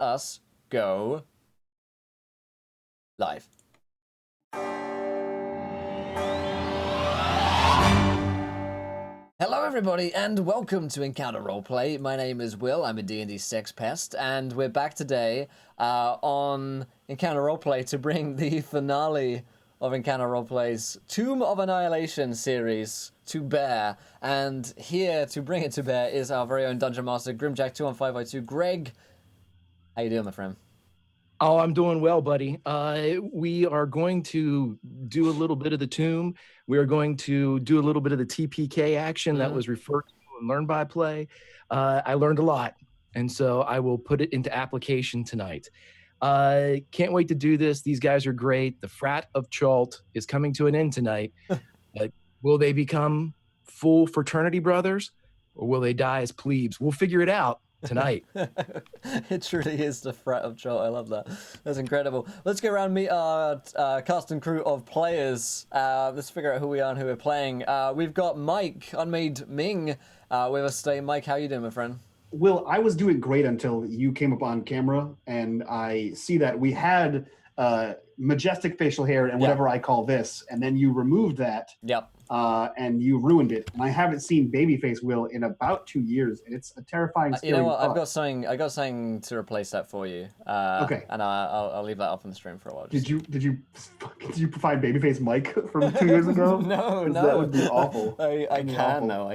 us go live. Hello everybody and welcome to Encounter Roleplay. My name is Will, I'm a D&D sex pest, and we're back today on Encounter Roleplay to bring the finale of Encounter Roleplay's Tomb of Annihilation series to bear. And here to bring it to bear is our very own Dungeon Master, Grimjack21502. Greg, how you doing, my friend? Oh, I'm doing well, buddy. We are going to do a little bit of the tomb. We are going to do a little bit of the TPK action that was referred to and learned by play. I learned a lot, and so I will put it into application tonight. Can't wait to do this. These guys are great. The Frat of Chult is coming to an end tonight. Will they become full fraternity brothers, or will they die as plebes? We'll figure it out tonight. It truly is the Frat of Chult. I love that. That's incredible. Let's go around and meet our cast and crew of players. Let's figure out who we are and who we're playing. We've got Mike, Unmade Ming, with us today. Mike, how you doing, my friend? Will, I was doing great until you came up on camera, and I see that we had majestic facial hair and whatever I call this, and then you removed that. Yep. And you ruined it. And I haven't seen Babyface Will in about 2 years, and it's a terrifying. You know what? I've got something to replace that for you. Okay. And I'll leave that up on the stream for a while. Did you find Babyface Mike from 2 years ago? No. That would be awful. I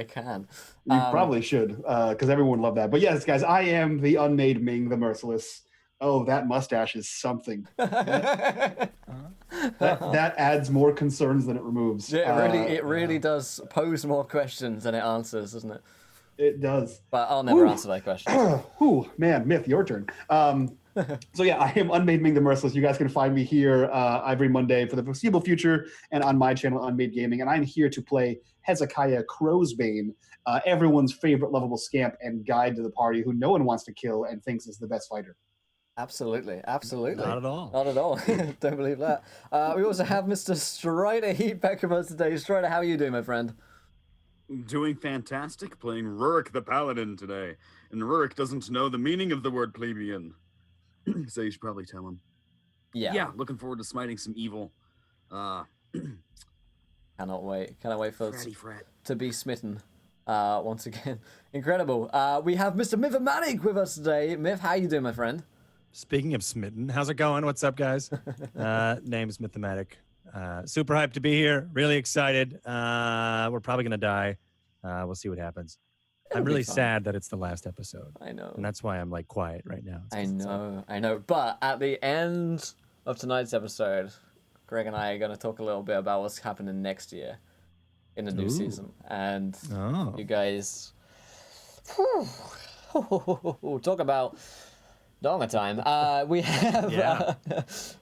can. You probably should, because everyone would love that. But yes, guys, I am the unmade Ming, the Merciless. Oh, that mustache is something. That adds more concerns than it removes. It really does pose more questions than it answers, doesn't it? It does. But I'll never answer that question. Whew, man, Myth, your turn. So yeah, I am Unmade Ming the Merciless. You guys can find me here every Monday for the foreseeable future and on my channel, Unmade Gaming. And I'm here to play Hezekiah Crowsbane, everyone's favorite lovable scamp and guide to the party who no one wants to kill and thinks is the best fighter. Absolutely. Not at all. Don't believe that. We also have Mr. Strider Heat back with us today. Strider, how are you doing, my friend? Doing fantastic, playing Rurik the Paladin today. And Rurik doesn't know the meaning of the word plebeian. So you should probably tell him. Yeah, looking forward to smiting some evil. Cannot wait for Fratty frat. to be smitten once again. Incredible. We have Mr. Mythomatic with us today. Myth, how you doing, my friend? Speaking of smitten, how's it going? What's up, guys? Name's Mythomatic. Super hyped to be here. Really excited. We're probably going to die. We'll see what happens. I'm really sad that it's the last episode. I know. And that's why I'm like quiet right now. I know. But at the end of tonight's episode, Greg and I are going to talk a little bit about what's happening next year in the new season. And you guys... talk about... Longer time. We have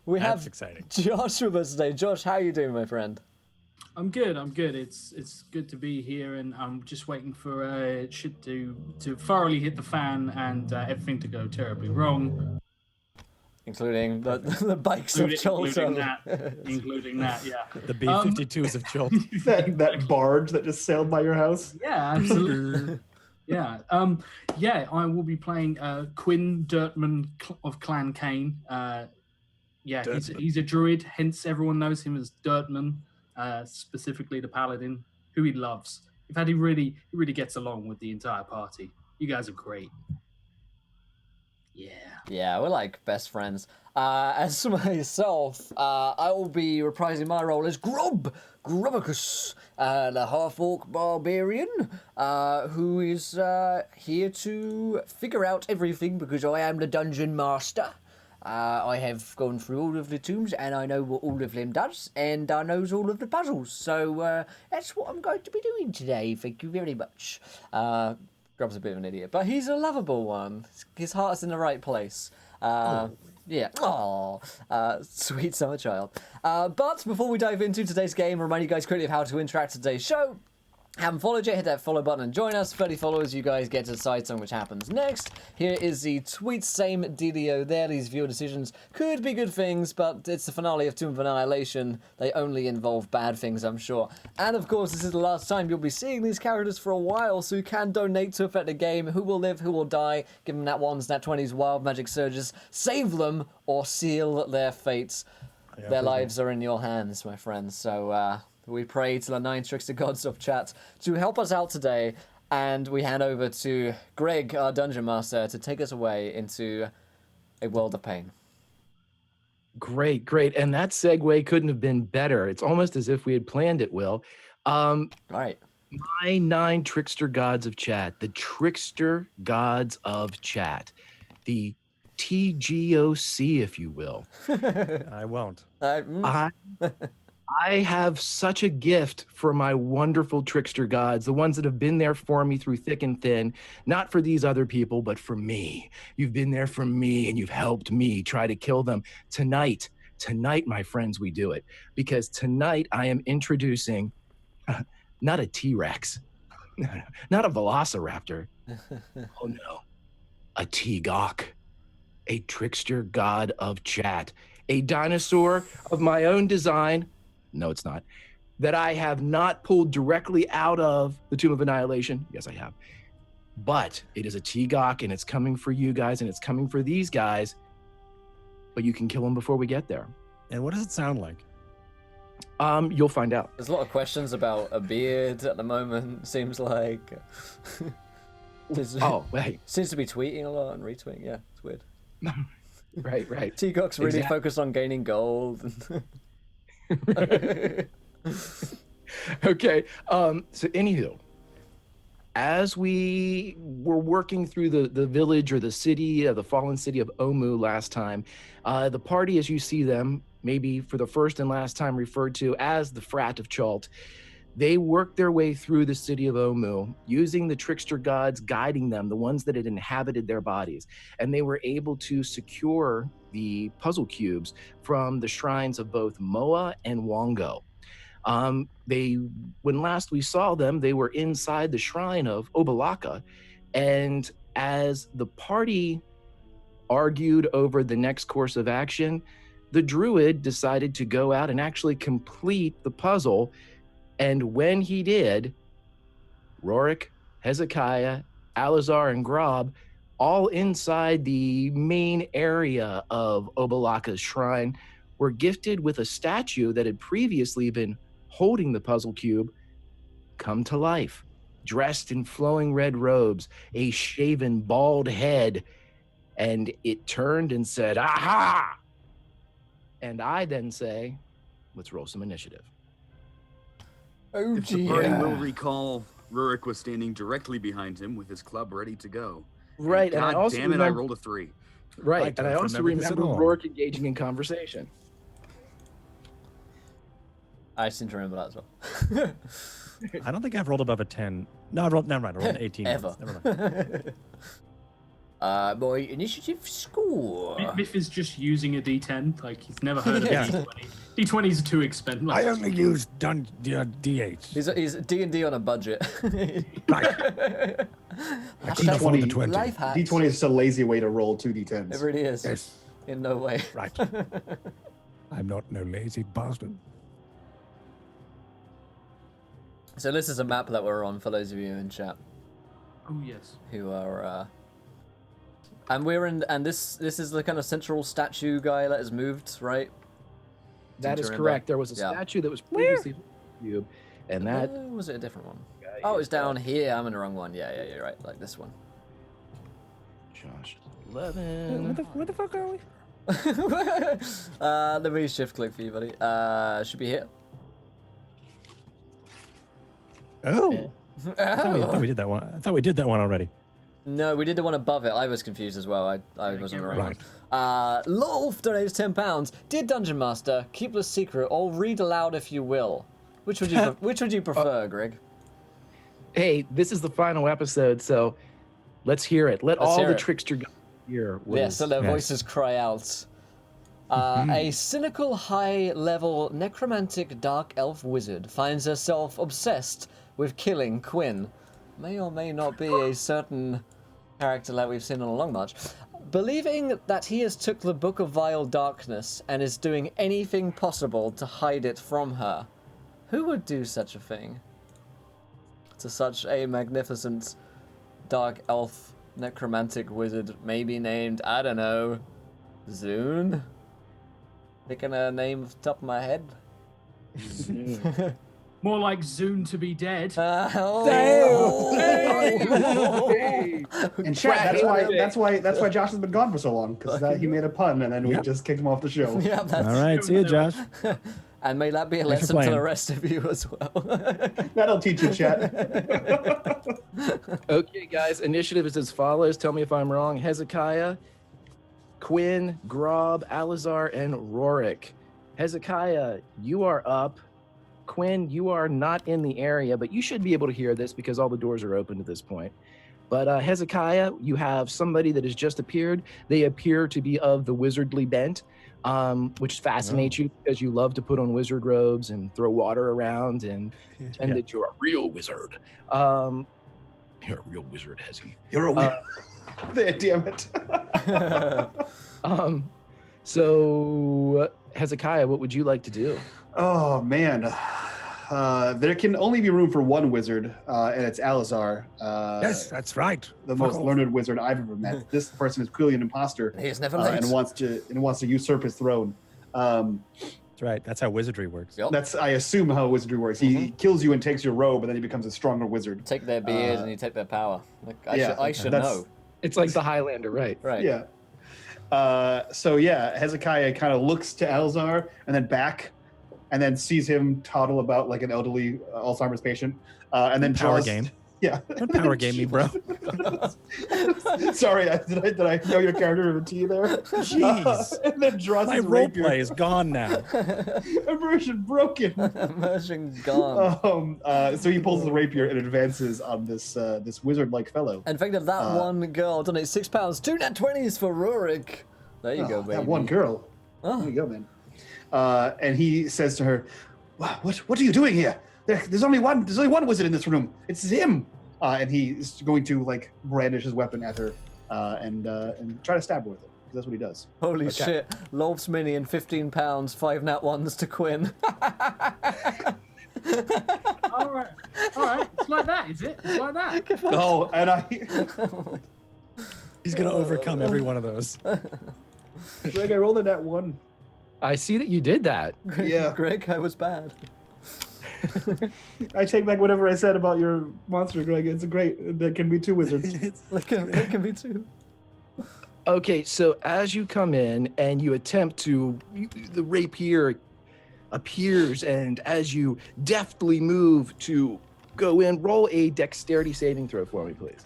That's exciting. Josh with us today. Josh, how are you doing, my friend? I'm good. It's good to be here, and I'm just waiting for shit to thoroughly hit the fan and everything to go terribly wrong. Including the bikes of Chult. Including that, yeah. The B-52s of Chult. that barge that just sailed by your house? Yeah, absolutely. Yeah, I will be playing Quinn Dirtman of Clan Cain. He's a druid, hence everyone knows him as Dirtman, specifically the paladin, who he loves. In fact, he really gets along with the entire party. You guys are great. Yeah, we're like best friends. As for myself, I will be reprising my role as Grubicus, the half-orc barbarian, who is here to figure out everything because I am the dungeon master. I have gone through all of the tombs and I know what all of them does, and I knows all of the puzzles. So that's what I'm going to be doing today. Thank you very much. Grub's a bit of an idiot, but he's a lovable one. His heart's in the right place. Yeah. Aww. Sweet summer child. But before we dive into today's game, remind you guys quickly of how to interact with today's show. Haven't followed yet, hit that follow button and join us. 30 followers, you guys get to decide something which happens next. Here is the tweet, same dealio there. These viewer decisions could be good things, but it's the finale of Tomb of Annihilation. They only involve bad things, I'm sure. And of course, this is the last time you'll be seeing these characters for a while, so you can donate to affect the game. Who will live, who will die, give them nat 1s, nat 20s, wild magic surges, save them, or seal their fates. Their lives are in your hands, my friends, so we pray to the 9 trickster gods of chat to help us out today, and we hand over to Greg, our dungeon master, to take us away into a world of pain. Great. And that segue couldn't have been better. It's almost as if we had planned it, Will. Right. My 9 trickster gods of chat, the trickster gods of chat, the TGOC, if you will. I won't. I have such a gift for my wonderful trickster gods, the ones that have been there for me through thick and thin, not for these other people, but for me. You've been there for me, and you've helped me try to kill them. Tonight, my friends, we do it. Because tonight I am introducing not a T-Rex, not a velociraptor. Oh no, a T-Gawk, a trickster god of chat, a dinosaur of my own design. No, it's not. That I have not pulled directly out of the Tomb of Annihilation. Yes, I have. But it is a T-Gawk, and it's coming for you guys, and it's coming for these guys. But you can kill them before we get there. And what does it sound like? You'll find out. There's a lot of questions about a beard at the moment, seems like. Wait. Seems to be tweeting a lot and retweeting. Yeah, it's weird. Right. T-Gawk's really focused on gaining gold. Okay. So anywho, as we were working through the village or the city, the fallen city of Omu last time, the party, as you see them, maybe for the first and last time referred to as the Frat of Chult, they worked their way through the city of Omu using the trickster gods guiding them, the ones that had inhabited their bodies. And they were able to secure the puzzle cubes from the shrines of both Moa and Wongo. When last we saw them, they were inside the shrine of Obalaka. And as the party argued over the next course of action, the druid decided to go out and actually complete the puzzle. And when he did, Rorik, Hezekiah, Alazar, and Grob, all inside the main area of Obalaka's shrine, were gifted with a statue that had previously been holding the puzzle cube come to life, dressed in flowing red robes, a shaven, bald head, and it turned and said, "Aha!" And I then say, let's roll some initiative. Oh, if the party will recall, Rurik was standing directly behind him with his club ready to go. Right, and I also I rolled a 3. Right, and I also remember Rorik engaging in conversation. I seem to remember that as well. I don't think I've rolled above a 10. No, I rolled an 18. Ever. Never mind. My initiative score. Biff is just using a D10. Like, he's never heard of a D20. D20s are too expensive. I only use D8. He's D&D on a budget. Right. I couldn't afford the 20. Life hacks. D20 is just a lazy way to roll 2 D10s. It really is. Yes. In no way. Right. I'm not no lazy bastard. So this is a map that we're on for those of you in chat. Oh, yes. Who are... And we're in... And this is the kind of central statue guy that has moved, right? That is correct. There was a statue that was previously cube, and that... was it a different one? Oh, it's down here. I'm in the wrong one. Yeah, you're right. Like this one. Josh, 11. Where the fuck are we? Let me shift click for you, buddy. Should be here. Oh. I thought we did that one. I thought we did that one already. No, we did the one above it. I was confused as well. I wasn't the right one. Lolf donates £10. Dear Dungeon Master, keep the secret or read aloud if you will. Which would you prefer, Greg? Hey, this is the final episode, so let's hear it. Let's all hear the trickster hear. So their voices cry out. A cynical, high-level necromantic dark elf wizard finds herself obsessed with killing Quinn may or may not be a certain character that we've seen on a long march. Believing that he has took the Book of Vile Darkness and is doing anything possible to hide it from her, who would do such a thing to such a magnificent dark elf necromantic wizard, maybe named, I don't know, Zune? Picking a name off the top of my head. More like Zune to be dead. And chat, that's why Josh has been gone for so long, because he made a pun and then we just kicked him off the show. Yeah, that's All right, see you, Josh. And may that be a lesson to the rest of you as well. That'll teach you, chat. Okay, guys, initiative is as follows. Tell me if I'm wrong. Hezekiah, Quinn, Grob, Alizar, and Rorik. Hezekiah, you are up. Quinn, you are not in the area, but you should be able to hear this because all the doors are open at this point. But Hezekiah, you have somebody that has just appeared. They appear to be of the wizardly bent, which fascinates you because you love to put on wizard robes and throw water around and pretend that you're a real wizard. You're a real wizard, Hezzy. You're a wizard. Damn it. So, Hezekiah, what would you like to do? Oh, man. There can only be room for one wizard, and it's Alizar. Yes, that's right. The most learned wizard I've ever met. This person is clearly an imposter. He is never late. And wants to usurp his throne. That's right. That's how wizardry works. Yep. That's, I assume, how wizardry works. He kills you and takes your robe, and then he becomes a stronger wizard. Take their beard and you take their power. Like, I should know. It's like the Highlander, right? Right. Yeah. Hezekiah kind of looks to Alizar and then back, and then sees him toddle about like an elderly Alzheimer's patient, and then Power draws. game. Yeah. Don't power game me, bro. Sorry, did I know your character of a T there? Jeez. And then draws My his role rapier. play is gone now. Immersion broken. Immersion gone. So he pulls the rapier and advances on this wizard-like fellow. In fact, of that one girl, donates £6, 2 nat 20s for Rurik. There you go, baby. That one girl. Oh. There you go, man. And he says to her, "What are you doing here? There's only one wizard in this room. It's him." And he's going to like brandish his weapon at her and try to stab her with it. Because that's what he does. Holy shit. Lobs Mini and £15, 5 nat 1s to Quinn. All right. It's like that, is it? It's like that. Oh, and He's going to overcome every one of those. Greg, I rolled a nat 1. I see that you did that. Yeah. Greg, I was bad. I take back whatever I said about your monster, Greg. It's great. There can be two wizards. It can be 2. Okay, so as you come in and you attempt to, the rapier appears, and as you deftly move to go in, roll a dexterity saving throw for me, please.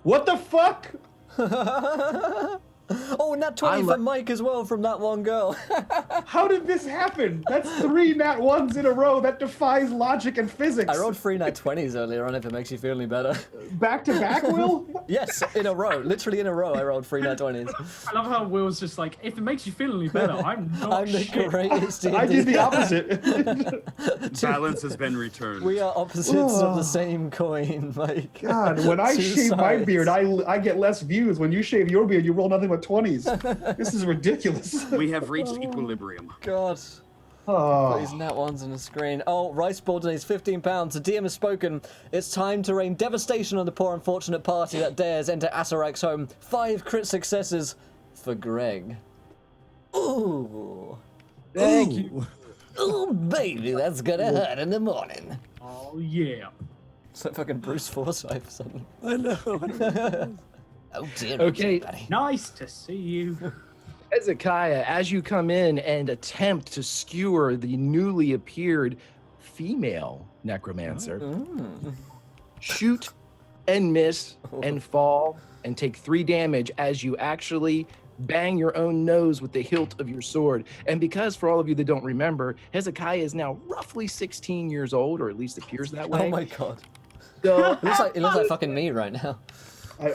What the fuck? Oh, nat 20 for Mike as well from that one girl. How did this happen? That's 3 nat 1s in a row. That defies logic and physics. I rolled 3 nat 20s earlier on if it makes you feel any better. Back to back, Will? Yes, in a row. Literally in a row I rolled 3 nat 20s. I love how Will's just like, if it makes you feel any better, I'm the greatest D&D. I did the opposite. Balance has been returned. We are opposites of the same coin, Mike. God, when I shave my beard, I get less views. When you shave your beard, you roll nothing but 20s. This is ridiculous. We have reached equilibrium. God. Oh. These nat ones on the screen. Oh, Rice Ball donates £15. The DM has spoken. It's time to rain devastation on the poor unfortunate party that dares enter Asarak's home. 5 crit successes for Greg. Ooh. Thank you. Ooh, baby, that's gonna hurt in the morning. Oh, yeah. It's like fucking Bruce Forsyth or something. I know. Oh, dear. Okay. Buddy. Nice to see you. Hezekiah, as you come in and attempt to skewer the newly appeared female necromancer, shoot and miss and fall and take 3 damage as you actually bang your own nose with the hilt of your sword. And because, for all of you that don't remember, Hezekiah is now roughly 16 years old, or at least appears that way. Oh my god. So, It looks like fucking me right now.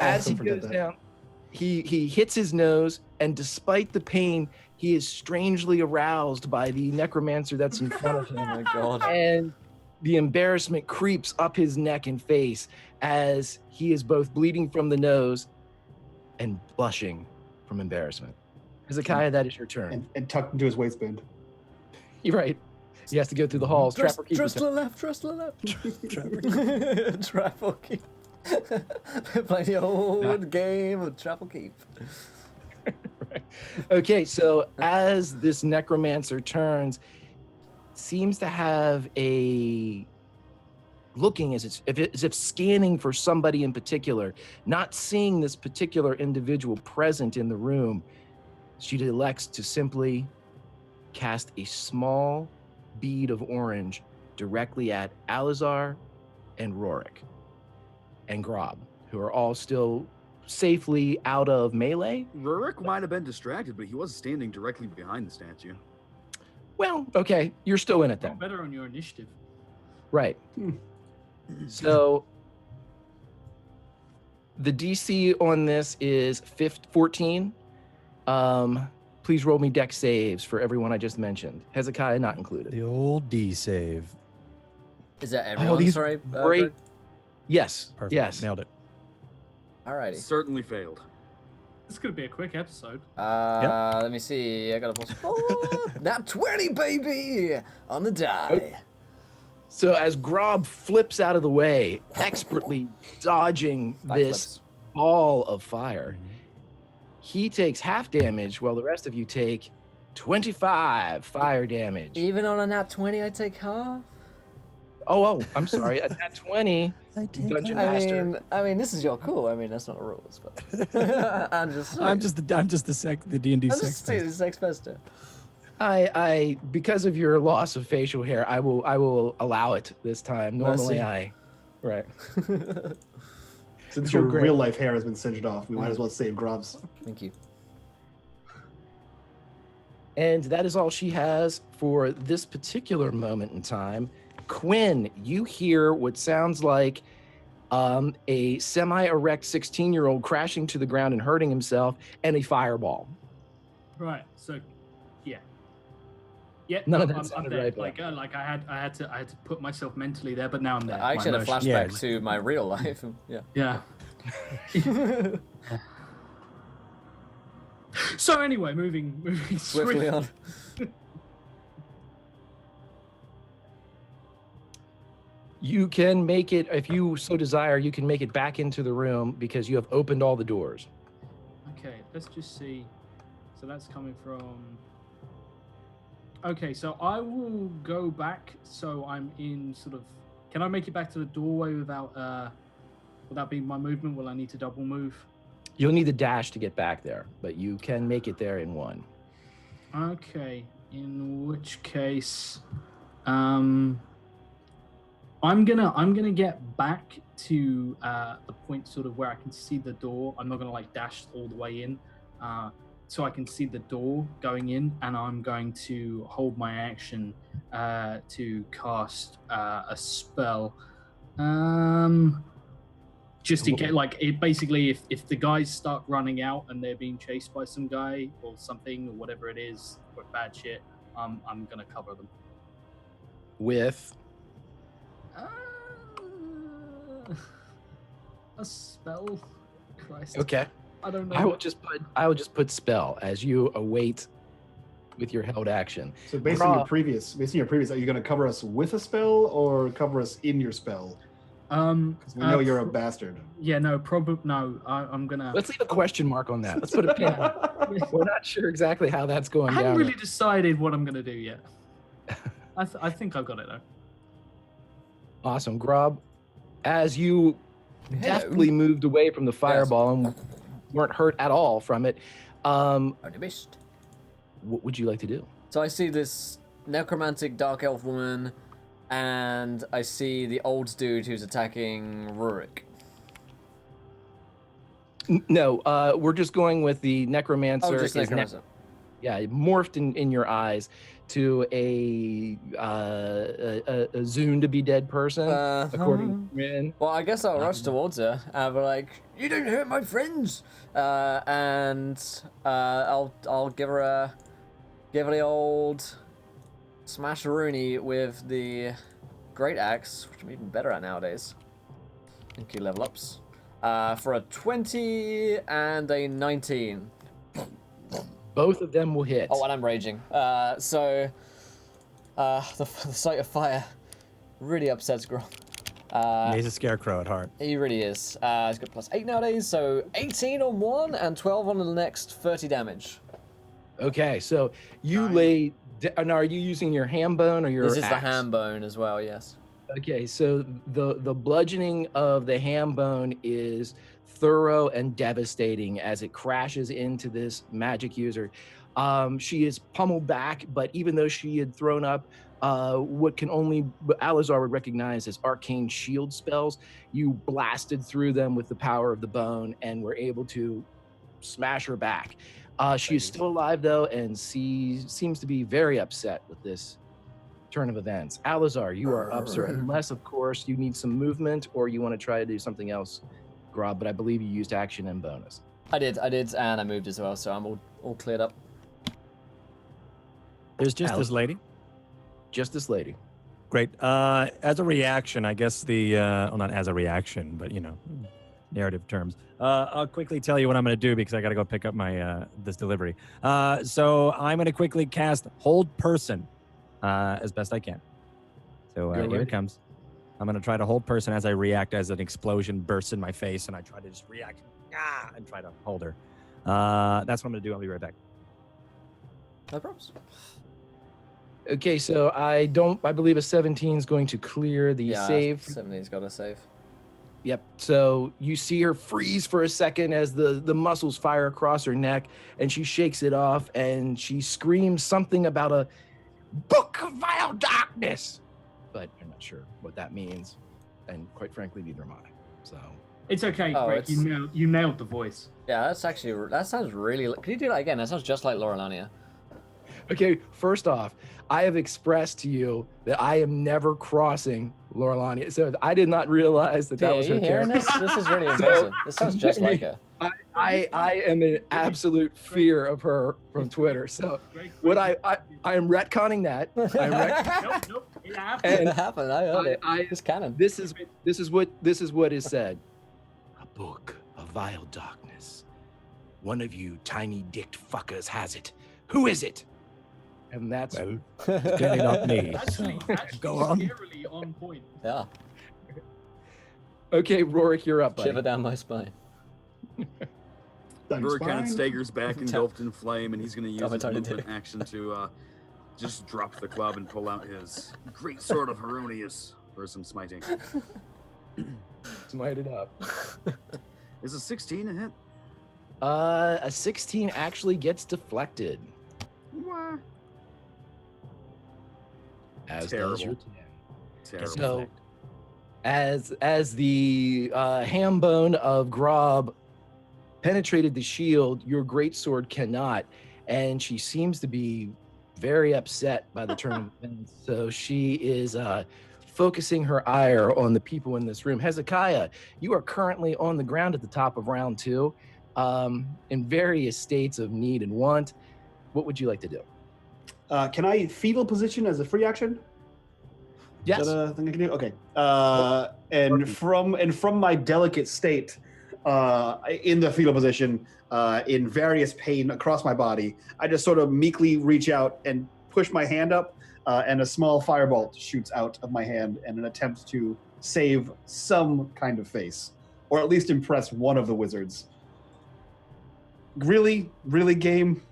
as he goes down, he hits his nose, and despite the pain, he is strangely aroused by the necromancer that's in front of him. Oh my god. And The embarrassment creeps up his neck and face as he is both bleeding from the nose and blushing from embarrassment. Hezekiah, that is your turn. And tucked into his waistband. You're right. He has to go through the halls. Trust Trapper keep to the left, trust to the left. Trapper keep. Play the old game of Trapper keep. Right. Okay, so as this necromancer turns, seems to have a looking as if scanning for somebody in particular, not seeing this particular individual present in the room, she elects to simply cast a small bead of orange directly at Alizar and Rorik and Grob, who are all still safely out of melee. Rurik might have been distracted, but he was standing directly behind the statue. Well, okay, you're still in it then. Better on your initiative. Right. So the DC on this is 14. Please roll me dex saves for everyone I just mentioned. Hezekiah not included. The old D save. Is that everyone? these Sorry. great. Yes. Perfect. Yes. Nailed it. Alrighty. Certainly failed. This could be a quick episode. Let me see. I got a plus 4. Nat 20, baby! On the die. So as Grob flips out of the way, expertly dodging this ball of fire, he takes half damage while the rest of you take 25 fire damage. Even on a nat 20, I take half? Oh, I'm sorry. A nat 20, Dungeon Master. I mean, this is your call. I mean, that's not the rules, but I'm just the D&D I'm sex. just the sex pester. I because of your loss of facial hair, I will allow it this time. Normally right. Since your real life hair has been singed off, we might as well save Grob's. Thank you. And that is all she has for this particular moment in time. Quinn, you hear what sounds like a semi-erect 16-year-old crashing to the ground and hurting himself, and a fireball. Right. So, yeah. None of that I'm sounded there. right. Like I had to put myself mentally there, but now I'm there. I actually had a flashback to my real life. Yeah. So anyway, moving Swiftly on. You can make it, if you so desire, you can make it back into the room because you have opened all the doors. Okay, let's just see. So that's coming from... Okay, so I will go back so I'm in sort of... Can I make it back to the doorway without being my movement? Will I need to double move? You'll need the dash to get back there, but you can make it there in one. Okay, in which case... I'm gonna get back to the point sort of where I can see the door. I'm not gonna like dash all the way in, so I can see the door going in, and I'm going to hold my action to cast a spell. Just in case, like it basically, if the guys start running out and they're being chased by some guy or something or whatever it is, or bad shit, I'm gonna cover them With a spell. Christ. okay. I don't know. I will just put spell as you await with your held action. So based on your previous, are you going to cover us with a spell or cover us in your spell? Because we know you're a bastard. Yeah, no, probably no. I'm gonna. Let's leave a question mark on that. Let's put a pin. We're not sure exactly how that's going down. I haven't really decided what I'm gonna do yet. I think I've got it though. Awesome, Grob. As you deftly moved away from the fireball and weren't hurt at all from it, Only missed. what would you like to do? So I see this necromantic dark elf woman, and I see the old dude who's attacking Rurik. No, we're just going with the necromancer. Oh, just necromancer. Morphed in your eyes to a soon-to-be-dead person, according to Rin. Well, I guess I'll rush towards her. But like, you don't hurt my friends, and I'll give her the old smash-a-rooney with the Great Axe, which I'm even better at nowadays. Thank you, level ups. For a 20 and a 19. Both of them will hit. Oh, and I'm raging. So the sight of fire really upsets Grom. He's a scarecrow at heart. He really is. He's got +8 nowadays, so 18 on one and 12 on the next 30 damage. Okay, so you lay. And are you using your ham bone or your This is axe? the ham bone as well, yes. Okay, so the bludgeoning of the ham bone is thorough and devastating as it crashes into this magic user. She is pummeled back, but even though she had thrown up what Alizar would recognize as arcane shield spells, you blasted through them with the power of the bone and were able to smash her back. She is still alive though, and seems to be very upset with this turn of events. Alizar, you are up, sir, unless of course you need some movement or you want to try to do something else, Grob, but I believe you used action and bonus. I did, and I moved as well, so I'm all cleared up. There's just this lady. Just this lady. Great. As a reaction, I guess well, not as a reaction, but narrative terms. I'll quickly tell you what I'm going to do because I got to go pick up my this delivery. So I'm going to quickly cast Hold Person as best I can. So here it comes. I'm going to try to hold person as I react as an explosion bursts in my face, and I try to just react and try to hold her. That's what I'm going to do. I'll be right back. No problems. Okay, so I believe a 17 is going to clear the save. 17's got a save. Yep. So you see her freeze for a second as the muscles fire across her neck, and she shakes it off, and she screams something about a book of vile darkness. But I'm not sure what that means, and quite frankly, neither am I. So it's okay, Greg. You nailed the voice. Yeah, that sounds really. Can you do that again? That sounds just like Laurelania. Okay, first off, I have expressed to you that I am never crossing Laurelania. So I did not realize that was her character. This is really impressive. This sounds just like her. I am in absolute fear of her from Twitter. So what I am retconning that. Nope. It happened. I heard it. It's canon. This is what is said. A book of vile darkness. One of you tiny dicked fuckers has it. Who is it? And that's clearly not me. Actually, go on. Scarily on point. Yeah. Okay, Rorik, you're up, buddy. Shiver down my spine. Rorik kind of staggers back, engulfed in flame, and he's going to use his movement action to just drop the club and pull out his great sword of Heronius for some smiting. Smite it up. Is a 16 a hit? A 16 actually gets deflected. What? As Terrible. does your 10. Terrible. So, as the ham bone of Grob penetrated the shield, your greatsword cannot, and she seems to be very upset by the turn of events. So she is focusing her ire on the people in this room. Hezekiah, you are currently on the ground at the top of round 2, in various states of need and want. What would you like to do? Can I fetal position as a free action? Yes. Is that a thing I can do? Okay. And from my delicate state, in the fetal position, in various pain across my body, I just sort of meekly reach out and push my hand up, and a small firebolt shoots out of my hand in an attempt to save some kind of face, or at least impress one of the wizards. Really, game.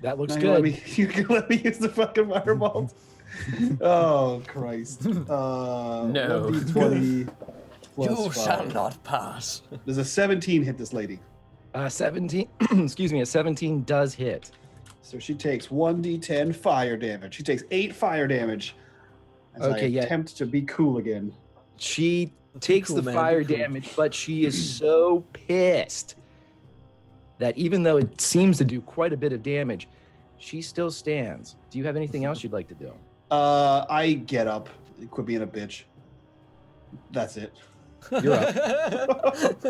That looks Now good. You can let me use the fucking firebolt. Oh Christ! No. 1d20 plus You 5. shall not pass. Does a 17 hit this lady? 17. Excuse me. A 17 does hit. So she takes 1d10 fire damage. She takes 8 fire damage. As I attempt to be cool again. She takes the fire damage, but she is so pissed that even though it seems to do quite a bit of damage, she still stands. Do you have anything else you'd like to do? I get up. Quit being a bitch. That's it. You're up.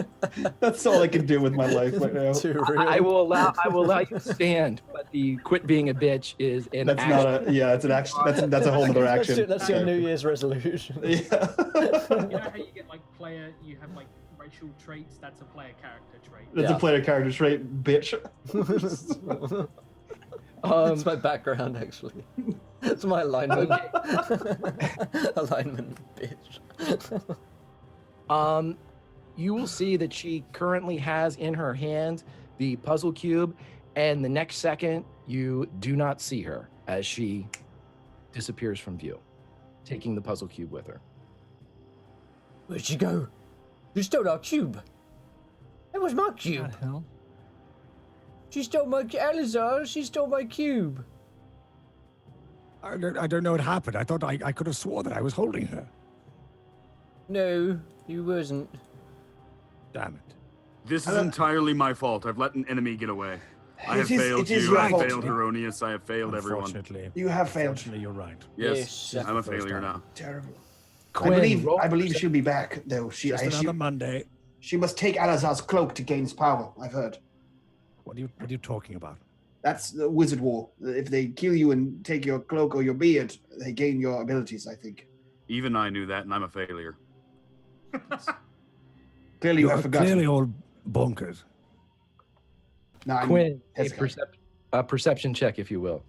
That's all I can do with my life right now. Too real. I will allow you to stand, but the quit being a bitch is an That's action. not a yeah. It's an action. That's a whole other action. That's your New Year's resolution. Yeah. You know how you get like player, you have like racial traits. That's a player character trait. That's a player character trait, bitch. It's my background, actually. It's my alignment. Alignment, bitch. You will see that she currently has in her hand the puzzle cube, and the next second you do not see her as she disappears from view, taking the puzzle cube with her. Where'd she go? You stole our cube. It was my cube. What the hell? She stole my Alizar. She stole my cube. I don't know what happened. I thought I could have swore that I was holding her. No, you wasn't. Damn it. This is entirely my fault. I've let an enemy get away. I have failed it is you. your I have fault. failed Heronius. I have failed everyone. Unfortunately. You have failed. Unfortunately, you're right. Yes, Yes, I'm a failure now. Terrible. Quinn, roll I believe she'll be back though. Just another Monday. She must take Alazar's cloak to gain his power. I've heard. What are you talking about? That's the wizard war. If they kill you and take your cloak or your beard, they gain your abilities. I think. Even I knew that, and I'm a failure. Clearly, you have You're forgotten. clearly all bonkers. No, I'm Quinn, a Hezekiah. perception check, if you will.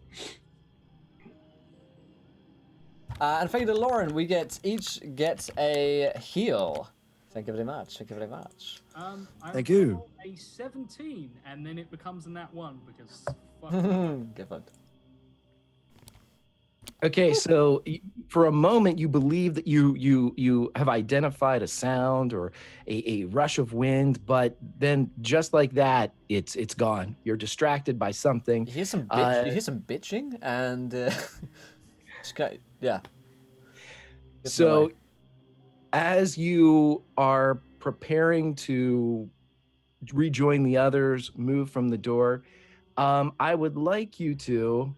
And thank you to Lauren, we each get a heal. Thank you very much. Thank you very much. Thank you. roll a 17, and then it becomes a nat 1 because. Give up. Okay, so for a moment you believe that you have identified a sound or a rush of wind, but then just like that, it's gone. You're distracted by something. You hear some bitching, and yeah. Gets So away. as you are preparing to rejoin the others, move from the door, I would like you to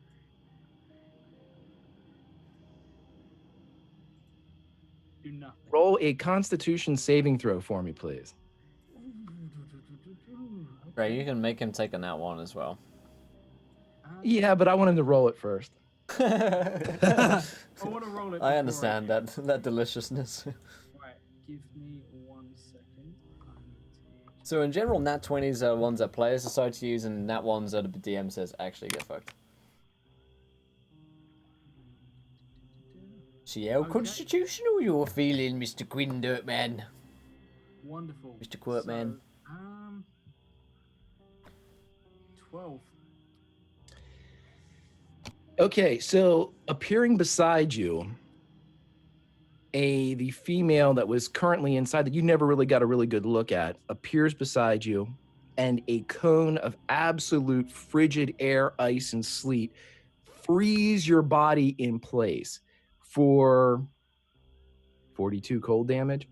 Do nothing. roll a Constitution saving throw for me, please. Right, you can make him take a nat 1 as well. Yeah, but I want him to roll it first. I want to roll it. I before understand do it. that deliciousness. Right, give me 1 second. So in general, nat 20s are ones that players decide to use, and nat 1s are the DM says actually get fucked. See how constitutional you're feeling, Mr. Quinn Dirtman. Wonderful. Mr. Quirtman. So, 12. Okay, so appearing beside you, the female that was currently inside that you never really got a really good look at appears beside you, and a cone of absolute frigid air, ice, and sleet freeze your body in place for 42 cold damage.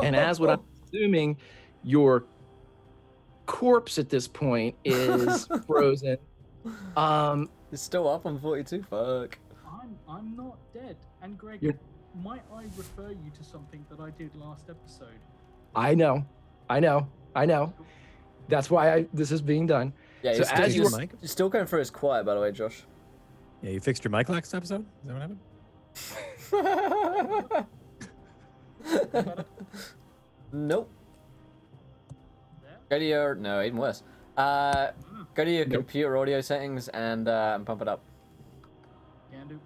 And as what I'm assuming, your corpse at this point is frozen. It's still up on 42. Fuck. I'm not dead. And Greg, You're- might I refer you to something that I did last episode? I know. That's why this is being done. Yeah, So you're still, as you you're, were- Mike? you're still going through his quiet, by the way, Josh. Yeah, you fixed your mic last episode? Is that what happened? Nope. There? Go to your even worse. Go to your computer audio settings and pump it up. Can do.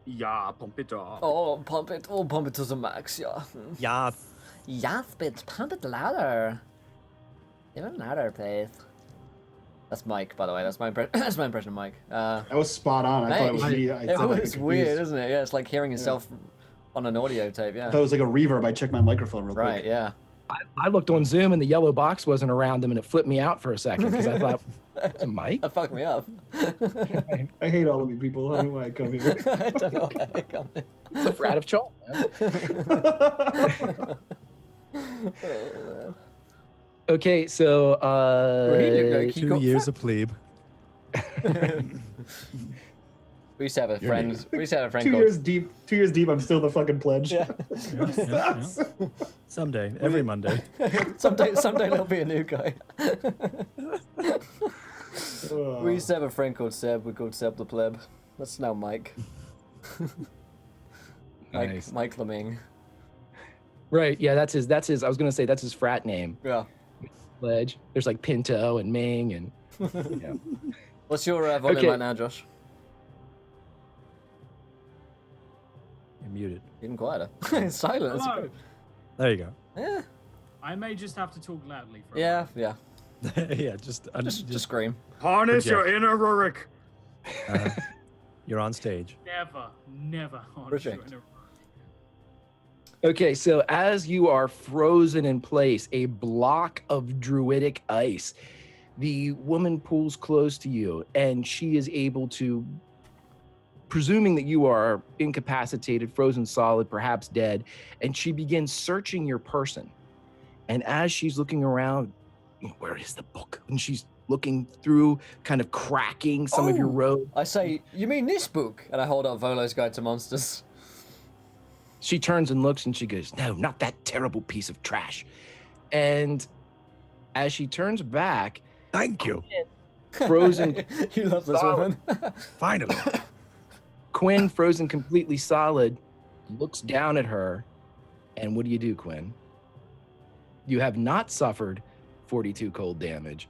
Yeah, pump it up. Pump it to the max, yeah. Yeah. Yes, bitch, pump it louder. Even louder, please. That's Mike, by the way. That's my impression of Mike. That was spot on. I thought it was me. I It thought I was got weird, confused. isn't it? Yeah, it's like hearing yourself on an audio tape. I Yeah. thought it was like a reverb. I checked my microphone real Right. quick. Yeah. I looked on Zoom and the yellow box wasn't around him, and it flipped me out for a second because I thought, "It's a mic." That fucked me up. I hate all of you people. I don't know why I come here. I don't know why I come in. It's a frat of chalk, man. Okay, so Really? Like, he 2 got years of plebe. We used to have a friend. We used to have a friend. 2 called... years deep. 2 years deep. I'm still the fucking pledge. Yeah. Someday, every Monday. someday there'll be a new guy. We used to have a friend called Seb. We called Seb the pleb. That's now Mike. Nice. Mike Leming. Right. Yeah, that's his. I was gonna say that's his frat name. Yeah. Pledge. There's like Pinto and Ming and. Yeah. What's your volume right now, Josh? You're muted. Even quieter. It's silent. Hello. There you go. Yeah. I may just have to talk loudly for a Yeah. while. Yeah. Yeah, just Scream. Harness your Project. inner Rurik. You're on stage. Never. Project. Okay, so as you are frozen in place, a block of druidic ice, the woman pulls close to you, and she is able to, presuming that you are incapacitated, frozen solid, perhaps dead, and she begins searching your person. And as she's looking around, where is the book? And she's looking through, kind of cracking some of your robe. I say, you mean this book? And I hold up Volo's Guide to Monsters. She turns and looks and she goes, no, not that terrible piece of trash. And as she turns back, Thank you. frozen, You love this woman. Finally. Quinn, frozen completely solid, looks down at her. And what do, Quinn? You have not suffered 42 cold damage.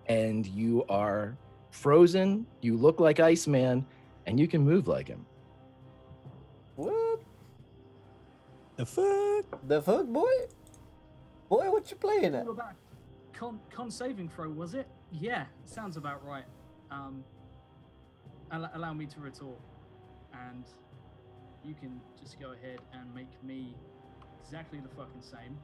And you are frozen. You look like Iceman, and you can move like him. What? The fuck? The fuck, boy? Boy, what you playing at? All about con saving throw, was it? Yeah, sounds about right. Allow me to retort, and you can just go ahead and make me exactly the fucking same.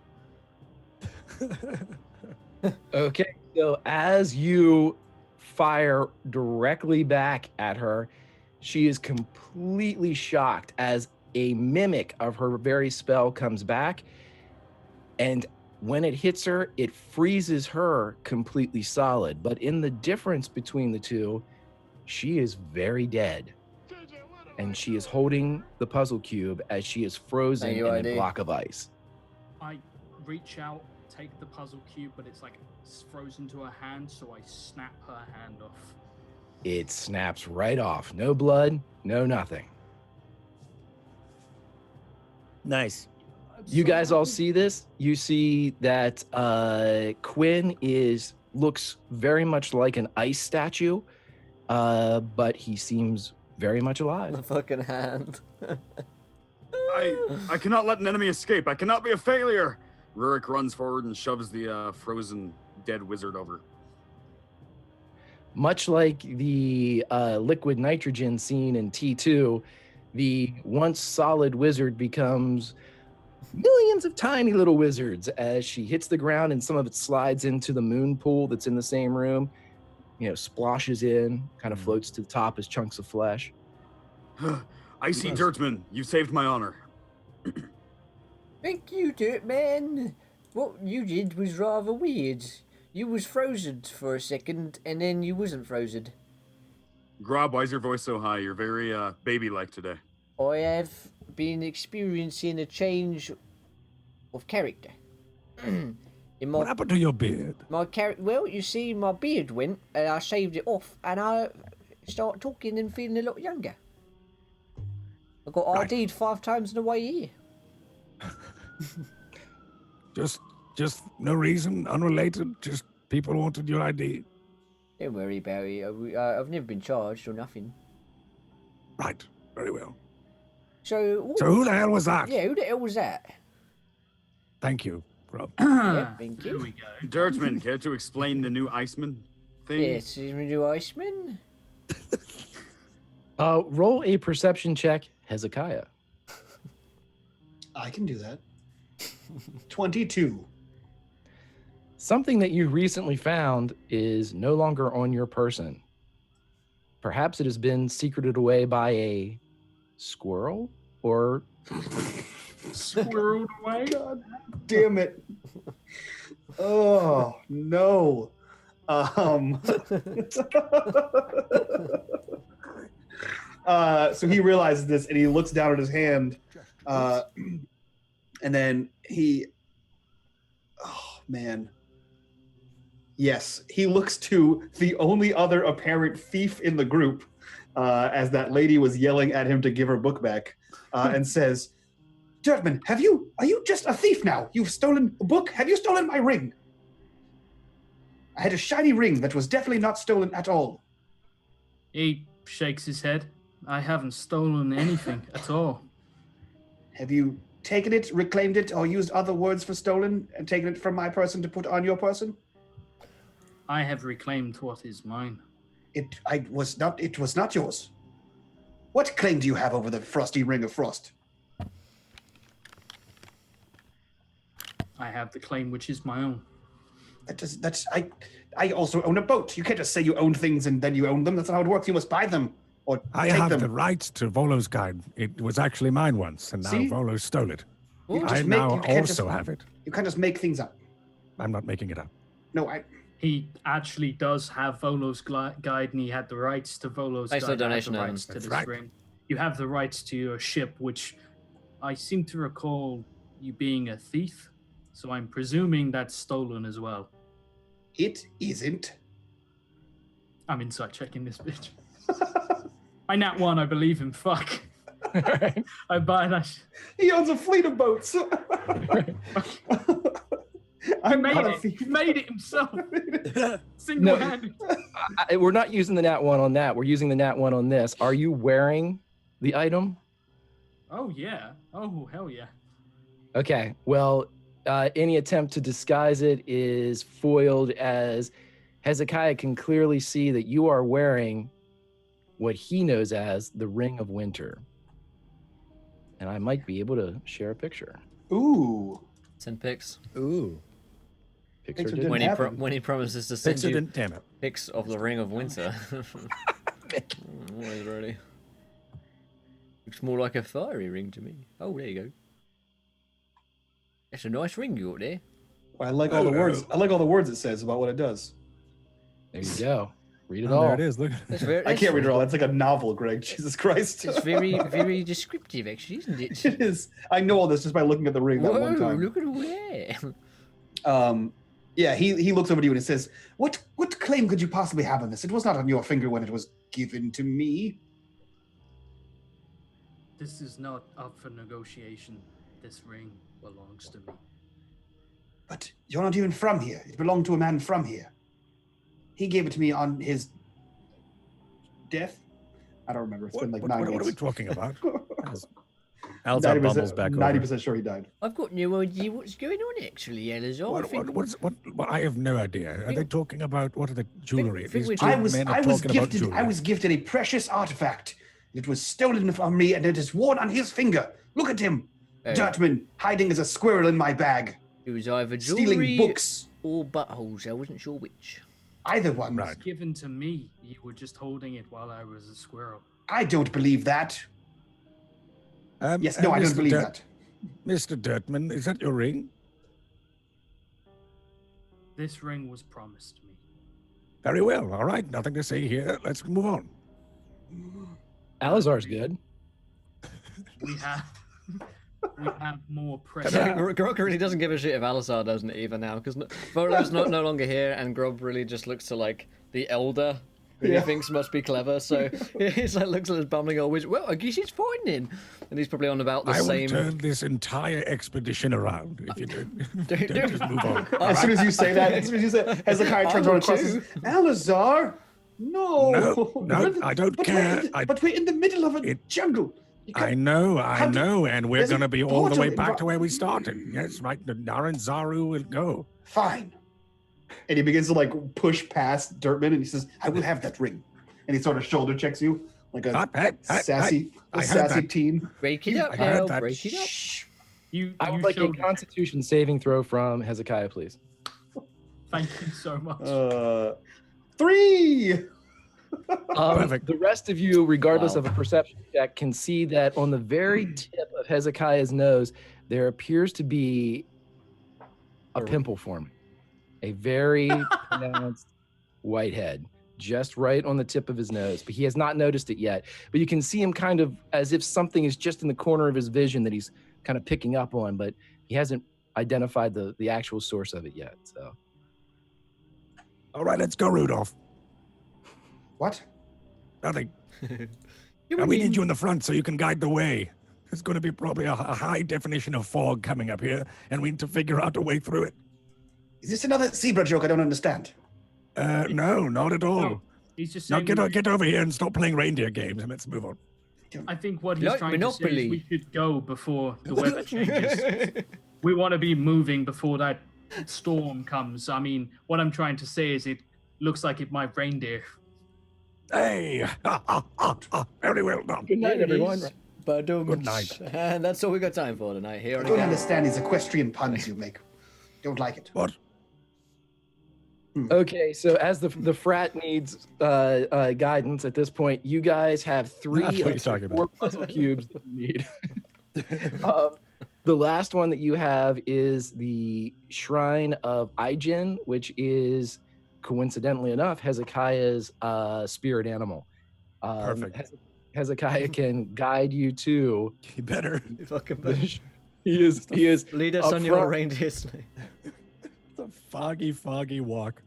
Okay, so as you fire directly back at her, she is completely shocked as a mimic of her very spell comes back, and when it hits her, it freezes her completely solid. But in the difference between the two, she is very dead. And she is holding the puzzle cube as she is frozen in a block of ice. I reach out, take the puzzle cube, but it's like frozen to her hand, so I snap her hand off. It snaps right off. No blood, no nothing. Nice. You guys all see this? You see that Quinn looks very much like an ice statue, but he seems very much alive. The fucking hand. I cannot let an enemy escape. I cannot be a failure. Rurik runs forward and shoves the frozen dead wizard over. Much like the liquid nitrogen scene in T2, the once solid wizard becomes millions of tiny little wizards as she hits the ground, and some of it slides into the moon pool that's in the same room, splashes in, kind of floats to the top as chunks of flesh. Icy Dirtman, you saved my honor. Thank you, Dirtman. What you did was rather weird. You was frozen for a second, and then you wasn't frozen. Grob, why is your voice so high? You're very baby-like today. I have been experiencing a change of character. What happened to your beard? Well, you see, my beard went, and I shaved it off, and I start talking and feeling a lot younger. I got ID'd 5 times in the way here. Just no reason, unrelated. Just people wanted your ID. Don't worry about it. I've never been charged or nothing. Right. Very well. So who the hell was that? Yeah, who the hell was that? Thank you, Rob. Yeah, thank you. There we go. Dirtman, care to explain the new Iceman thing? Yes, is my new Iceman. Roll a perception check, Hezekiah. I can do that. 22. Something that you recently found is no longer on your person. Perhaps it has been secreted away by a squirrel or Squirreled away. God damn it. Oh, no. So he realizes this, and he looks down at his hand, and then he, oh man, yes, he looks to the only other apparent thief in the group, as that lady was yelling at him to give her book back, and says, "Dirtman, are you just a thief now? You've stolen a book? Have you stolen my ring? I had a shiny ring that was definitely not stolen at all." He shakes his head. I haven't stolen anything at all. Have you taken it, reclaimed it, or used other words for stolen and taken it from my person to put on your person? I have reclaimed what is mine. It was not yours. What claim do you have over the frosty ring of frost? I have the claim which is my own. I also own a boat. You can't just say you own things and then you own them. That's not how it works. You must buy them or I take have them. the rights to Volo's guide. It was actually mine once, and now See? Volo stole it. You I just now you can't also just- have it. You can't just make things up. I'm not making it up. No, He actually does have Volo's guide, and he had the rights to Volo's Thanks for guide. the I have donation, the Evan. rights to That's this right. ring. You have the rights to your ship, which I seem to recall you being a thief. So I'm presuming that's stolen as well. it isn't. I'm inside checking this bitch. I nat one, I believe him. Fuck. I buy that. He owns a fleet of boats. I'm He not a made it. thief. He made it himself. Single-handed. We're not using the nat 1 on that. We're using the nat 1 on this. Are you wearing the item? Oh, yeah. Oh, hell yeah. Okay. Well, any attempt to disguise it is foiled, as Hezekiah can clearly see that you are wearing what he knows as the Ring of Winter. And I might be able to share a picture. Ooh. Send pics. Ooh. Picture Picture didn't When happen. when he promises to send Pixar you didn't, damn it. pics of the Ring of Winter. Always ready. Looks more like a fiery ring to me. Oh, there you go. That's a nice ring you got there. I like all the words. I like all the words it says about what it does. There you go. Read it Oh, all. there it is. Look. That's very, I can't read it all. That's like a novel, Greg. Jesus Christ. It's very, very descriptive, actually, isn't it? It is. I know all this just by looking at the ring that Whoa, one time. look at all that. Yeah, he looks over to you and he says, What claim could you possibly have on this? It was not on your finger when it was given to me. This is not up for negotiation. This ring belongs to me. But you're not even from here. It belonged to a man from here. He gave it to me on his death. I don't remember. It's been like 9 What are we years. talking about? Alzar bumbles back over. 90% sure he died. I've got no idea what's going on, actually, Elazar. I have no idea. Are they talking about, what are the jewelry? think These we- two men are talking about jewelry. I was gifted a precious artifact. It was stolen from me and it is worn on his finger. Look at him. Oh. Dirtman hiding as a squirrel in my bag. It was either Stealing jewelry books. or buttholes. I wasn't sure which. Either one. Right. It's given to me. You were just holding it while I was a squirrel. I don't believe that. Yes, no, I don't believe that. Mr. Dirtman, is that your ring? This ring was promised me. Very well. All right. Nothing to say here. Let's move on. Alazar's good. We have more I precious. think Grog really doesn't give a shit if Alisar doesn't either now, because Volo's no longer here, and Grob really just looks to like the elder, who he thinks must be clever. So he's like looks at his bumbling old wizard. Well, I guess he's fine then, and he's probably on about the I will same. turn this entire expedition around if you don't just move on. As soon as you say that, Hezekiah turns around and crosses. Alazar? No. No, I don't care. But we're in the middle of a jungle. You I can't- know, and we're there's a going to be all the way portal back to invo- where we started. Yes, right. The Naran Zaru will go. Fine. And he begins to like push past Dirtman and he says, I will have that ring. And he sort of shoulder checks you like a sassy teen. Break it up I heard now. that. Break it up. I would like a Constitution saving throw from Hezekiah, please. Thank you so much. 3! Perfect. The rest of you, regardless Wow. of a perception check, can see that on the very tip of Hezekiah's nose, there appears to be a pimple forming, a very pronounced whitehead. just right on the tip of his nose, but he has not noticed it yet. But you can see him kind of as if something is just in the corner of his vision that he's kind of picking up on, but he hasn't identified the actual source of it yet. So, All right, let's go, Rudolph. What? Nothing. We need you in the front so you can guide the way. There's going to be probably a high definition of fog coming up here, and we need to figure out a way through it. Is this another zebra joke I don't understand? No, not at all. No, he's just Now saying get over here and stop playing reindeer games, and let's move on. I think what he's Like trying to say Monopoly. is we should go before the weather changes. We want to be moving before that storm comes. I mean, what I'm trying to say is it looks like it might reindeer. Hey! Very well done. good night, everyone. Good night. And that's all we got time for tonight. Here I on don't again. understand these equestrian puns you make. Don't like it. What? Okay, so as the frat needs guidance at this point, you guys have three That's what of you're talking the 4 puzzle cubes that you need. The last one that you have is the Shrine of Ijin, which is, coincidentally enough, Hezekiah's spirit animal. Perfect. Hezekiah can guide you to. You better. He is. Lead us up on your front. reindeer sleigh. It's a foggy walk.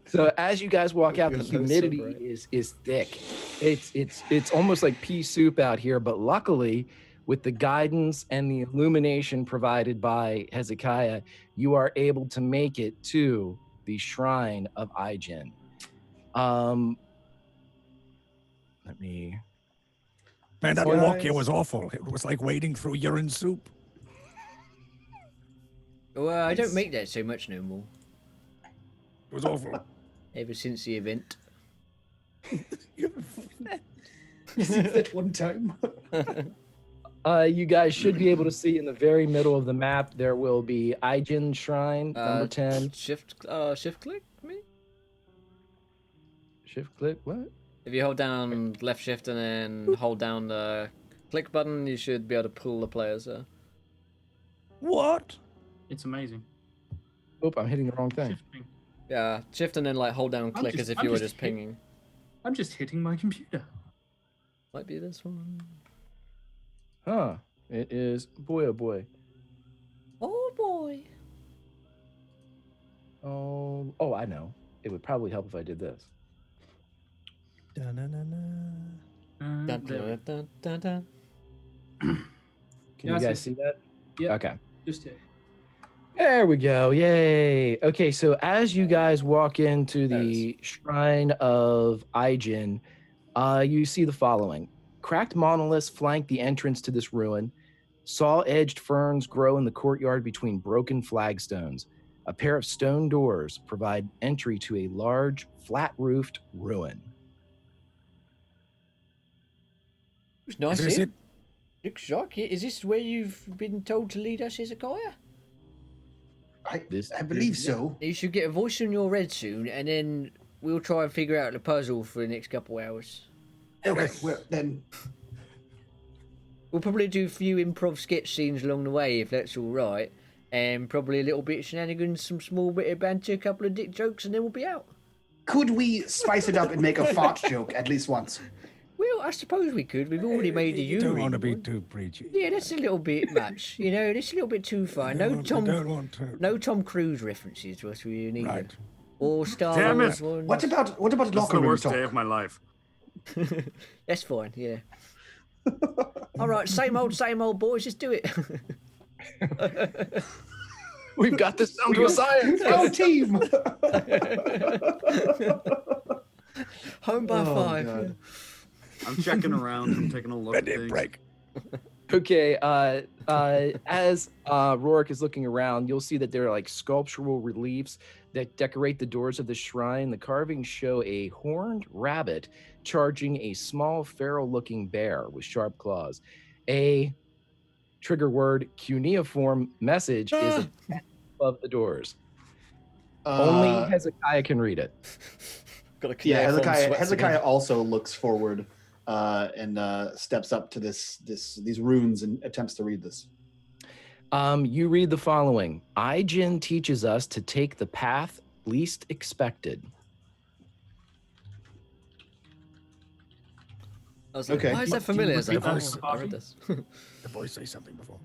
So as you guys walk out, the Goodness, so humidity bright. is thick. It's almost like pea soup out here. But luckily, with the guidance and the illumination provided by Hezekiah, you are able to make it to the Shrine of Ijin. Let me. Man, that Guys. walk here was awful. It was like wading through urine soup. Well, I don't make that so much no more. It was awful. Ever since the event. That one time. You guys should be able to see in the very middle of the map, there will be Ijin Shrine, number 10. Shift click, me? Shift click, what? If you hold down left shift and then hold down the click button, you should be able to pull the players. What? It's amazing. Oh, I'm hitting the wrong thing. Shifting. Yeah, shift and then like hold down click as if you were just pinging. I'm just hitting my computer. Might be this one. Huh. It is, boy, oh boy. Oh boy. Oh, I know. It would probably help if I did this. Dun, There. dun, dun, dun, dun. Can Yeah, you I guys see. see that? Yeah. Okay. Just here. There we go. Yay. Okay, so as you guys walk into the Shrine of Ijin, you see the following. Cracked monoliths flank the entrance to this ruin. Saw-edged ferns grow in the courtyard between broken flagstones. A pair of stone doors provide entry to a large, flat-roofed ruin. It's nice Is this here. it? Looks like it. Is this where you've been told to lead us, Hezekiah? I believe so. You should get a voice in your head soon, and then we'll try and figure out the puzzle for the next couple hours. Okay, well then. We'll probably do a few improv sketch scenes along the way, if that's all right, and probably a little bit of shenanigans, some small bit of banter, a couple of dick jokes, and then we'll be out. Could we spice it up and make a fart joke at least once? Well, I suppose we could. We've already made a You don't want to be one. too preachy. Yeah, that's a little bit much. You know, that's a little bit too far. No don't want to. no Tom Cruise references what we need. Right. Or Star Damn Wars it. ones. What about This is locker the room worst talk? day of my life. That's fine, yeah. All right, same old boys, just do it. We've got this down to a science. Go team! Home by Oh, 5. God. I'm checking around. I'm taking a look at Ready, things. break. Okay, as Rourke is looking around, you'll see that there are like sculptural reliefs that decorate the doors of the shrine. The carvings show a horned rabbit charging a small feral-looking bear with sharp claws. A trigger word cuneiform message is above the doors. Only Hezekiah can read it. Yeah, Hezekiah also looks forward and steps up to these runes and attempts to read this. You read the following. Ijin teaches us to take the path least expected. I was like, Okay. why is that familiar? I was like, repeat that, I read this. The voice say something before.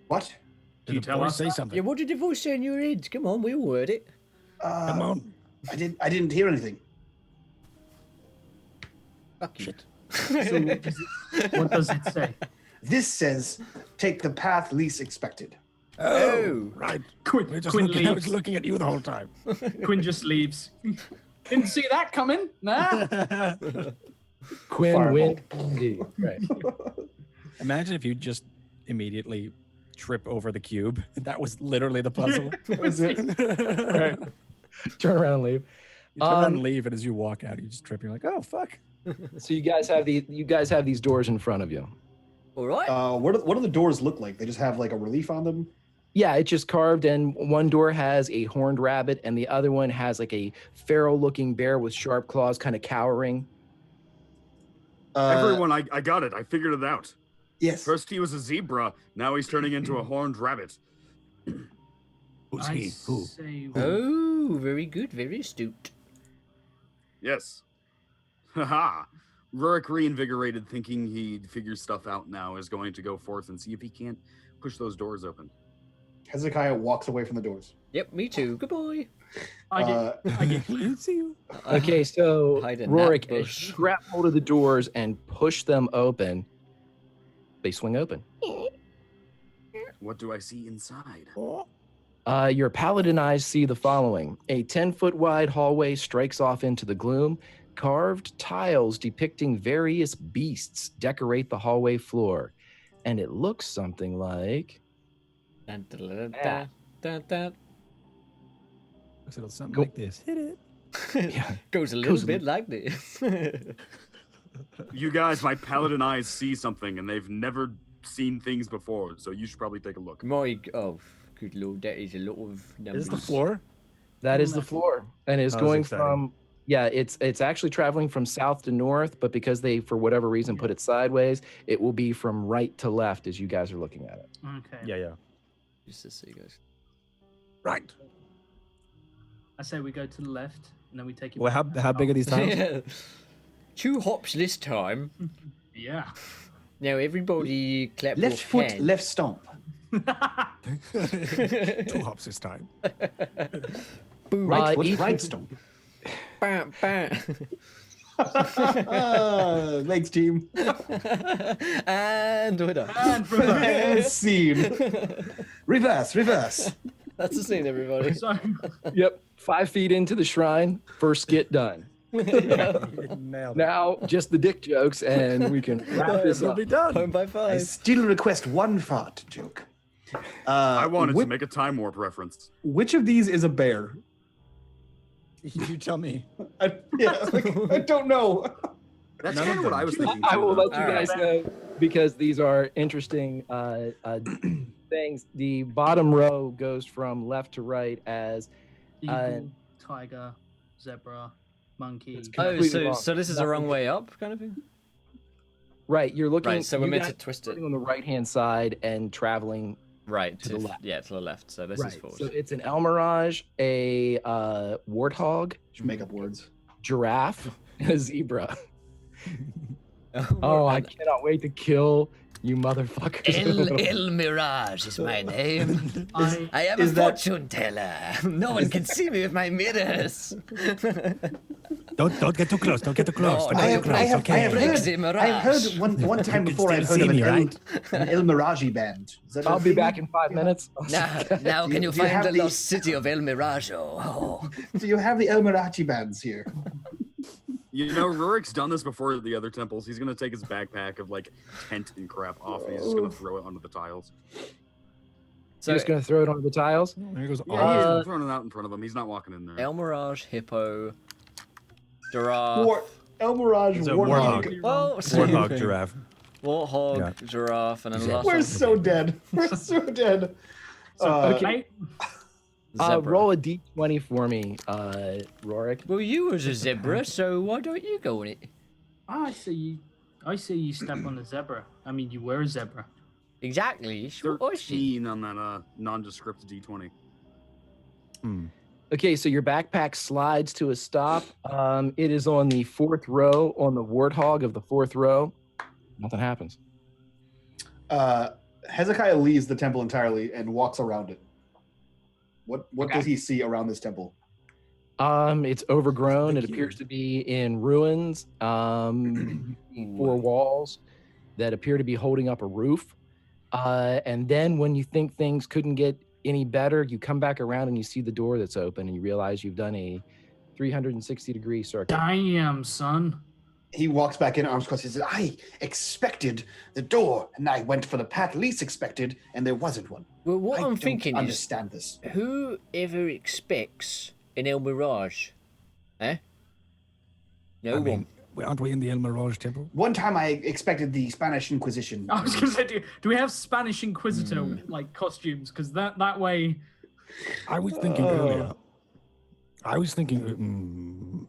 What? Did you the tell voice us say that? something? Yeah, what did the voice say in your head? Come on, we all heard it. Come on. I didn't hear anything. Fuck you. Shit. So what does it say? This says, take the path least expected. Oh. Right. Quinn, We're just Quinn looking, I leaves. was looking at you the whole time. Quinn just leaves. Didn't see that coming. Nah. Quinn Fireball. win indeed. Right. Imagine if you just immediately trip over the cube. That was literally the puzzle. That was it. Right. Turn around and leave. You turn around and leave, and as you walk out, you just trip. You're like, oh fuck. So you guys have these doors in front of you. All right. What do the doors look like? They just have like a relief on them? Yeah, it's just carved, and one door has a horned rabbit, and the other one has like a feral-looking bear with sharp claws, kind of cowering. Everyone, I got it. I figured it out. Yes. First he was a zebra. Now he's turning into a horned rabbit. Who's I he? Who? say Oh, very good. Very astute. Yes. Haha. Rurik, reinvigorated, thinking he'd figure stuff out now, is going to go forth and see if he can't push those doors open. Hezekiah walks away from the doors. Yep, me too. Goodbye. I get See you. Okay, so Hide in Rorik, that as bush. you grab hold of the doors and push them open, they swing open. What do I see inside? Your paladin eyes see the following. A 10-foot wide hallway strikes off into the gloom. Carved tiles depicting various beasts decorate the hallway floor. And it looks something like... Dun, dun, dun, dun, dun, dun. Looks a little something Go- like this. Hit it. Yeah. Goes a little bit like this. You guys, my paladin eyes see something, and they've never seen things before, so you should probably take a look. Oh, good lord, that is a lot of numbers. Is this the floor? That is the floor. And it's Oh, that's going exciting. from... Yeah, it's actually traveling from south to north, but because they, for whatever reason, put it sideways, it will be from right to left as you guys are looking at it. Okay. Yeah. Just to see, guys. Right. I say we go to the left and then we take it. Well, back. how big are these tiles? Yeah. 2 hops this time. Yeah. Now everybody clap Left your foot, hands. left stomp. 2 hops this time. Boom. Right foot, each- right stomp. Bam, bam. Thanks, team. And we're done. And reverse. And scene. Reverse. That's the scene, everybody. So Yep, 5 feet into the shrine, first skit done. Nailed it. Now, just the dick jokes, and we can wrap this We'll up. be done. Home by I 5. still request one fart joke. I wanted which, to make a time warp reference. Which of these is a bear? You tell me. I don't know. That's None kind of of what them. I was thinking. I too, will though. let you guys know because these are interesting things. The bottom row goes from left to right as eagle, tiger, zebra, monkey. It's Oh, completely wrong. so this is the wrong way up, kind of thing? right. You're looking. Right, so we're you meant guys to twist are it. starting on the right hand side and traveling Right, to the left. Yeah, to the left. So this is right. forward. So it's an El Mirage, a warthog, Just make up words. giraffe, and a zebra. Oh, I cannot wait to kill you motherfuckers. El Mirage is my name. I am Is a that- fortune teller. No one can see me with my mirrors. Don't get too close. Don't get too close. No, Don't I get have, too I close. have, Okay. I have heard, The Mirage. I've heard one time can before. I've still heard see of me, an El Mirage band. Is that a I'll be thing? back in 5 minutes. Now Do can you you find have the the- lost city of El Mirage? Oh. Do you have the El Mirage bands here? You know, Rurik's done this before at the other temples. He's gonna take his backpack of like tent and crap off, and he's just gonna throw it onto the tiles. So just gonna throw it onto the tiles. There goes. Yeah, he's throwing it out in front of him. He's not walking in there. El Mirage, hippo, giraffe. El Mirage It's a Warthog. Well, Warthog, giraffe. Warthog, Yeah. giraffe, and then the last We're one. so dead. We're so dead. okay. Zebra. Roll a d20 for me, Rorik. Well, you was a zebra, so why don't you go on it? I see you step on the zebra. I mean, you were a zebra. Exactly. Sure, I see. 13 on that nondescript D20. Okay, so your backpack slides to a stop. It is on the 4th row, on the warthog of the 4th row. Nothing happens. Hezekiah leaves the temple entirely and walks around it. What does he see around this temple? It's overgrown. It appears to be in ruins. 4 walls that appear to be holding up a roof. And then when you think things couldn't get any better, you come back around and you see the door that's open and you realize you've done a 360-degree circle. Damn, son. He walks back in, arms crossed. He says, I expected the door, and I went for the path least expected, and there wasn't one. Well, what I'm thinking is, understand this. Who ever expects an El Mirage? Eh? No one. Aren't we in the El Mirage temple? One time I expected the Spanish Inquisition. I was going to say, do we have Spanish Inquisitor like costumes? Because that way. I was thinking earlier. I was thinking.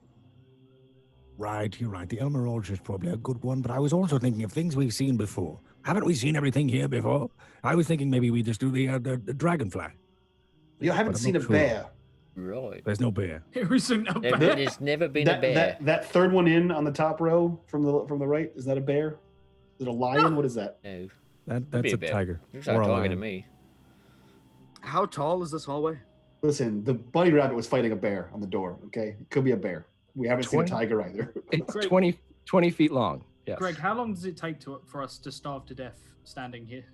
Right, you're right. The El Mirage is probably a good one, but I was also thinking of things we've seen before. Haven't we seen everything here before? I was thinking maybe we just do the dragonfly. You haven't seen a bear. Right. There's no bear. There isn't a bear. There's never been a bear. That third one in on the top row from the right, is that a bear? Is it a lion? What is that? No. That's a tiger. Looks like a tiger to me. How tall is this hallway? Listen, the bunny rabbit was fighting a bear on the door, okay? It could be a bear. We haven't seen a tiger either. It's 20 feet long. Yes. Greg, how long does it take for us to starve to death standing here?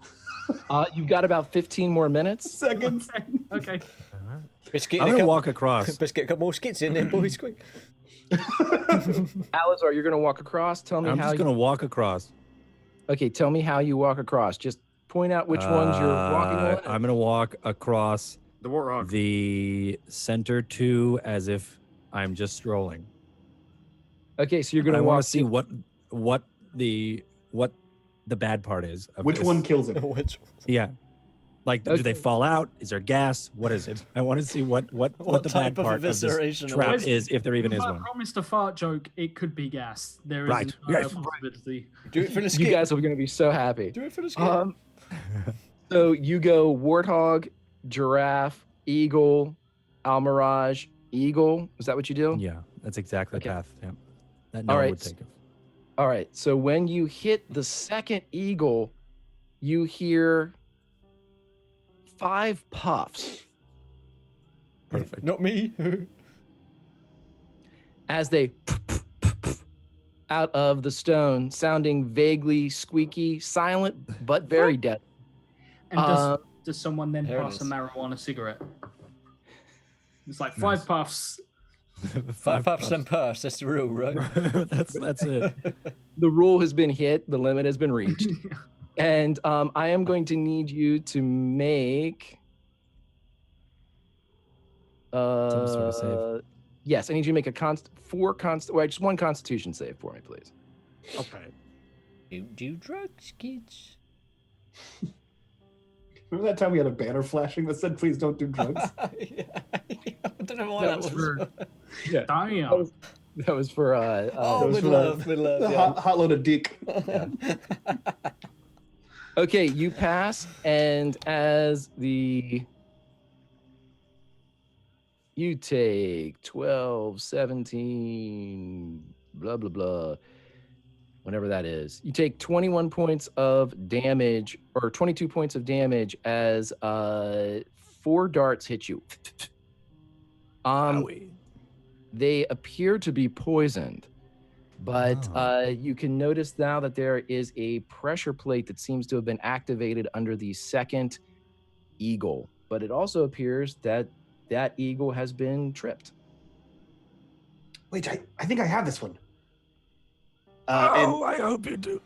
You've got about 15 more minutes. Seconds. Okay. I'm going to walk across. Let's get a couple more skits in there, boys, quick. Alizar, you're going to walk across. Tell me I'm how just going to walk across. Okay, tell me how you walk across. Just point out which ones you're walking on. I'm going to walk across the warthog. The center two as if I'm just strolling. Okay, so you're going to walk. walk. I want to see what the bad part is. Which one kills him? Yeah. Like, do they fall out? Is there gas? What is it? I want to see what the bad part of this trap is, if there even is one. I promised a fart joke. It could be gas. There is Right. possibility. Do it for the skit. You guys are going to be so happy. Do it for the skit. So you go warthog, giraffe, eagle, almirage, eagle. Is that what you do? Yeah, that's exactly the path. Yeah. That All one right. would take it. All right. So when you hit the second eagle, you hear 5 puffs. Perfect. Not me. As they out of the stone, sounding vaguely squeaky, silent, but very dead. And does someone then pass a marijuana cigarette? It's like 5 puffs. 5 puffs and puffs. That's the rule, right? That's it. The rule has been hit. The limit has been reached. And I am going to need you to make some sort of save. Yes, I need you to make a just one Constitution save for me, please. Okay. Don't do drugs, kids. Remember that time we had a banner flashing that said, "Please don't do drugs"? Yeah. I don't know why that was. For... Yeah. Damn. That was for with love. The Yeah. hot load of dick. Yeah. Okay, you pass, and you take 12, 17, blah, blah, blah, whatever that is. You take 21 points of damage, or 22 points of damage as 4 darts hit you. They appear to be poisoned. But you can notice now that there is a pressure plate that seems to have been activated under the second eagle. But it also appears that that eagle has been tripped. Wait, I think I have this one. I hope you do.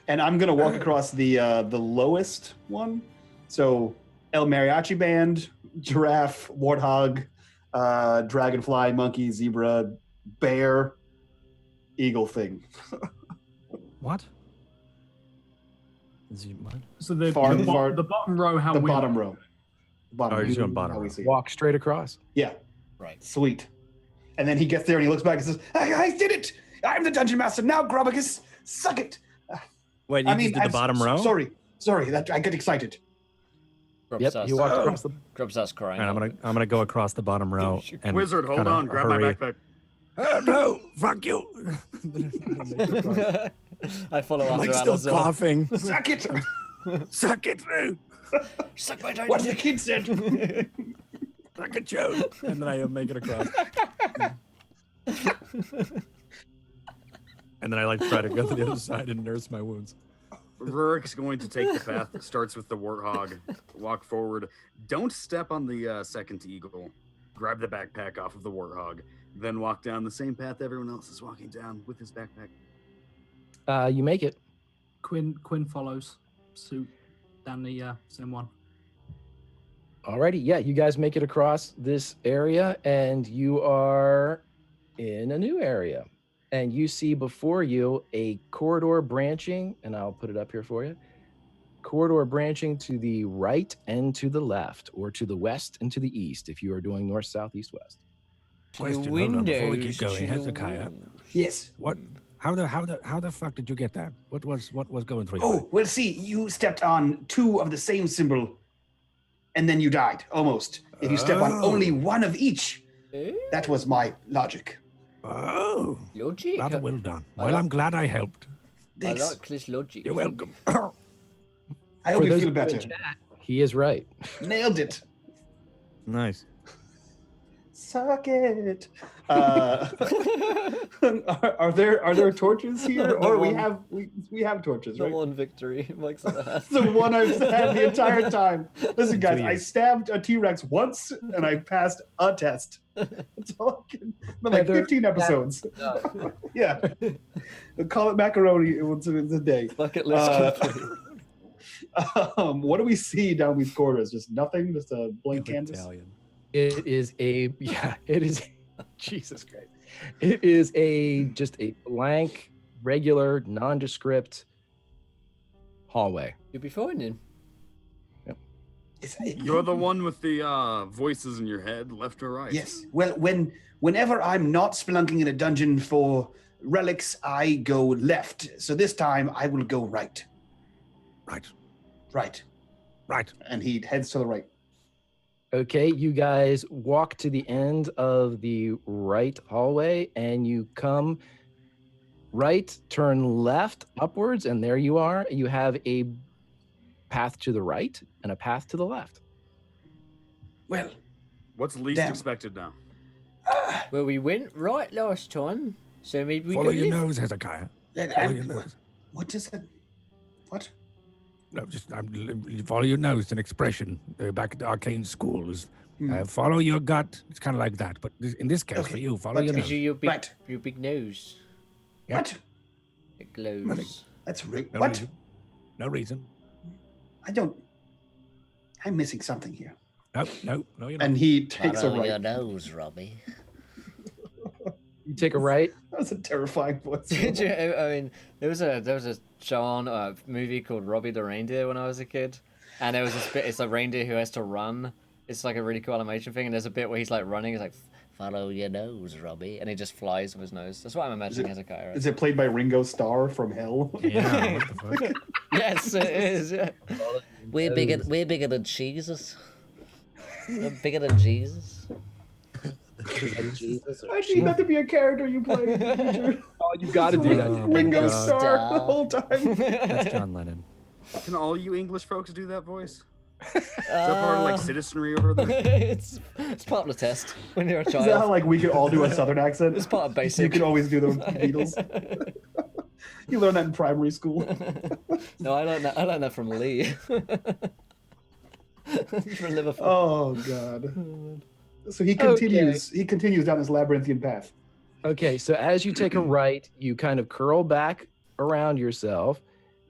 And I'm gonna walk across the lowest one. So El Mariachi Band, giraffe, warthog, dragonfly, monkey, zebra, bear, eagle thing. What? Is it mine? So the Far- bottom row, how the we bottom row. Oh, you're doing bottom how we row. see it. Walk straight across. Yeah. Right. Sweet. And then he gets there and he looks back and says, I did it! I'm the dungeon master now, Grubicus! Suck it! Wait, you did the bottom row? Sorry, that I get excited. You walk across the. Grub starts crying. And I'm gonna go across the bottom row. And Wizard, hold kinda on. Grab my hurry. backpack. No, fuck you. I follow I'm after like still Alistair. coughing. Suck it. Suck it through. Suck my What the kid said. Suck a joke. And then I make it across. And then I like try to go to the other side and nurse my wounds. Rurik's going to take the path that starts with the warthog. Walk forward. Don't step on the second eagle. Grab the backpack off of the warthog. Then walk down the same path everyone else is walking down with his backpack. You make it. Quinn follows suit down the same one. Alrighty, yeah, you guys make it across this area, and you are in a new area. And you see before you a corridor branching, and I'll put it up here for you. Corridor branching to the right and to the left, or to the west and to the east, if you are doing north, south, east, west. Question, hold on, before we keep going, Hezekiah. Yes. What? How the fuck did you get that? What was going through your Oh, mind? well, see, you stepped on 2 of the same symbol, and then you died, almost. If you step on only 1 of each, that was my logic. Oh, Logic. rather well done. Well, I'm glad I helped. I Thanks. like this logic. You're welcome. I hope For you those feel of you in better. chat, he is right. Nailed it. Nice. Suck it. Are there torches here, or we have torches, The right? one victory. Mike's at That's the one I've had the entire time. Listen, guys, I stabbed a T-Rex once, and I passed a test. That's all I can. Been like 15 episodes. Yeah. Call it macaroni once a day. Bucket list complete. What do we see down these corridors? Just nothing? Just a blank canvas? Italian. It is Jesus Christ. It is just a blank, regular, nondescript hallway. You'll be fine then. You're the one with the voices in your head, left or right? Yes. Well, whenever I'm not spelunking in a dungeon for relics, I go left. So this time I will go right. Right. Right. Right. And he heads to the right. Okay, you guys walk to the end of the right hallway and you come right, turn left upwards, and there you are. You have a path to the right and a path to the left. Well, What's least Damn. expected now? Well, we went right last time, so maybe we Follow go your left. nose, Hezekiah. Follow your nose. what does it? What? No, just follow your nose. It's an expression back at the arcane schools. Follow your gut. It's kind of like that, but in this case, Okay, for you, follow but your Because nose. you Right. your big nose. Yeah. What? It glows. That's right. No What? reason. No reason. I'm missing something here. No, you're not. And he takes a Follow right. your nose, Robbie. You take a right. That was a terrifying voice. Did you? I mean, there was a show on a movie called Robbie the Reindeer when I was a kid, and there was this bit. It's a reindeer who has to run. It's like a really cool animation thing, and there's a bit where he's like running. He's like, "Follow your nose, Robbie," and he just flies with his nose. That's what I'm imagining Hezekiah. Right? Is it played by Ringo Starr from Hell? Yeah, what the fuck? Yes, it is. Yeah. We're bigger than Jesus. We're bigger than Jesus. I need that to be a character you play. in the future. Oh, you got to do that. Oh my Ringo God. Starr the whole time. That's John Lennon. Can all you English folks do that voice? Is that part of like citizenry over there? it's part of the test when you're a Is that how child. like we could all do a Southern accent? It's part of basic. You can always do the Beatles. You learned that in primary school. No, I learned that from Lee. From Liverpool. Oh God. So he continues. He continues down this labyrinthian path. Okay, so as you take a right, you kind of curl back around yourself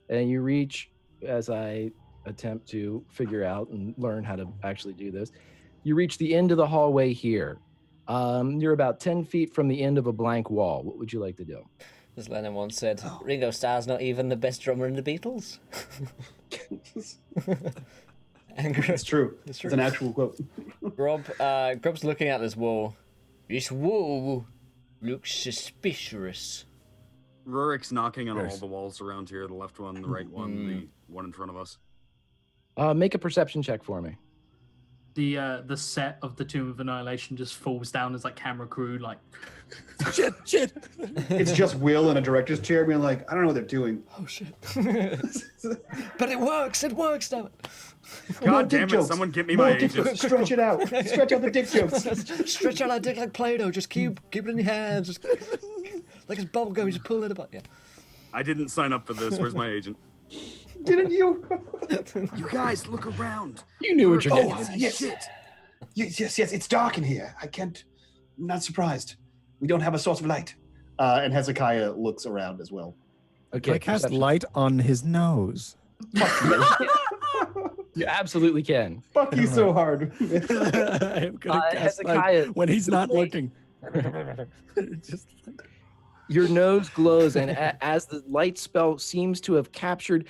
and you reach, as I attempt to figure out and learn how to actually do this, you reach the end of the hallway here. You're about 10 feet from the end of a blank wall. What would you like to do? As Lennon once said, Ringo Starr's not even the best drummer in the Beatles. It's true. It's an actual quote. Grub's looking at this wall. This wall looks suspicious. Rurik's knocking on all Yes. the walls around here, the left one, the right one, the one in front of us. Make a perception check for me. The set of the Tomb of Annihilation just falls down as like camera crew, like Shit. It's just Will in a director's chair being like, I don't know what they're doing. Oh shit! But it works. It works, damn it. God damn it! Someone get me my agent. Stretch it out. Stretch out the dick jokes. Stretch out that dick like Play-Doh. Just keep it in your hands. Just, like it's bubble gum. You just pull it about. Yeah. I didn't sign up for this. Where's my agent? Didn't you? You guys, look around. You knew what you're getting. Oh, yes. Yes, it's dark in here. I'm not surprised. We don't have a source of light. And Hezekiah looks around as well. Okay. I cast light on his nose. You absolutely can. Fuck you so hard. I'm gonna cast light Hezekiah, when he's not looking. Just your nose glows, and as the light spell seems to have captured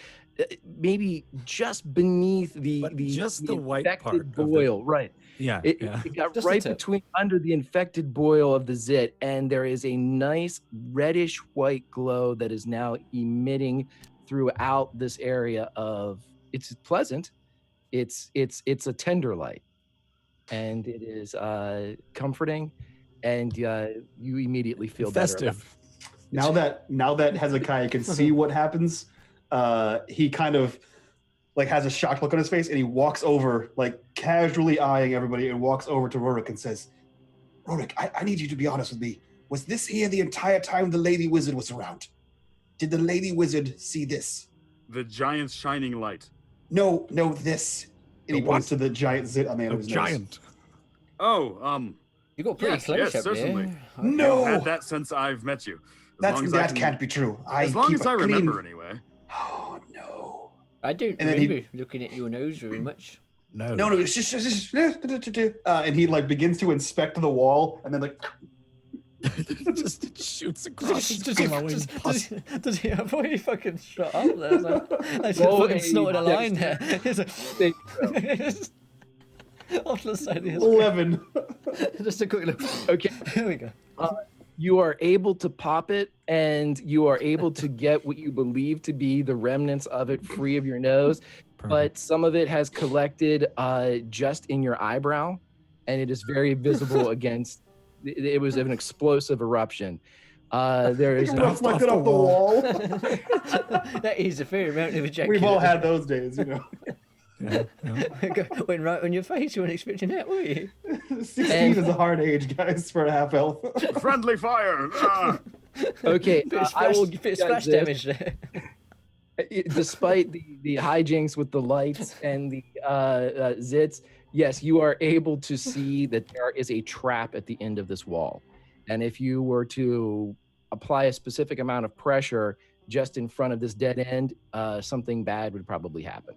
maybe just beneath the white infected part of the- boil, right? yeah. It got Just right the tip. between under the infected boil of the zit, and there is a nice reddish white glow that is now emitting throughout this area of. It's pleasant. It's a tender light, and it is comforting, and you immediately feel festive. Now that Hezekiah can see what happens, he kind of like has a shocked look on his face, and he walks over, like casually eyeing everybody, and walks over to Rurik and says, "Rurik, I need you to be honest with me. Was this here the entire time the Lady Wizard was around? Did the Lady Wizard see this?" The giant's shining light. No, this. And he points to the giant zit on the end of his nose. Giant. Oh, You got pretty close up certainly. there. No! I've had that since I've met you. That can't be true. As long as I remember, anyway. Oh no! I don't And then remember looking at your nose very much. No. No, it's just and he like begins to inspect the wall, and then like Just shoots across his Does glowing pus. he have already fucking shut up there? I just Roll fucking a snorted a line there. Big Off the side of his 11. Just a quick look. Okay. Here we go. You are able to pop it, and you are able to get what you believe to be the remnants of it free of your nose, but some of it has collected just in your eyebrow, and it is very visible against. It was an explosive eruption. There is Reflected off the wall. That is a fair amount of ejaculation. We've all had those days, you know. Yeah. Went right on your face. You weren't expecting that, were you? 16 is a hard age, guys, for a half elf. Friendly fire! Ah. okay. I will give bit you of splash guys this. damage there. Despite the hijinks with the lights and the zits, yes, you are able to see that there is a trap at the end of this wall. And if you were to apply a specific amount of pressure just in front of this dead end, something bad would probably happen.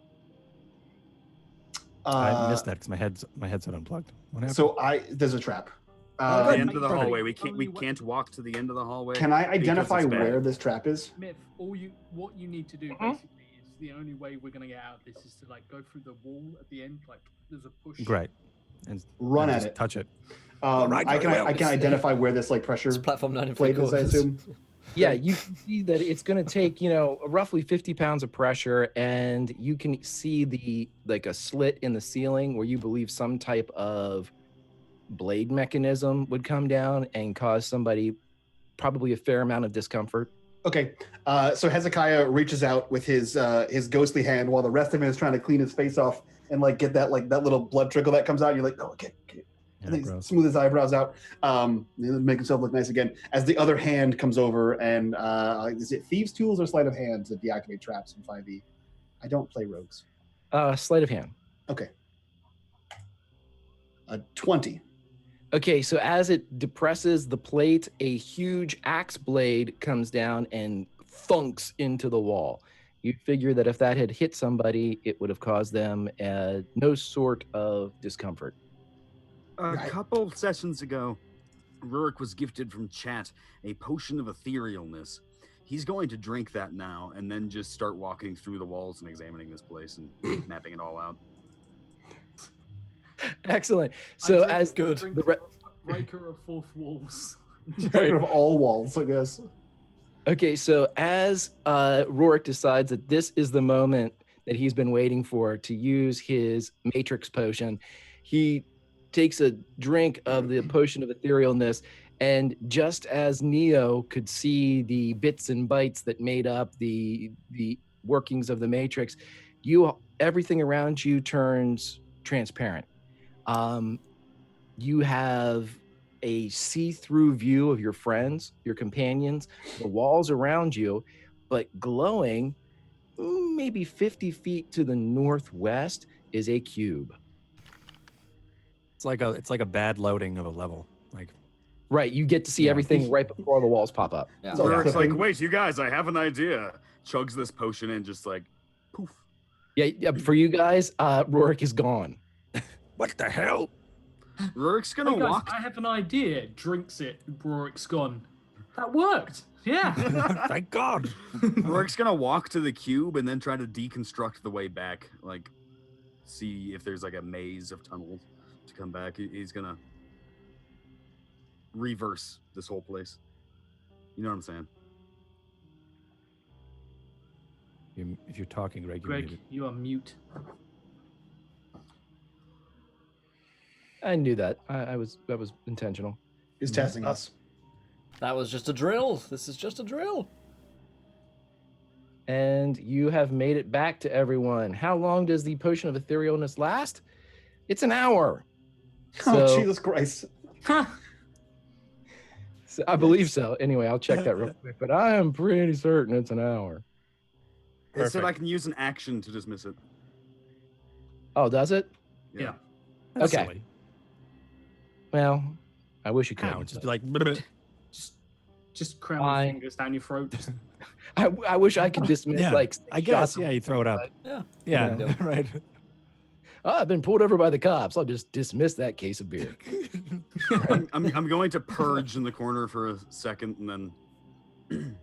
I missed that because my headset unplugged. What happened? So there's a trap. The end of the hallway. We can't walk to the end of the hallway. Can I because identify it's bad. where this trap is? Myth. What you need to do basically is the only way we're gonna get out of this is to like go through the wall at the end. Like there's a push. Great. And Run and at just it. Touch it. I can identify where this like pressure It's platform 9 and plate is, I 3/4. assume. Yeah, you can see that it's going to take, roughly 50 pounds of pressure, and you can see a slit in the ceiling where you believe some type of blade mechanism would come down and cause somebody probably a fair amount of discomfort. Okay, so Hezekiah reaches out with his ghostly hand while the rest of him is trying to clean his face off and like get that little blood trickle that comes out. You're like, oh, okay. And then he smooth his eyebrows out, make himself look nice again. As the other hand comes over and is it Thieves' Tools or Sleight of Hand to deactivate traps in 5e? I don't play rogues. Sleight of hand. Okay. 20. Okay, so as it depresses the plate, a huge axe blade comes down and thunks into the wall. You figure that if that had hit somebody, it would have caused them no sort of discomfort. A couple sessions ago, Rurik was gifted from chat a potion of etherealness. He's going to drink that now and then just start walking through the walls and examining this place and mapping it all out. Excellent. So as good. the Breaker of fourth walls. Breaker of all walls, I guess. Okay, so as Rorik decides that this is the moment that he's been waiting for to use his matrix potion. He takes a drink of the potion of etherealness, and just as Neo could see the bits and bytes that made up the workings of the matrix, everything around you turns transparent. You have a see-through view of your friends, your companions, the walls around you, but glowing maybe 50 feet to the northwest is a cube. It's like a bad loading of a level. Like, right, you get to see everything right before the walls pop up. Yeah. So Rurik's like, wait, you guys, I have an idea. Chugs this potion and just like, poof. Yeah, for you guys, Rurik is gone. What the hell? Rurik's gonna Hey guys, walk. I have an idea. Drinks it. Rurik's gone. That worked. Yeah. Thank God. Rurik's gonna walk to the cube and then try to deconstruct the way back. Like, see if there's like a maze of tunnels to come back. He's gonna reverse this whole place. You know what I'm saying? If you're talking, Greg, Greg, you are mute. I knew that. That was intentional. He's testing us. That was just a drill. This is just a drill. And you have made it back to everyone. How long does the potion of etherealness last? It's an hour. Oh, So- Jesus Christ. So I believe so. Anyway, I'll check that real quick, but I am pretty certain it's an hour. It said I can use an action to dismiss it. Oh, does it? Yeah. That's Okay. silly. Well, I wish you could. Ow, just be like, "Bleh." Just cram your Fine. fingers down your throat. I wish I could dismiss Yeah, like I guess, shots. yeah, you throw it up. Yeah. Yeah, Yeah. right. Oh, I've been pulled over by the cops. I'll just dismiss that case of beer. I'm going to purge in the corner for a second and then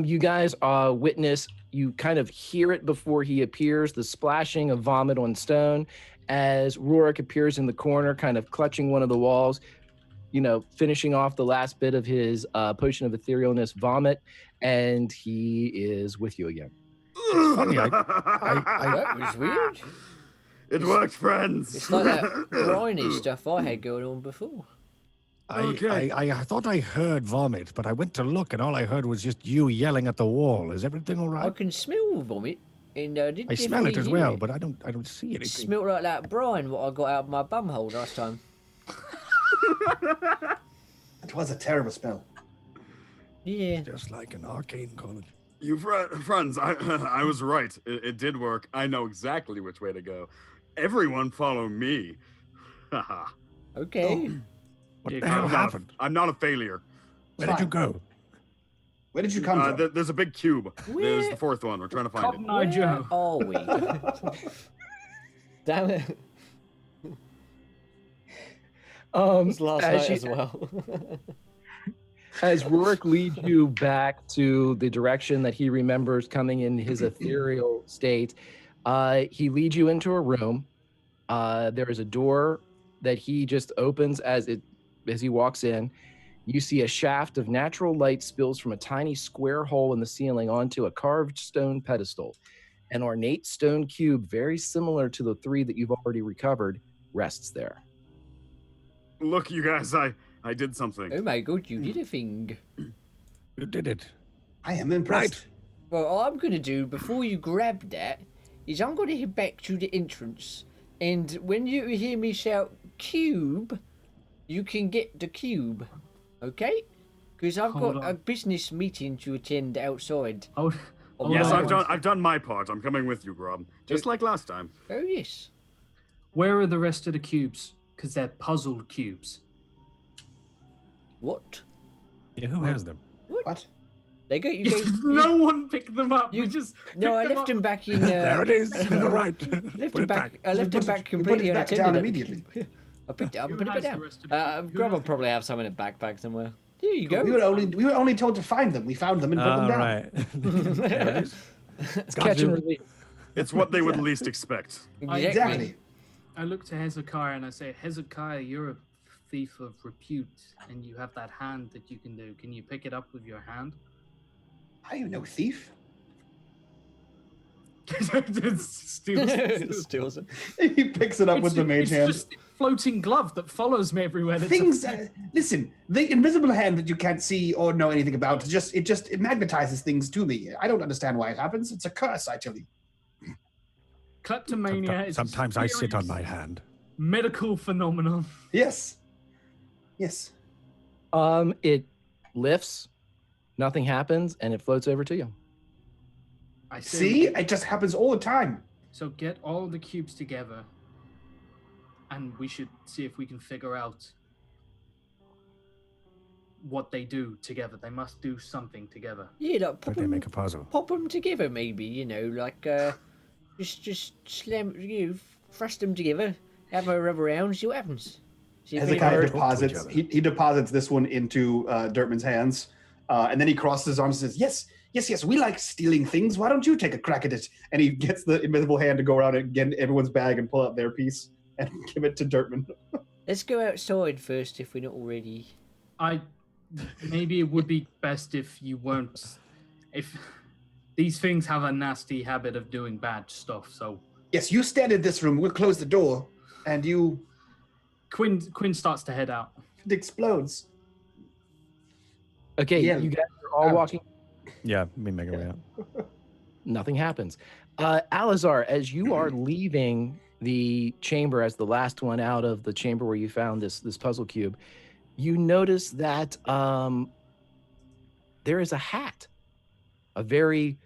You guys witness, you kind of hear it before he appears, the splashing of vomit on stone as Rurik appears in the corner, kind of clutching one of the walls, finishing off the last bit of his potion of etherealness vomit, and he is with you again. Funny, That was weird. It worked, friends. It's like that briny stuff I had going on before. Okay. I thought I heard vomit, but I went to look and all I heard was just you yelling at the wall. Is everything all I right? can smell vomit, and I smell it as well, but I don't see It anything. smelled like that brine what I got out of my bumhole last time. It was a terrible spell. Yeah. Just like an arcane college. You friends, I was right. It did work. I know exactly which way to go. Everyone follow me. Haha. Okay. What Yeah, the hell I'm not a- happened? I'm not a failure. Where did you go? Where did you come from? There's a big cube. There's Where- the fourth one. We're trying to find Cotton it. Eye Where Joe. are we? Damn it. It was last night as well. As Rurik leads you back to the direction that he remembers coming in his ethereal state, he leads you into a room. There is a door that he just opens as he walks in. You see a shaft of natural light spills from a tiny square hole in the ceiling onto a carved stone pedestal. An ornate stone cube, very similar to the 3 that you've already recovered, rests there. Look, you guys, I did something. Oh my god, you did a thing. You did it. I am impressed. Well, all I'm gonna do before you grab that is I'm gonna head back to the entrance, and when you hear me shout cube, you can get the cube, okay? Because I've Hold got a on. business meeting to attend outside. Oh, Oh, Yes, no. I've done my part. I'm coming with you, Grob. Just like last time. Oh yes. where are the rest of the cubes? Because they're puzzle cubes. What? Yeah, who has them? What? They go. You go. No one picked them up. You- We just No, I picked them left up. them back in. There it is. All right. Left Put him it back. I left him back You put completely it back unattended. down at the immediately. cube. I picked it up and Who put it has back the down. rest of the cube? Who Grub will has- probably have some in a backpack somewhere. Here you go. We were only told to find them. We found them and put them All down. right. There it is. It's catch and release. It's what they would least expect. Exactly. I look to Hezekiah and I say, Hezekiah, you're a thief of repute, and you have that hand that you can do. Can you pick it up with your hand? I am no thief. Steals it. He picks it up with the mage hand. It's just a floating glove that follows me everywhere. Listen, the invisible hand that you can't see or know anything about, it magnetizes things to me. I don't understand why it happens. It's a curse, I tell you. Kleptomania is sometimes I sit on my hand. Medical phenomenon. Yes. It lifts, nothing happens, and it floats over to you. I see. It just happens all the time. So get all the cubes together, and we should see if we can figure out what they do together. They must do something together. Yeah, like They make a puzzle. Pop them together, maybe. Like just slam, thrust them together, have a rub around, see what happens. Hezekiah deposits. He deposits this one into Dirtman's hands, and then he crosses his arms and says, "Yes. We like stealing things. Why don't you take a crack at it?" And he gets the invisible hand to go around and get everyone's bag and pull out their piece and give it to Dirtman. Let's go outside first, if we're not already. Maybe it would be best if you weren't. If these things have a nasty habit of doing bad stuff, so. Yes, you stand in this room. We'll close the door, and you. Quinn starts to head out. It explodes. Okay, you guys are all walking. Yeah, me make our way out. Nothing happens. Alizar, as you are leaving the chamber as the last one out of the chamber where you found this puzzle cube, you notice that there is a hat, a very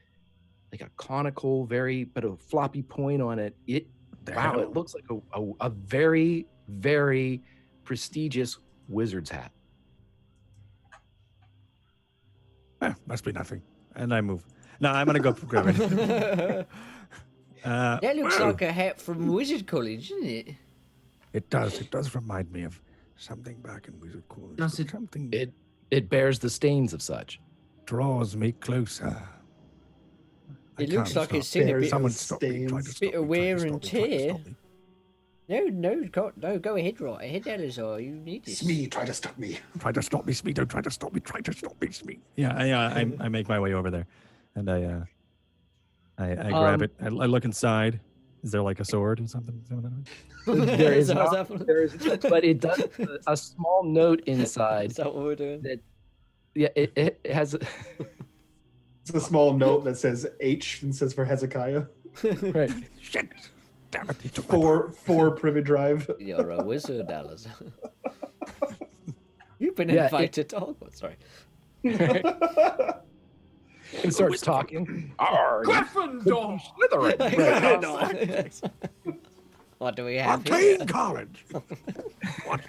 like a conical, but a floppy point on it. It looks like a very, very prestigious wizard's hat. Must be nothing. And I move. No, I'm gonna go grab it. That looks like a hat from Wizard College, doesn't it? It does. It does remind me of something back in Wizard College. Does it? Something It bears the stains of such. draws me closer. It looks like it's seen a bit Someone of stop me, try to stop bit of me, wear try to and stop me, try to tear. stop me. No, go ahead, right ahead, Alizar. You need this. Smee, try to stop me. Try to stop me, Smee. Don't try to stop me. Try to stop me, Smee. Yeah, I make my way over there, and I grab it. I look inside. Is there like a sword or something? There is not, but it does a small note inside. Is that what we're doing? It has. It's a small note that says H and says for Hezekiah. Right. Shit. Damn it. He took my For Private Drive. You're a wizard, Alizar. You've been invited to Hogwarts. Sorry. He starts talking. Gryffindor! Slytherin. What do we have Arcane here? College. What?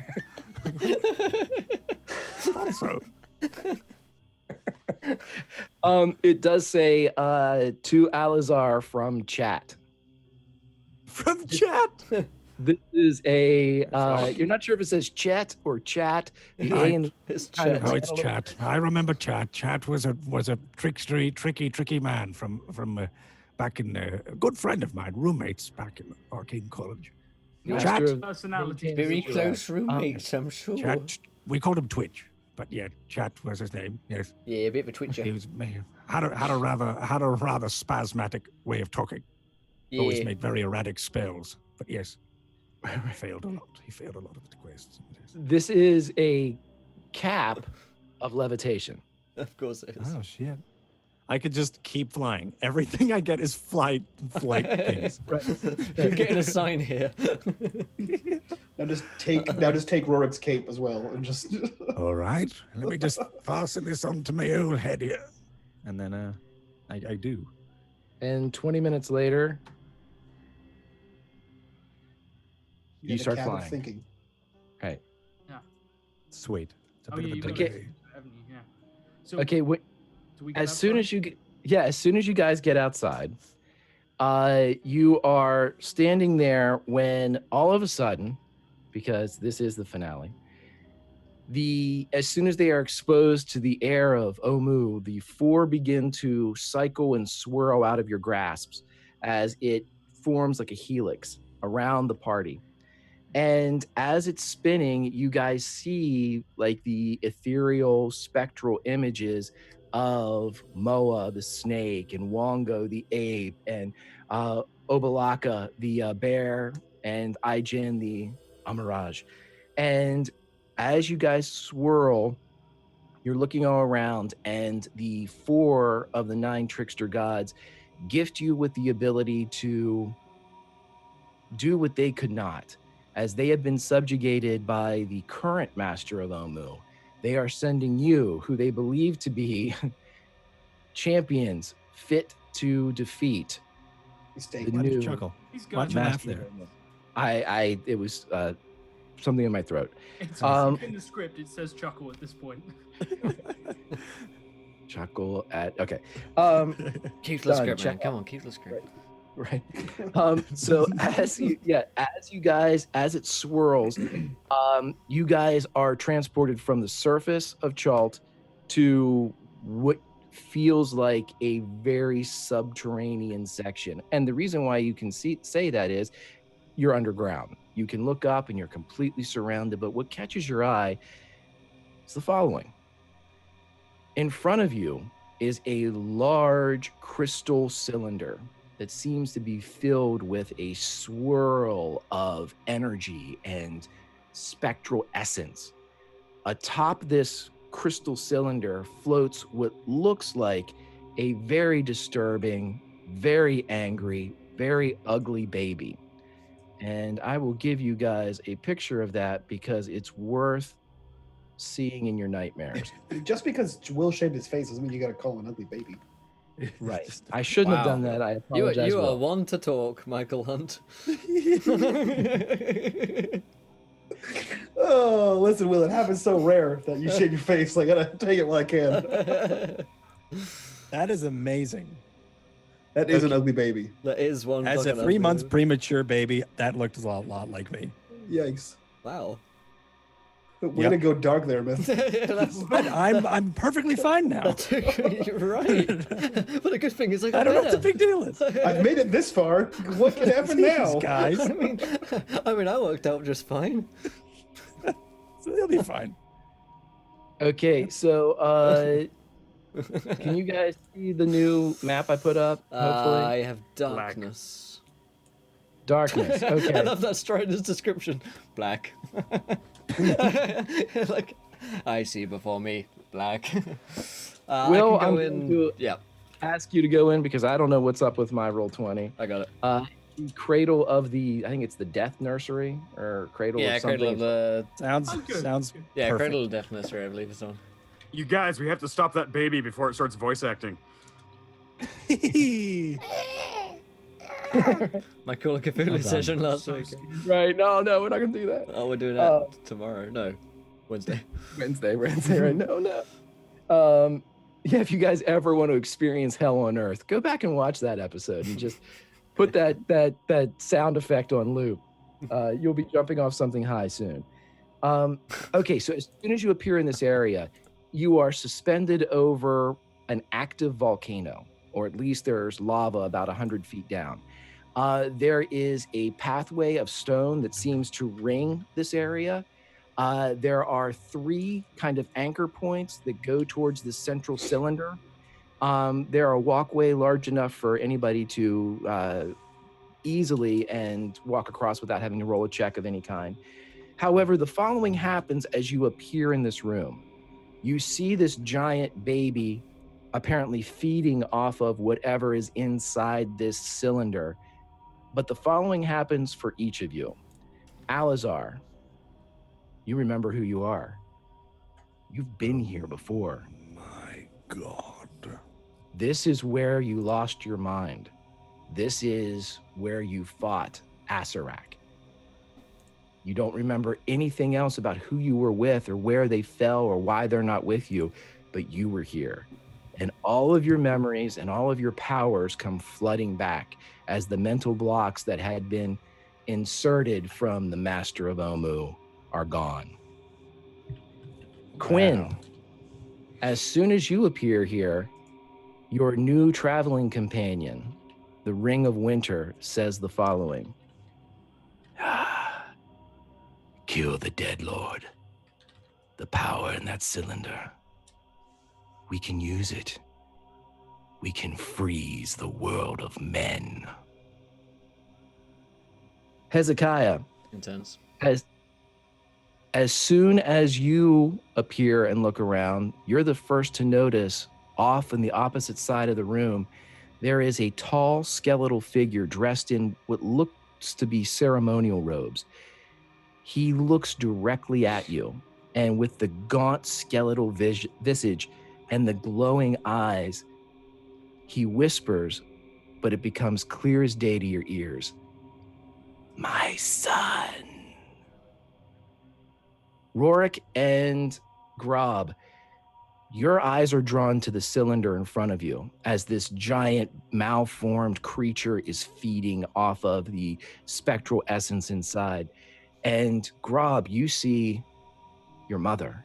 Also, It does say to Alizar from chat. From chat. This is a. You're not sure if it says chat or chat. The A and It's kind of- oh, it's Chat. I remember Chat. Chat was a tricky man from back in a good friend of mine, roommates back in Arcane College. Master of Personality. very close roommates, I'm sure. Chat. We called him Twitch, but yeah, Chat was his name. Yes, Yeah, a bit of a twitcher. he was had a rather spasmodic way of talking. Always Yeah. made very erratic spells. But yes, he failed a lot. He failed a lot of the quests. This is a cap of levitation. Of course it is. Oh shit! I could just keep flying. Everything I get is flight things. You're getting a sign here. Now just take Rorik's cape as well and just. All right, let me just fasten this onto my old head here. And then I do. And 20 minutes later, you get a start cab of flying. Thinking. Right. Sweet. It's a Oh, bit yeah, of a you delay. Okay. haven't you? Yeah. So, Okay. do we get As soon outside? as you guys get outside, you are standing there when all of a sudden, because this is the finale, as soon as they are exposed to the air of Omu, the four begin to cycle and swirl out of your grasps as it forms like a helix around the party. And as it's spinning, you guys see like the ethereal spectral images of Moa the snake and Wongo the ape and Obalaka the bear and Aijin the Amirage. And as you guys swirl, you're looking all around, and the 4 of the 9 trickster gods gift you with the ability to do what they could not. As they have been subjugated by the current master of Omu, they are sending you, who they believe to be champions fit to defeat the Why did you new chuckle? He's Why'd got you laugh master. there? It was something in my throat. It's in the script. It says chuckle at this point. Chuckle at okay. Keep the Done. script, man. Check Come on, keep the script. Right. So as you guys, as it swirls, you guys are transported from the surface of Chalt to what feels like a very subterranean section. And the reason why you can say that is you're underground. You can look up and you're completely surrounded, but what catches your eye is the following. In front of you is a large crystal cylinder that seems to be filled with a swirl of energy and spectral essence. Atop this crystal cylinder floats what looks like a very disturbing, very angry, very ugly baby. And I will give you guys a picture of that because it's worth seeing in your nightmares. Just because Will shaved his face doesn't mean you got to call him an ugly baby. Right. I shouldn't have done that. I apologize. You are Will. one to talk, Michael Hunt. Oh, listen, Will, it happens so rare that you shave your face. I gotta take it while I can. That is amazing. That is an ugly baby. That is one. As a fucking 3 months ugly. premature baby, that looked a lot like me. Yikes. Wow. Way to go dark there, man. But I'm perfectly fine now. You're right. But the good thing is, I don't know what the big deal is. I've made it this far. What can happen now? Guys, I mean, I worked out just fine. so they'll be fine. Okay, so can you guys see the new map I put up? Hopefully, I have darkness. darkness. I Okay, love that Strider's description. Black. Like, I see before me black. Will, I can I'm go going in. to Yeah, ask you to go in because I don't know what's up with my roll 20. I got it. The cradle of the, I think it's the death nursery or cradle Yeah, of something. Cradle of the. Sounds good. Yeah, perfect. Cradle of Deafness, I believe it's on. You guys, we have to stop that baby before it starts voice acting. My Call of Cthulhu session last week. Right? No, we're not gonna do that. Oh, we're doing that tomorrow. No, Wednesday. Wednesday, right? No. Yeah, if you guys ever want to experience hell on earth, go back and watch that episode and just put that sound effect on loop. You'll be jumping off something high soon. Okay, so as soon as you appear in this area, you are suspended over an active volcano, or at least there's lava about 100 feet down. There is a pathway of stone that seems to ring this area. There are 3 kind of anchor points that go towards the central cylinder. There are a walkway large enough for anybody to easily and walk across without having to roll a check of any kind. However, the following happens as you appear in this room. You see this giant baby apparently feeding off of whatever is inside this cylinder. But the following happens for each of you. Alazar, you remember who you are. You've been here before. My God. This is where you lost your mind. This is where you fought Asarak. You don't remember anything else about who you were with or where they fell or why they're not with you, but you were here. And all of your memories and all of your powers come flooding back as the mental blocks that had been inserted from the Master of Omu are gone. Quinn, as soon as you appear here, your new traveling companion, the Ring of Winter, says the following. Kill the dead lord. The power in that cylinder. we can use it. We can freeze the world of men. Hezekiah. Intense. As soon as you appear and look around, you're the first to notice off on the opposite side of the room, there is a tall skeletal figure dressed in what looks to be ceremonial robes. He looks directly at you, and with the gaunt skeletal visage and the glowing eyes, he whispers, but it becomes clear as day to your ears. My son. Rorik and Grob, your eyes are drawn to the cylinder in front of you as this giant malformed creature is feeding off of the spectral essence inside. And Grob, you see your mother,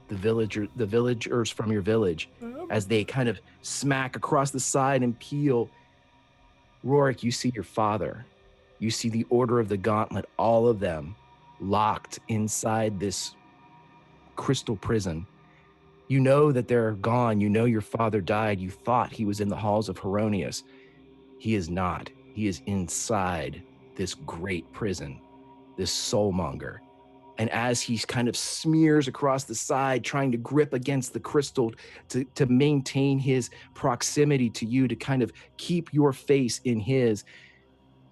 the villagers from your village, as they kind of smack across the side and peel. Rorik, you see your father. You see the Order of the Gauntlet, all of them locked inside this crystal prison. You know that they're gone. You know your father died. You thought he was in the halls of Heronius. He is not. He is inside this great prison, this soulmonger. And as he kind of smears across the side, trying to grip against the crystal to maintain his proximity to you, to kind of keep your face in his,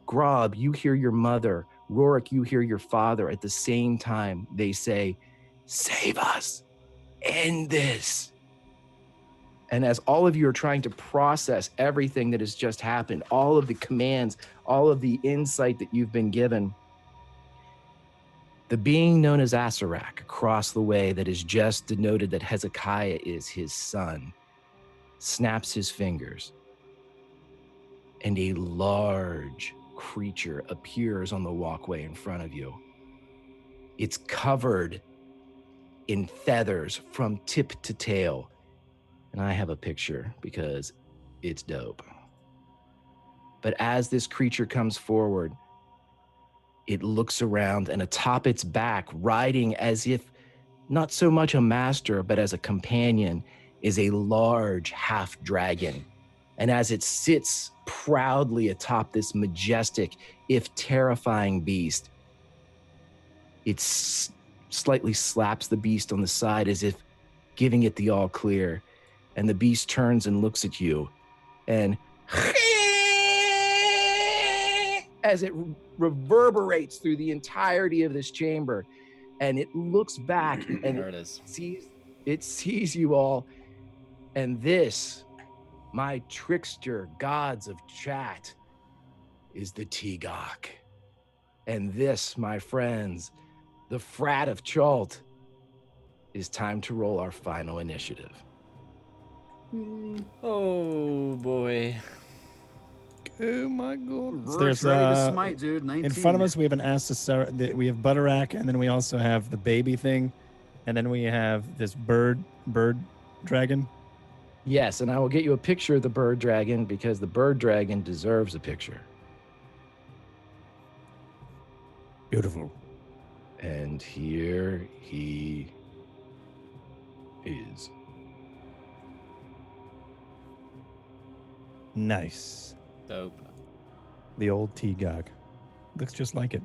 Grob, you hear your mother. Rorik, you hear your father. At the same time, they say, save us, end this. And as all of you are trying to process everything that has just happened, all of the commands, all of the insight that you've been given, the being known as Asarak across the way that has just denoted that Hezekiah is his son, snaps his fingers, and a large creature appears on the walkway in front of you. It's covered in feathers from tip to tail. And I have a picture because it's dope. But as this creature comes forward, it looks around, and atop its back, riding as if not so much a master, but as a companion, is a large half dragon. And as it sits proudly atop this majestic, if terrifying beast, it slightly slaps the beast on the side as if giving it the all clear. And the beast turns and looks at you, and as it reverberates through the entirety of this chamber, and it looks back and there it is. sees you all. And this, my trickster gods of chat, is the Tigok. And this, my friends, the Frat of Chult, is time to roll our final initiative. Oh boy. Oh my god. So Rourke's ready to smite, dude. 19. In front of us, we have an we have Butterack, and then we also have the baby thing, and then we have this bird dragon. Yes, and I will get you a picture of the bird dragon because the bird dragon deserves a picture. Beautiful. And here he is. Nice. Dope. The old Tigog. Looks just like it.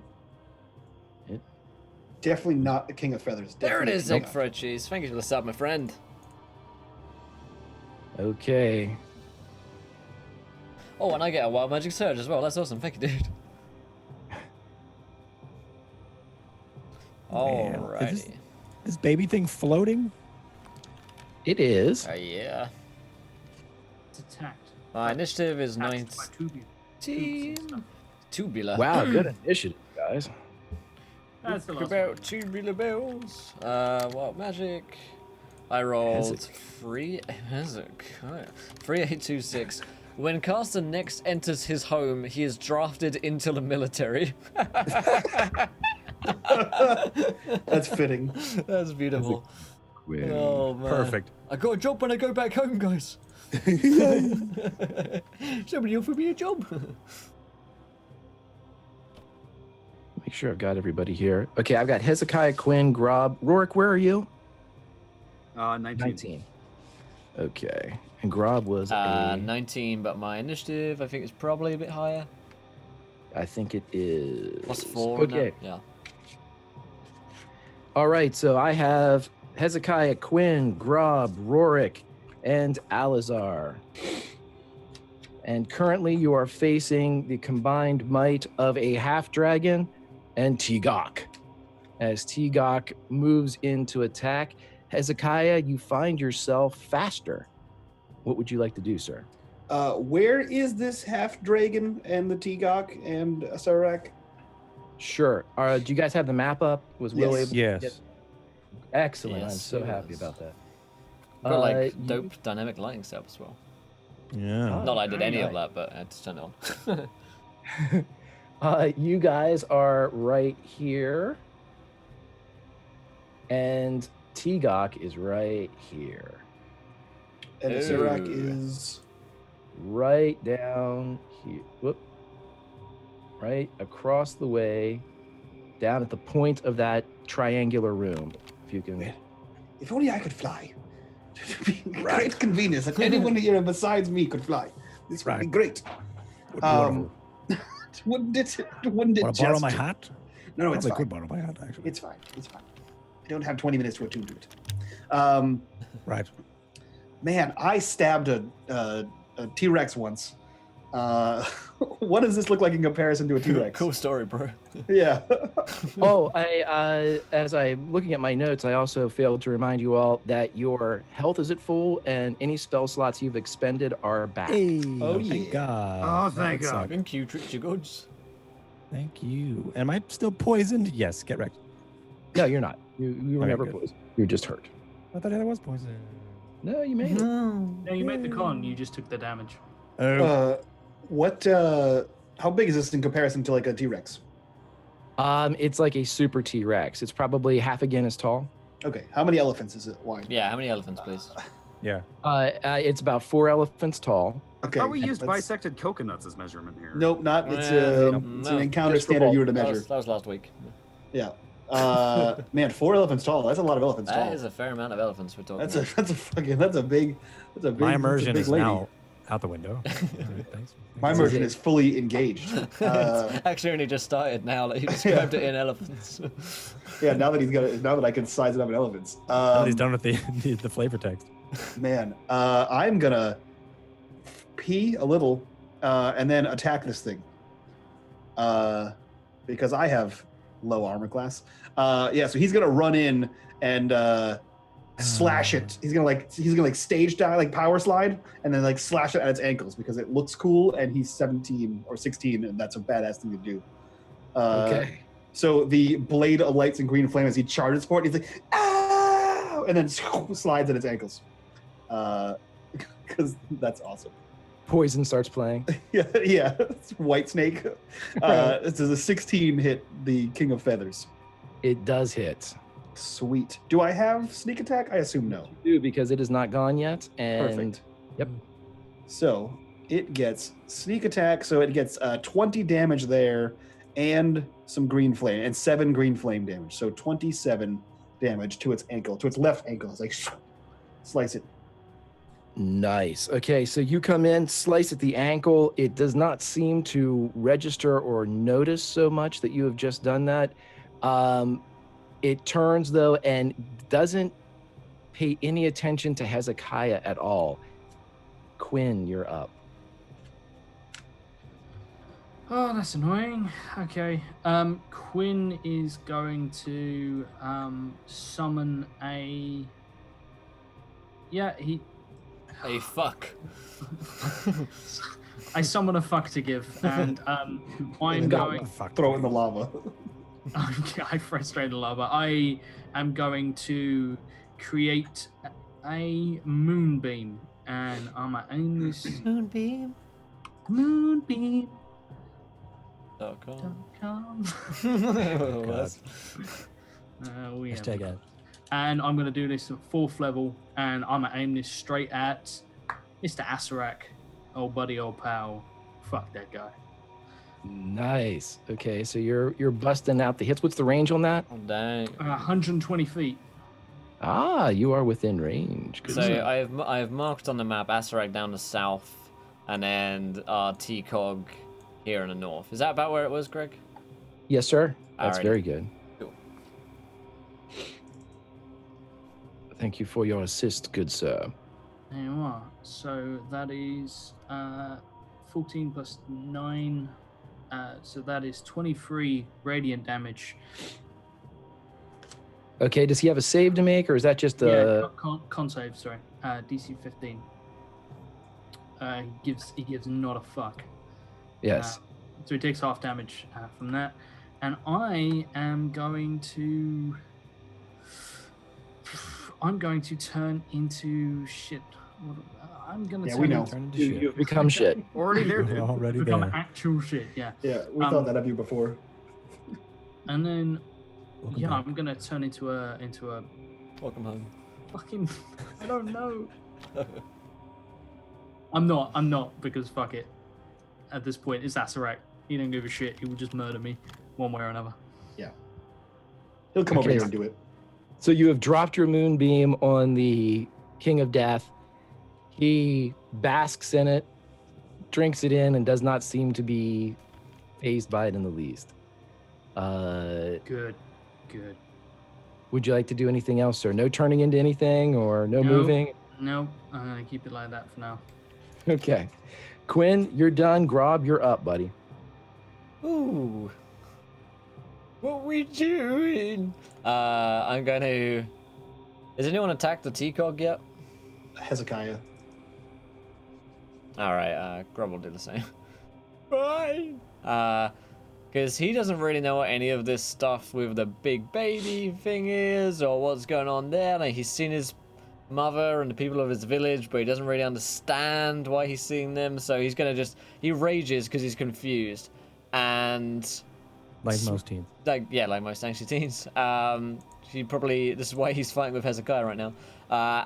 Definitely not the King of Feathers. There it Definitely is, egg fried cheese. Thank you for the sub, my friend. Okay. Oh, and I get a wild magic surge as well. That's awesome. Thank you, dude. Alrighty. Is this baby thing floating? It is. Yeah. It's attacked. My initiative is Attacked by 19. Tubular. Wow, good initiative, guys. That's the Talk last about one. tubular bells. Wild magic. I rolled 3 826. When caster next enters his home, he is drafted into the military. That's fitting. That's beautiful. Oh man. Perfect. I got a job when I go back home, guys. Somebody offered me a job. Make sure I've got everybody here. Okay, I've got Hezekiah, Quinn, Grob. Rorik, where are you? 19. 19. Okay. And Grob was 19, but my initiative, I think, is probably a bit higher. I think it is. +4. Okay. Yeah. All right. So I have Hezekiah, Quinn, Grob, Rorik, and Alizar. And currently you are facing the combined might of a half-dragon and Tigok. As Tigok moves in to attack, Hezekiah, you find yourself faster. What would you like to do, sir? Where is this half dragon and the Tigok and Sarak? Sure. Do you guys have the map up? Was Will Yes. able to Yes. get... Excellent. I'm Yes, so it happy was. about that. I've got like you- dope dynamic lighting setup as well. Yeah. Not that I did very any of nice. that, but I had to turn it on. You guys are right here. And Tigok is right here. And Ooh. Sarak is... Right down here. Whoop. Right across the way, down at the point of that triangular room. If you can. If only I could fly. It would be a great convenience that anyone here besides me could fly. This would be Right. great. Wonderful. Wouldn't it? Wouldn't it Want to borrow just? my hat? No, it's Probably fine. could borrow my hat, actually. It's fine. It's fine. I don't have 20 minutes to attune to it. Right. Man, I stabbed a T-Rex once. What does this look like in comparison to a T-Rex? Cool story, bro. Yeah. Oh, as I'm looking at my notes, I also failed to remind you all that your health is at full and any spell slots you've expended are back. Hey, Oh, thank yeah. God. Oh, thank That God. sucked. Thank you, treat your goods. Thank you. Am I still poisoned? Yes, get wrecked. No, you're not. You were Okay, never good. poisoned. You're just hurt. I thought I was poisoned. No, you made it. No, you made the con. You just took the damage. Oh, How big is this in comparison to like a T-Rex? It's like a super T-Rex. It's probably half again as tall. Okay. How many elephants is it wide? Yeah, how many elephants, please? yeah. It's about 4 elephants tall. Okay. Thought we used that's- bisected coconuts as measurement here. Nope, not. It's, Yeah, it's no, an encounter just for standard bulk. unit of That measure. was last week. Yeah. Man, 4 elephants tall. That's a lot of elephants tall. That is a fair amount of elephants we're talking That's about. a big My immersion big is lady. now out the window. All right, thanks. My immersion is fully engaged. It's actually only just started now that you described it in elephants. Yeah, now that I can size it up in elephants. He's done with the flavor text. Man, I'm gonna pee a little and then attack this thing. Because I have low armor class. Yeah, so he's gonna run in and slash it. He's gonna stage dive, like power slide, and then like slash it at its ankles because it looks cool and he's 17 or 16 and that's a badass thing to do. Okay. So the blade lights in green flame as he charges for it. He's like, ah, and then slides at its ankles. Because that's awesome. Poison starts playing. Yeah, it's White Snake. This is a 16 hit the King of Feathers. It does hit. Sweet. Do I have sneak attack? I assume no. You do, because it is not gone yet. And Perfect. Yep. So it gets sneak attack. So it gets 20 damage there and some green flame and 7 green flame damage. So 27 damage to its ankle, to its left ankle. It's like slice it. Nice. Okay, so you come in, slice at the ankle. It does not seem to register or notice so much that you have just done that. It turns, though, and doesn't pay any attention to Hezekiah at all. Quinn, you're up. Oh, that's annoying. Okay. Quinn is going to summon a. Yeah, he. Hey, fuck. I summon a fuck to give, and I'm going. Throw it in the lava. I frustrate the lava. I am going to create a moonbeam, and I'm gonna aim this Moonbeam. moonbeam. .com. God. We have Hashtag ad. and I'm going to do this at 4th level, and I'm going to aim this straight at Mr. Asarak, old buddy, old pal. Fuck that guy. Nice. Okay, so you're busting out the hits. What's the range on that? Oh, dang. 120 feet. Ah, you are within range. Good So stuff. I've marked on the map Asarak down the south, and then T-Cog here in the north. Is that about where it was, Greg? Yes, sir. That's Alrighty. very good. Cool. Thank you for your assist, good sir. There you are. So that is 14 plus 9. So that is 23 radiant damage. Okay, does he have a save to make, or is that just a... Yeah, con save, sorry. DC 15. He gives not a fuck. Yes. So he takes half damage from that. And I am going to... I'm going to turn into shit. I'm going to turn into shit. You've become shit. Already there, dude. Already Become there. actual shit, yeah. Yeah, we thought that of you before. And then, Welcome yeah, back. I'm gonna turn into a Welcome home. fucking. I don't know. I'm not because fuck it. At this point, it's Asarak. He don't give a shit. He will just murder me, one way or another. Yeah. He'll come over Okay. here and do it. So you have dropped your moonbeam on the King of Death. He basks in it, drinks it in, and does not seem to be fazed by it in the least. Good. Would you like to do anything else, sir? No turning into anything or no moving? No, I'm gonna keep it like that for now. Okay. Quinn, you're done. Grob, you're up, buddy. Ooh. What we doing? I'm going to... Has anyone attacked the T-Cog yet? Hezekiah. Alright, Grub will do the same. Fine. Because he doesn't really know what any of this stuff with the big baby thing is, or what's going on there. Like, he's seen his mother and the people of his village, but he doesn't really understand why he's seeing them, so he's gonna he rages because he's confused. And... Like most teens. like most anxious teens. This is why he's fighting with Hezekiah right now.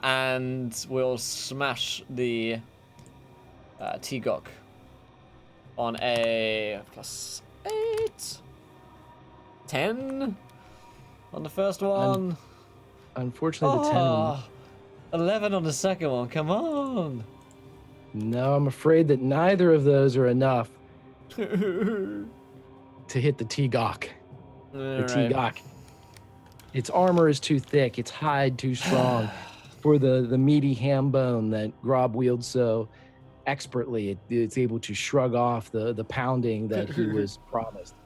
And we'll smash the T-Gok on a +8. 10 on the first one. Unfortunately, the 10. Oh, 11 on the second one. Come on. No, I'm afraid that neither of those are enough to hit the T-Gok. The T-Gok. Its armor is too thick. Its hide too strong for the meaty ham bone that Grob wields so expertly. It's able to shrug off the pounding that he was promised.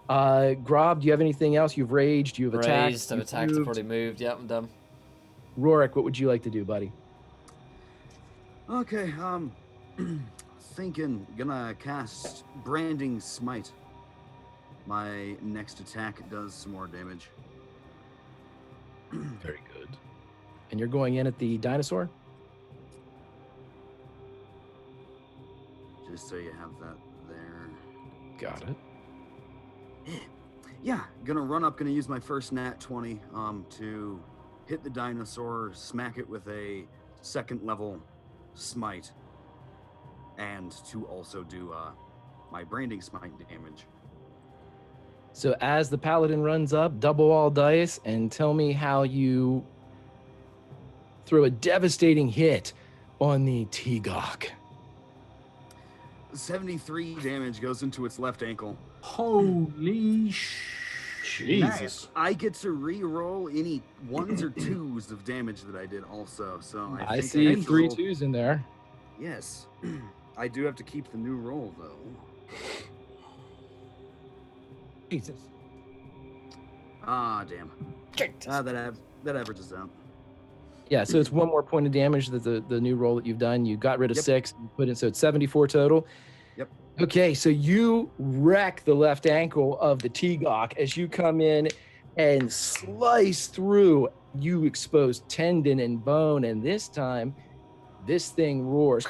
Grob, do you have anything else? You've raged. You've attacked. Raised, I've attacked, I've probably moved. Yep, I'm done. Rorik, what would you like to do, buddy? Okay, thinking, gonna cast Branding Smite. My next attack does some more damage. Very good. And you're going in at the dinosaur? Just so you have that there. Got it. Yeah, gonna run up, gonna use my first nat 20 to hit the dinosaur, smack it with a second level smite, and to also do my Branding Smite damage. So as the paladin runs up, double all dice and tell me how you throw a devastating hit on the T-Gok. 73 damage goes into its left ankle. Holy Jesus. I get to re-roll any 1s or 2s of damage that I did also. So I think see have to 3 roll- 2s in there. Yes. I do have to keep the new roll though. Jesus. Ah, damn. That averages out. Yeah, so it's 1 more point of damage that the new roll that you've done. You got rid of Yep. 6, you put in, so it's 74 total. Yep. Okay, so you wreck the left ankle of the T-Gok as you come in and slice through. You expose tendon and bone, and this time, this thing roars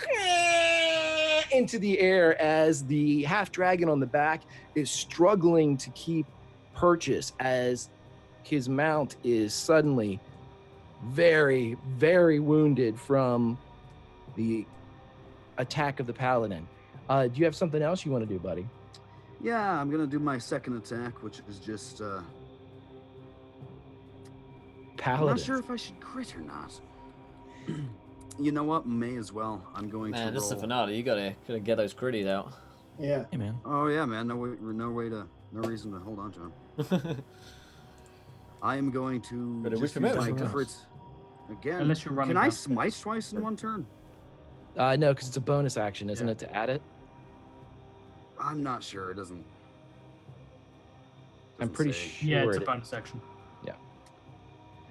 into the air as the half dragon on the back is struggling to keep purchase as his mount is suddenly very, very wounded from the attack of the paladin. Do you have something else you want to do, buddy? Yeah, I'm gonna do my second attack, which is just paladin. I'm not sure if I should crit or not. You know what? May as well. I'm going to. Man, this is the roll. finale. You gotta get those critties out. Yeah. Hey, man. Oh yeah, man. No reason to hold on to him. I am going to But just we use can my move. crit again. Unless you're running Can I down. smite twice in one turn? No, because it's a bonus action, isn't Yeah. it, to add it? I'm not sure. It doesn't. I'm pretty say. sure. Yeah, it's a it- bonus action.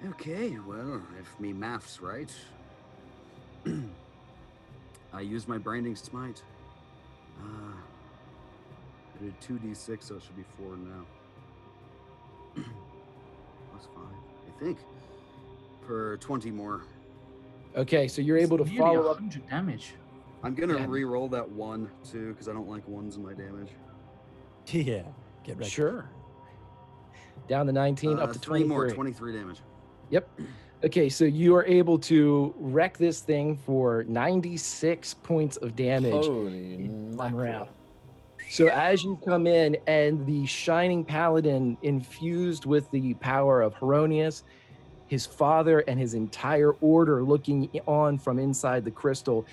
Okay, well, if me math's right, I use my branding smite. I did 2d6, so it should be 4 now. Plus 5, I think. For 20 more. Okay, so you're able to Nearly follow up. 100 damage. I'm gonna Yeah. re-roll that 1 too, because I don't like 1s in my damage. Yeah. Get ready. Sure. Down to 19, up to 3 more, 23. 23 damage. Yep. Okay, so you are able to wreck this thing for 96 points of damage. Holy One mackerel. round. So as you come in and the Shining Paladin infused with the power of Heronius, his father and his entire order looking on from inside the crystal,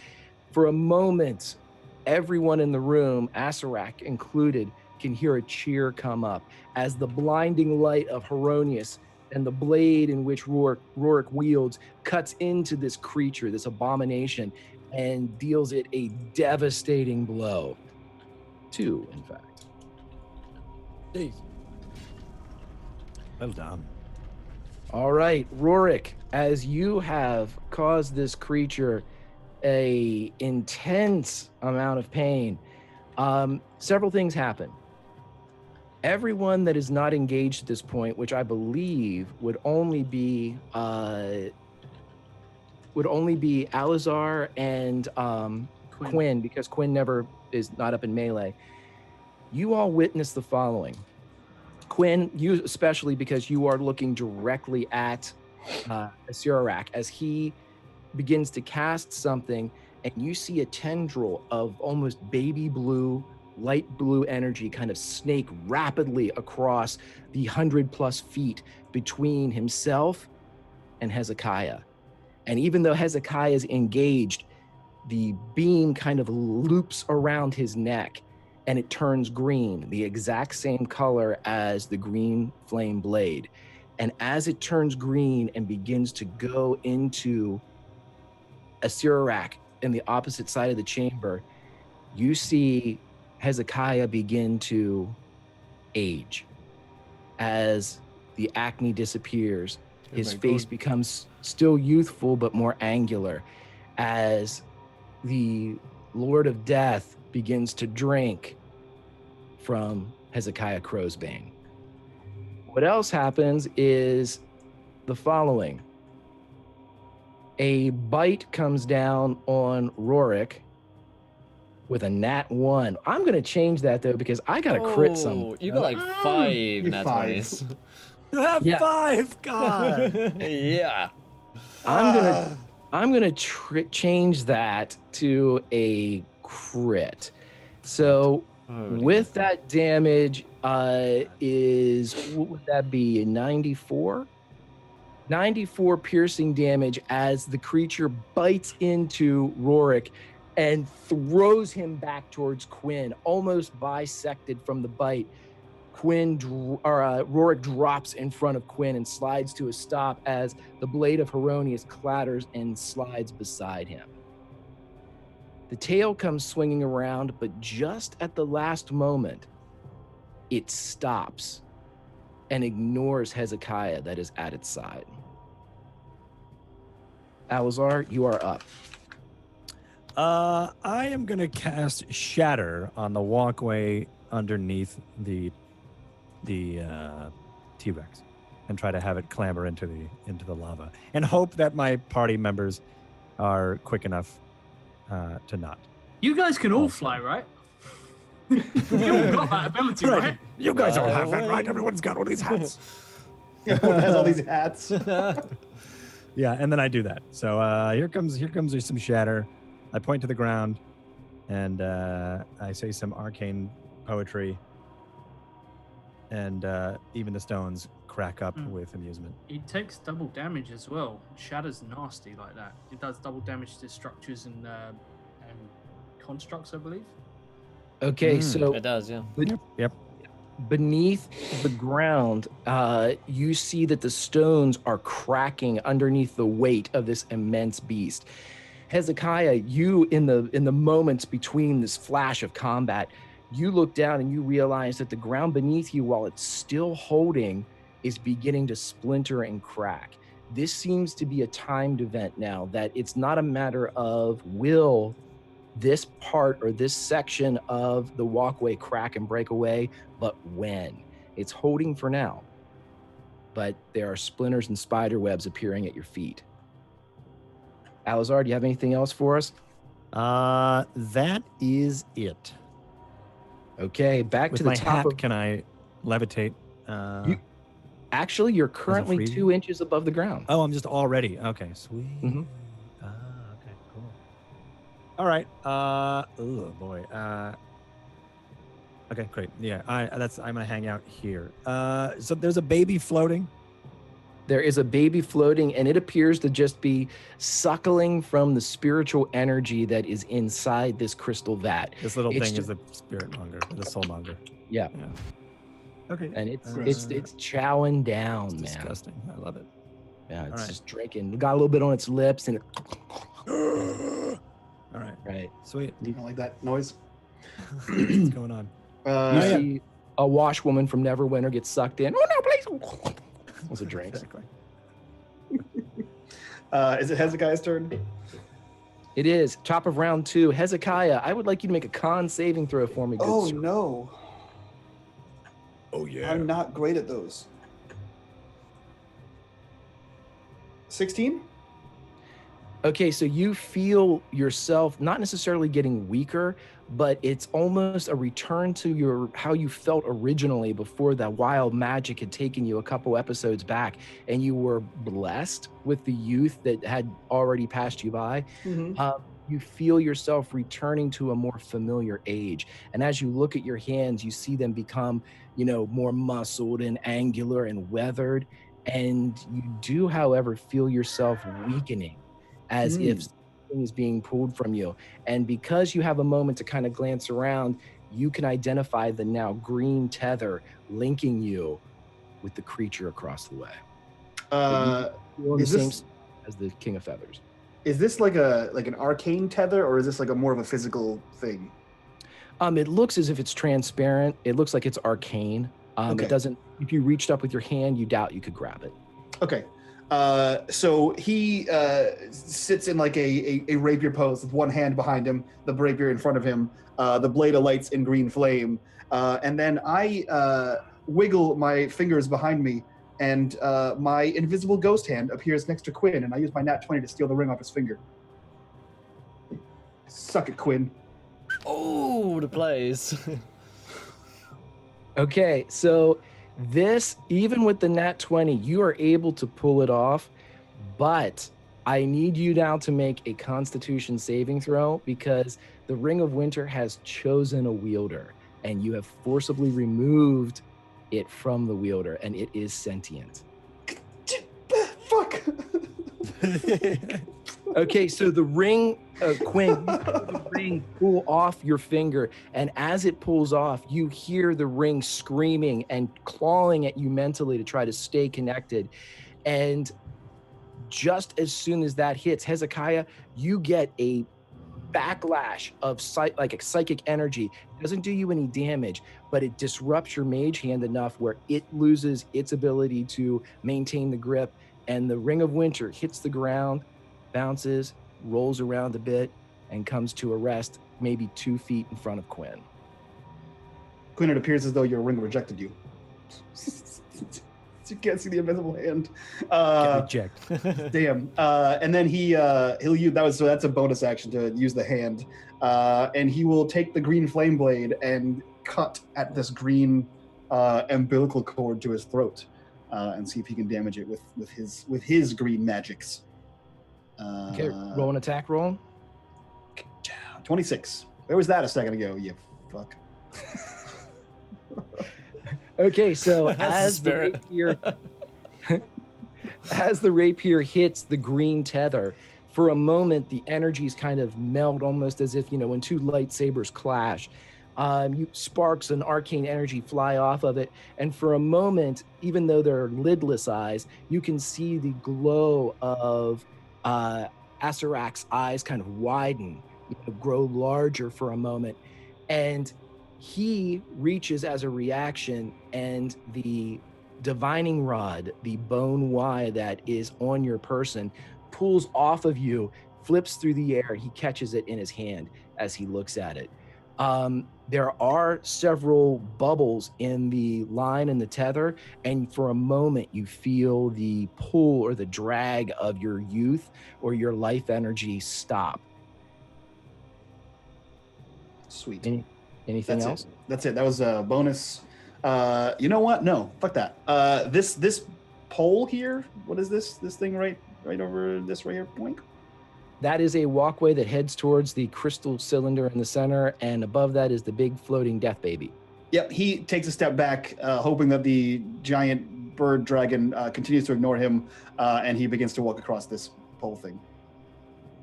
for a moment, everyone in the room, Asarak included, can hear a cheer come up as the blinding light of Heronius and the blade in which Rorik wields cuts into this creature, this abomination, and deals it a devastating blow. 2, in fact. Jeez. Well done. All right, Rorik, as you have caused this creature a intense amount of pain, several things happen. Everyone that is not engaged at this point, which I believe would only be Alizar and Quinn, because Quinn never is not up in melee. You all witness the following. Quinn, you especially, because you are looking directly at Asirak as he begins to cast something, and you see a tendril of almost baby blue, light blue energy kind of snake rapidly across the 100+ feet between himself and Hezekiah. And even though Hezekiah is engaged, the beam kind of loops around his neck and it turns green, the exact same color as the green flame blade. And as it turns green and begins to go into Asirak in the opposite side of the chamber, you see Hezekiah begin to age. As the acne disappears, his face becomes still youthful but more angular. As the Lord of Death begins to drink from Hezekiah Crowsbane. What else happens is the following. A bite comes down on Rorik with a nat 1. I'm going to change that, though, because I got a crit some. You got like 5 You nat 5. 20s. Yeah. 5, God. Yeah. I'm gonna change that to a crit. So with that damage, is what would that be? 94? 94 piercing damage as the creature bites into Rorik and throws him back towards Quinn, almost bisected from the bite. Rorik drops in front of Quinn and slides to a stop as the blade of Heronius clatters and slides beside him. The tail comes swinging around, but just at the last moment, it stops and ignores Hezekiah that is at its side. Alizar, you are up. I am going to cast Shatter on the walkway underneath the T-Rex and try to have it clamber into the lava and hope that my party members are quick enough to not. You guys can all fly, right? You all got that ability, right? You guys all have that, right? Everyone's got all these hats. Everyone has all these hats. Yeah, and then I do that. So here comes some shatter. I point to the ground, and I say some arcane poetry, and even the stones crack up with amusement. It takes double damage as well. Shatter's nasty like that. It does double damage to structures and constructs, I believe. Okay, so it does, yeah. Yep. Beneath the ground, you see that the stones are cracking underneath the weight of this immense beast. Hezekiah, you in the moments between this flash of combat, you look down and you realize that the ground beneath you, while it's still holding, is beginning to splinter and crack. This seems to be a timed event now, that it's not a matter of will this part or this section of the walkway crack and break away, but when. It's holding for now, but there are splinters and spider webs appearing at your feet. Alizar, do you have anything else for us? That is it. Okay, back With to the my top hat, of... can I levitate? Actually, you're currently 2 inches above the ground. Oh, I'm just already. Okay, sweet. Mm-hmm. Okay, cool. All right. Oh boy. Okay, great. Yeah, I'm gonna hang out here. So there's a baby floating. There is a baby floating, and it appears to just be suckling from the spiritual energy that is inside this crystal vat. This little thing is the spirit monger, the soul monger. Yeah. Okay. And it's chowing down, man. Disgusting. I love it. Yeah, it's just drinking. Got a little bit on its lips, and All right. Right. Sweet. You don't like that noise? What's going on? You see a washwoman from Neverwinter get sucked in. Oh no, please! It was a drink. Exactly. Is it Hezekiah's turn? It is. Top of round 2. Hezekiah, I would like you to make a con saving throw for me. Oh, sir. no. Oh, yeah. I'm not great at those. 16? Okay, so you feel yourself not necessarily getting weaker, but it's almost a return to how you felt originally before that wild magic had taken you a couple episodes back, and you were blessed with the youth that had already passed you by. Mm-hmm. You feel yourself returning to a more familiar age. And as you look at your hands, you see them become, more muscled and angular and weathered. And you do, however, feel yourself weakening, as if something is being pulled from you. And because you have a moment to kind of glance around, you can identify the now green tether linking you with the creature across the way. Is this as the King of Feathers? Is this like an arcane tether, or is this like a more of a physical thing? It looks as if it's transparent. It looks like it's arcane. Okay. It doesn't. If you reached up with your hand, you doubt you could grab it. Okay. So he sits in like a rapier pose with one hand behind him, the rapier in front of him, the blade alights in green flame, and then I wiggle my fingers behind me, and my invisible ghost hand appears next to Quinn, and I use my nat 20 to steal the ring off his finger. Suck it, Quinn. Oh, the plays. Okay, so this, even with the nat 20, you are able to pull it off, but I need you now to make a Constitution saving throw, because the Ring of Winter has chosen a wielder, and you have forcibly removed it from the wielder, and it is sentient. Fuck. Okay, so the ring, Quinn, the ring pull off your finger, and as it pulls off, you hear the ring screaming and clawing at you mentally to try to stay connected. And just as soon as that hits, Hezekiah, you get a backlash of psychic energy. It doesn't do you any damage, but it disrupts your mage hand enough where it loses its ability to maintain the grip, and the Ring of Winter hits the ground, bounces, rolls around a bit, and comes to a rest maybe 2 feet in front of Quinn. Quinn, it appears as though your ring rejected you. You can't see the invisible hand. Reject. Damn. And then he'll use that's a bonus action to use the hand. And he will take the green flame blade and cut at this green umbilical cord to his throat, and see if he can damage it with his green magics. Okay, roll an attack roll. 26. Where was that a second ago, you fuck? Okay, so That's the as the rapier hits the green tether, for a moment the energies kind of melt, almost as if, when two lightsabers clash. Sparks and arcane energy fly off of it, and for a moment, even though they're lidless eyes, you can see the glow of Asarak's eyes kind of widen, grow larger for a moment, and he reaches as a reaction, and the divining rod, the bone Y that is on your person, pulls off of you, flips through the air. He catches it in his hand as he looks at it. There are several bubbles in the line and the tether, and for a moment you feel the pull or the drag of your youth or your life energy stop. Sweet. Anything else? That's it. That was a bonus. You know what? No, fuck that. This pole here. What is this? This thing right over this right here. Boink. That is a walkway that heads towards the crystal cylinder in the center, and above that is the big floating death baby. Yep, he takes a step back, hoping that the giant bird dragon continues to ignore him, and he begins to walk across this pole thing.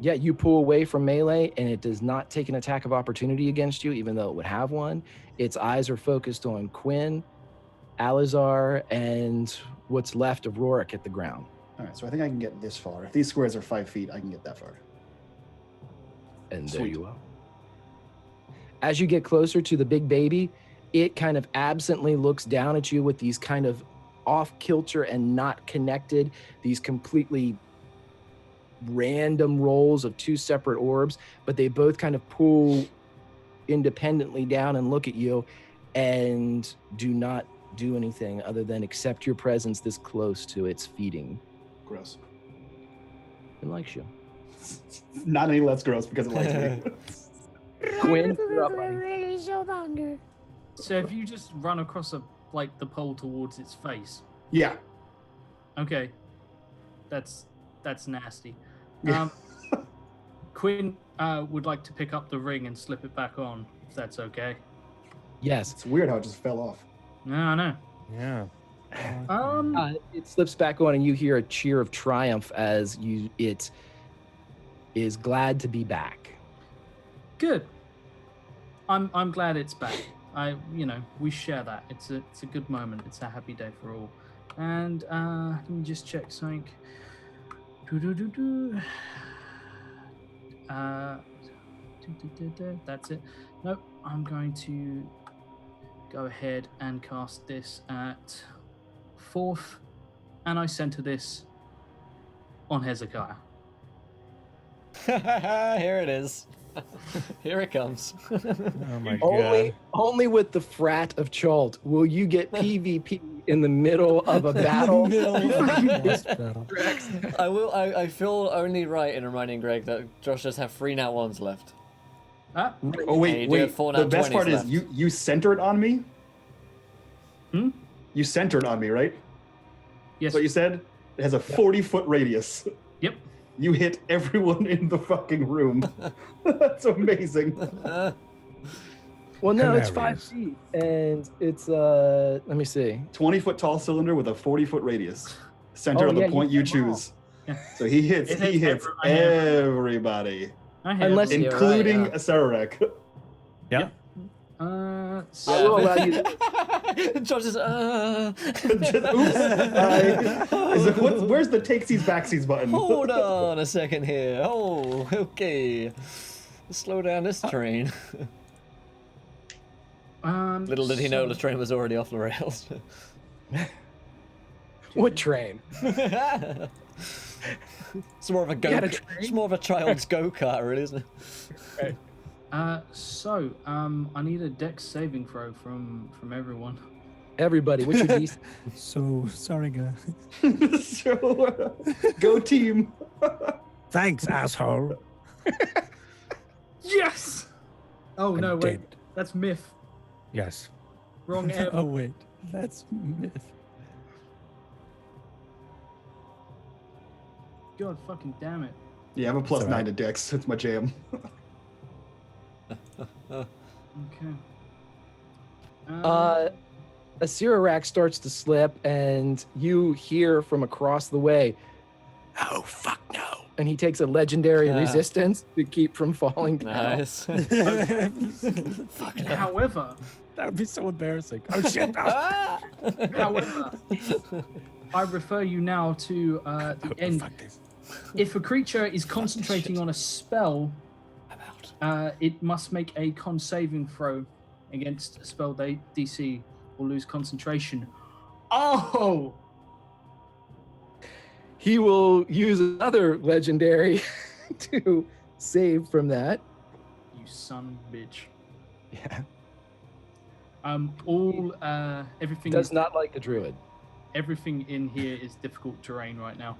Yeah, you pull away from melee, and it does not take an attack of opportunity against you, even though it would have one. Its eyes are focused on Quinn, Alizar, and what's left of Rorik at the ground. All right, so I think I can get this far. If these squares are 5 feet, I can get that far. And Sweet. There you are. As you get closer to the big baby, it kind of absently looks down at you with these kind of off-kilter and not connected, these completely random rolls of two separate orbs, but they both kind of pull independently down and look at you and do not do anything other than accept your presence this close to its feeding. Gross. It likes you. Not any less gross because it likes me. Quinn, you're up, buddy. So if you just run across the pole towards its face. Yeah. Okay. That's nasty. Yeah. Quinn would like to pick up the ring and slip it back on, if that's okay. Yes. It's weird how it just fell off. No, I know. Yeah. It slips back on, and you hear a cheer of triumph as it is glad to be back. Good. I'm glad it's back. We share that. It's a good moment. It's a happy day for all. And let me just check something. That's it. Nope. I'm going to go ahead and cast this at 4th, and I center this on Hezekiah. Here it is. Here it comes. Oh my god. Only with the frat of Chalt will you get PvP in the middle of a battle. I feel only right in reminding Greg that Josh does have 3 nat 1s left. Oh wait. The best part is you centered on me. You centered on me, right? Yes. That's what you said? It has a 40-foot radius. Yep. You hit everyone in the fucking room. That's amazing. Well, no, it's 5 feet, and it's let me see. 20-foot tall cylinder with a 40-foot radius, centered on the point you choose. Yeah. So he hits everybody, Unless including Sararek. Yeah. I will allow you to... Josh is Where's the takesies backsies button? Hold on a second here. Oh, okay. Slow down this train. Little did he know the train was already off the rails. What train? It's more of a It's more of a child's go-kart, really, isn't it? Right. I need a dex saving throw from everyone. Everybody, what's your DC? So sorry, guys. Go team. Thanks, asshole. Yes. Oh no, wait. Dead. That's myth. Yes. Wrong M. Oh wait, that's myth. God fucking damn it. Yeah, I have a +9 to Dex. It's my jam. Okay. Asirak starts to slip, and you hear from across the way, "Oh, fuck no." And he takes a legendary resistance to keep from falling down. Nice. Fuck no. However, That would be so embarrassing. Oh shit! however, I refer you now to the end. Fuck this. If a creature is concentrating on a spell, it must make a con saving throw against a spell DC or lose concentration. Oh! He will use another legendary to save from that. You son of a bitch. Yeah. Everything Does not like the druid. Everything in here is difficult terrain right now.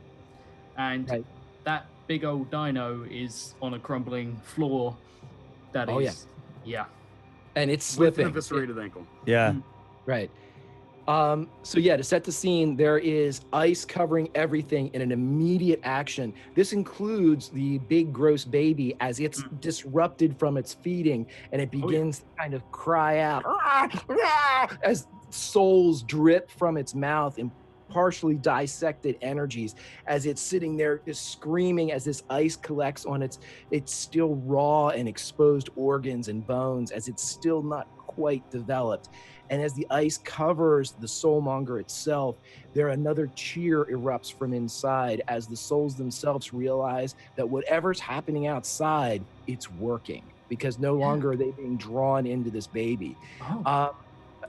And Right. that big old dino is on a crumbling floor. That Oh, is, yeah. And it's With an slipping. eviscerated ankle. Yeah. Right. So yeah, to set the scene, there is ice covering everything in an immediate action. This includes the big gross baby as it's disrupted from its feeding and it begins to kind of cry out as souls drip from its mouth in partially dissected energies as it's sitting there just screaming as this ice collects on its still raw and exposed organs and bones as it's still not quite developed. And as the ice covers the soulmonger itself, another cheer erupts from inside as the souls themselves realize that whatever's happening outside, it's working because no longer are they being drawn into this baby.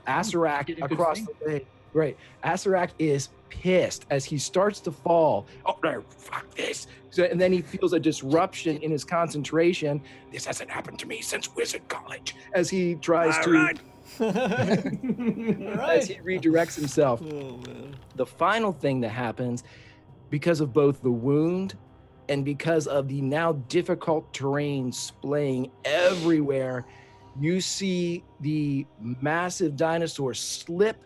Asirak across the way, right? Asirak is pissed as he starts to fall. Oh no, fuck this. So, and then he feels a disruption in his concentration. This hasn't happened to me since Wizard College. As he tries as he redirects himself. Oh, man. The final thing that happens, because of both the wound and because of the now difficult terrain splaying everywhere, you see the massive dinosaur slip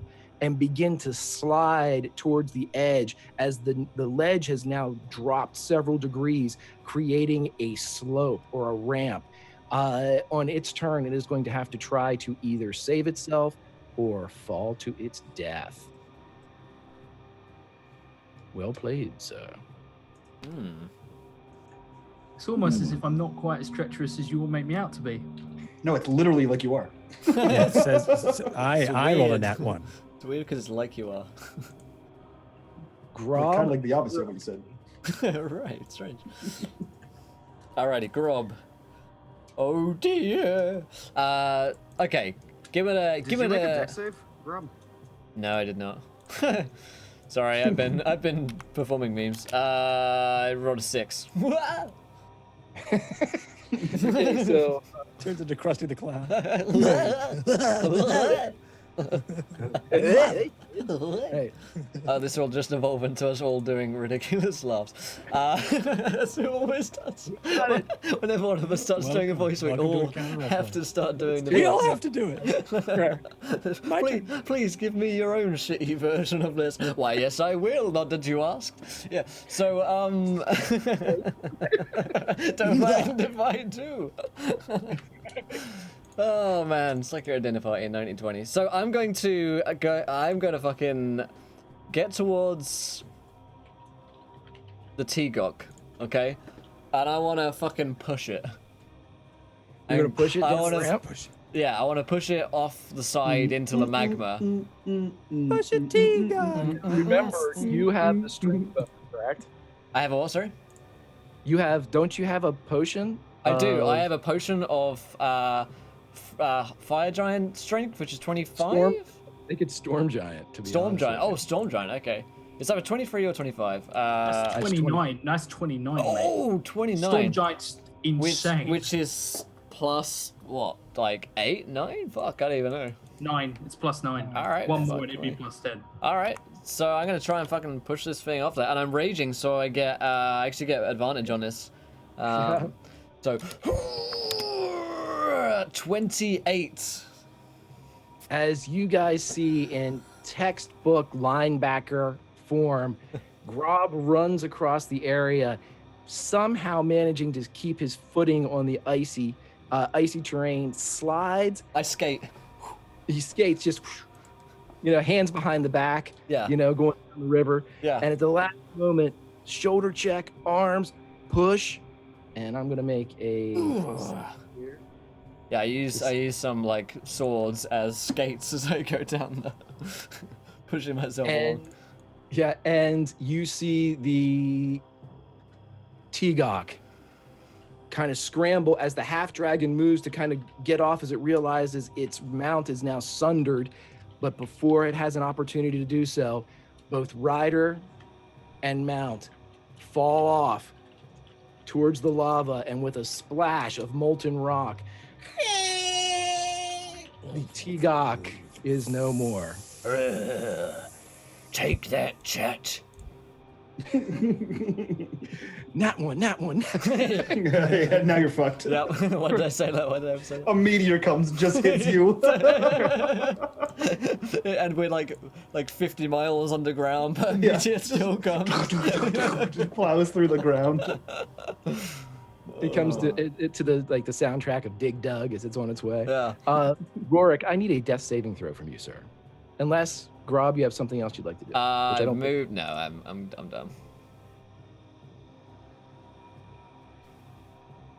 and begin to slide towards the edge as the ledge has now dropped several degrees, creating a slope or a ramp. On its turn, it is going to have to try to either save itself or fall to its death. Well played, sir. It's almost as if I'm not quite as treacherous as you will make me out to be. No, it's literally like you are. Yeah, it says I rolled a nat one. It's weird because it's like you are. Kind of like the opposite of what you said. Right, strange. Alrighty, Grob. Oh dear. Okay. Give it a. Did you make a deck save, Rob? No, I did not. Sorry, I've been performing memes. I rolled a 6. Okay, so Turns into Krusty the Clown. hey. This will just evolve into us all doing ridiculous laughs. As it always does. Whenever one of us starts doing a voice, we all have to start doing the We all voice. have to do it. Please give me your own shitty version of this. Why, yes, I will. Not that you asked. Yeah. So, don't mind if I do. Oh man, it's like your dinner party in 1920. So I'm going to fucking get towards the T-Gok, okay? And I want to fucking push it. You're gonna push it down the ramp? Yeah, I want to push it off the side into the magma. Push it, T-Gok. Remember, you have the strength bonus, correct? I have a what, sorry? Don't you have a potion? I do. I have a potion of Fire Giant Strength, which is 25? I think it's Storm Giant, to be Storm honest Giant. with Oh, you. Storm Giant, okay. Is that a 23 or 25? That's 29. That's 29, mate. Oh, 29. Storm Giant's insane. Which is plus, what, like 8, 9? Fuck, I don't even know. 9. It's plus 9. All right. One fuck more and it'd be me. plus 10. All right. So I'm going to try and fucking push this thing off there. And I'm raging, so I get, I actually get advantage on this. So, 28. As you guys see in textbook linebacker form, Grob runs across the area, somehow managing to keep his footing on the icy terrain, slides. I skate. He skates just hands behind the back, Yeah. going down the river. Yeah. And at the last moment, shoulder check, arms, push, and I'm gonna make a. Yeah, I use some like swords as skates as I go down the pushing myself along. Yeah, and you see the Tegok kind of scramble as the half dragon moves to kind of get off as it realizes its mount is now sundered. But before it has an opportunity to do so, both rider and mount fall off towards the lava, and with a splash of molten rock, the Tegok is no more. Take that, chat. Not one. Yeah, now you're fucked. Yeah. What did I say that? A meteor comes, just hits you. And we're like 50 miles underground, but meteor still comes. Plows through the ground. It comes to the the soundtrack of Dig Dug as it's on its way. Yeah. Rorik, I need a death saving throw from you, sir. Unless Grob, you have something else you'd like to do. I don't move. No, I'm done.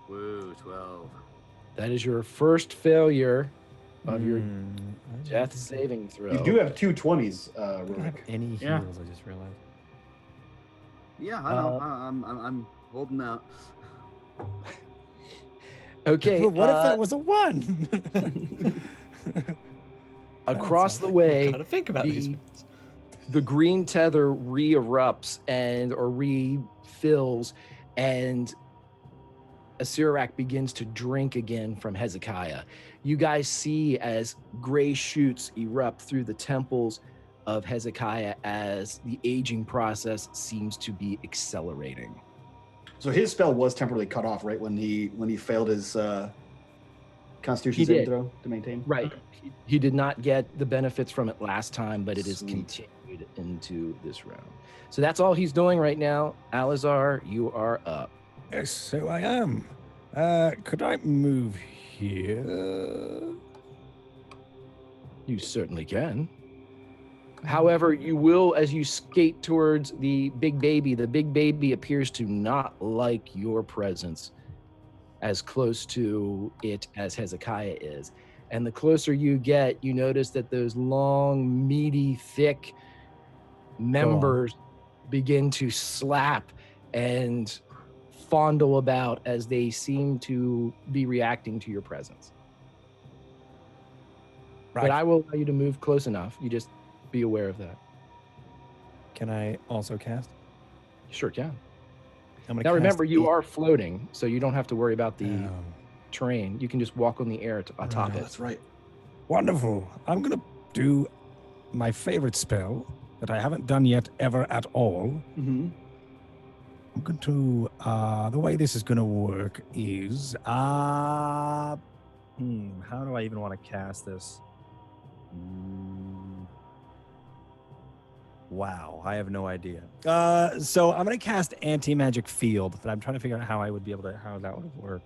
Woo, 12. That is your first failure of your death saving throw. You do have 2 20s, I don't have Rorik. any heals, I just realized. Yeah, I know. I'm holding out. Okay. Well, what if that was a 1? Across the way, Gotta think about these. the green tether re-erupts or refills, and Asirak begins to drink again from Hezekiah. You guys see as gray shoots erupt through the temples of Hezekiah as the aging process seems to be accelerating. So his spell was temporarily cut off, right, when he failed his Constitution saving throw to maintain? Right. He did not get the benefits from it last time, but it is Sweet. continued into this round. So that's all he's doing right now. Alizar, you are up. Yes, so I am. Could I move here? You certainly can. However, you will, as you skate towards the big baby appears to not like your presence as close to it as Hezekiah is. And the closer you get, you notice that those long, meaty, thick members begin to slap and fondle about as they seem to be reacting to your presence. Right. But I will allow you to move close enough. You just be aware of that. Can I also cast? You sure can. I'm gonna Now cast remember, you it- are floating, so you don't have to worry about the Oh, terrain. You can just walk on the air atop it. That's right. Wonderful. I'm going to do my favorite spell that I haven't done yet ever at all. Mm-hmm. I'm going to, the way this is going to work is, how do I even want to cast this? Wow, I have no idea. So I'm gonna cast anti-magic field, but I'm trying to figure out how I would be able to, how that would work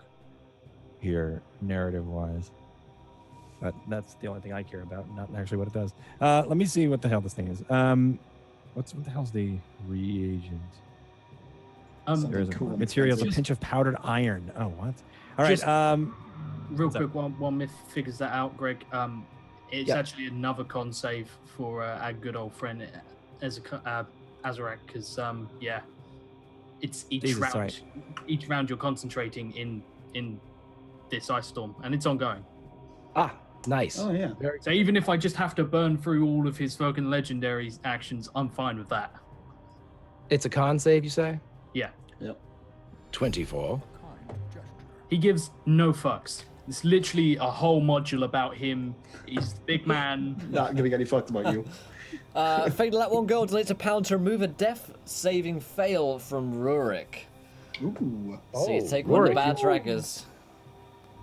here, narrative-wise. But that's the only thing I care about, not actually what it does. Let me see what the hell this thing is. What the hell's the reagent? There is a cool. materials, a Just- pinch of powdered iron. Oh, what? All right. Just- Real What's up? quick, while Myth figures that out, Greg, it's Yeah. actually another con save for our good old friend Azarak, because it's each Jesus, round. sorry. Each round you're concentrating in this ice storm, and it's ongoing. Ah, nice. Oh, yeah. So even if I just have to burn through all of his fucking legendary actions, I'm fine with that. It's a con save, you say? Yeah. 24. He gives no fucks. It's literally a whole module about him. He's the big man. Not giving any fucks about you. Fatal at 1 gold delays a pound to remove a death saving fail from Rurik. Ooh. So you Oh, take one of the Rurik, bad you- trackers.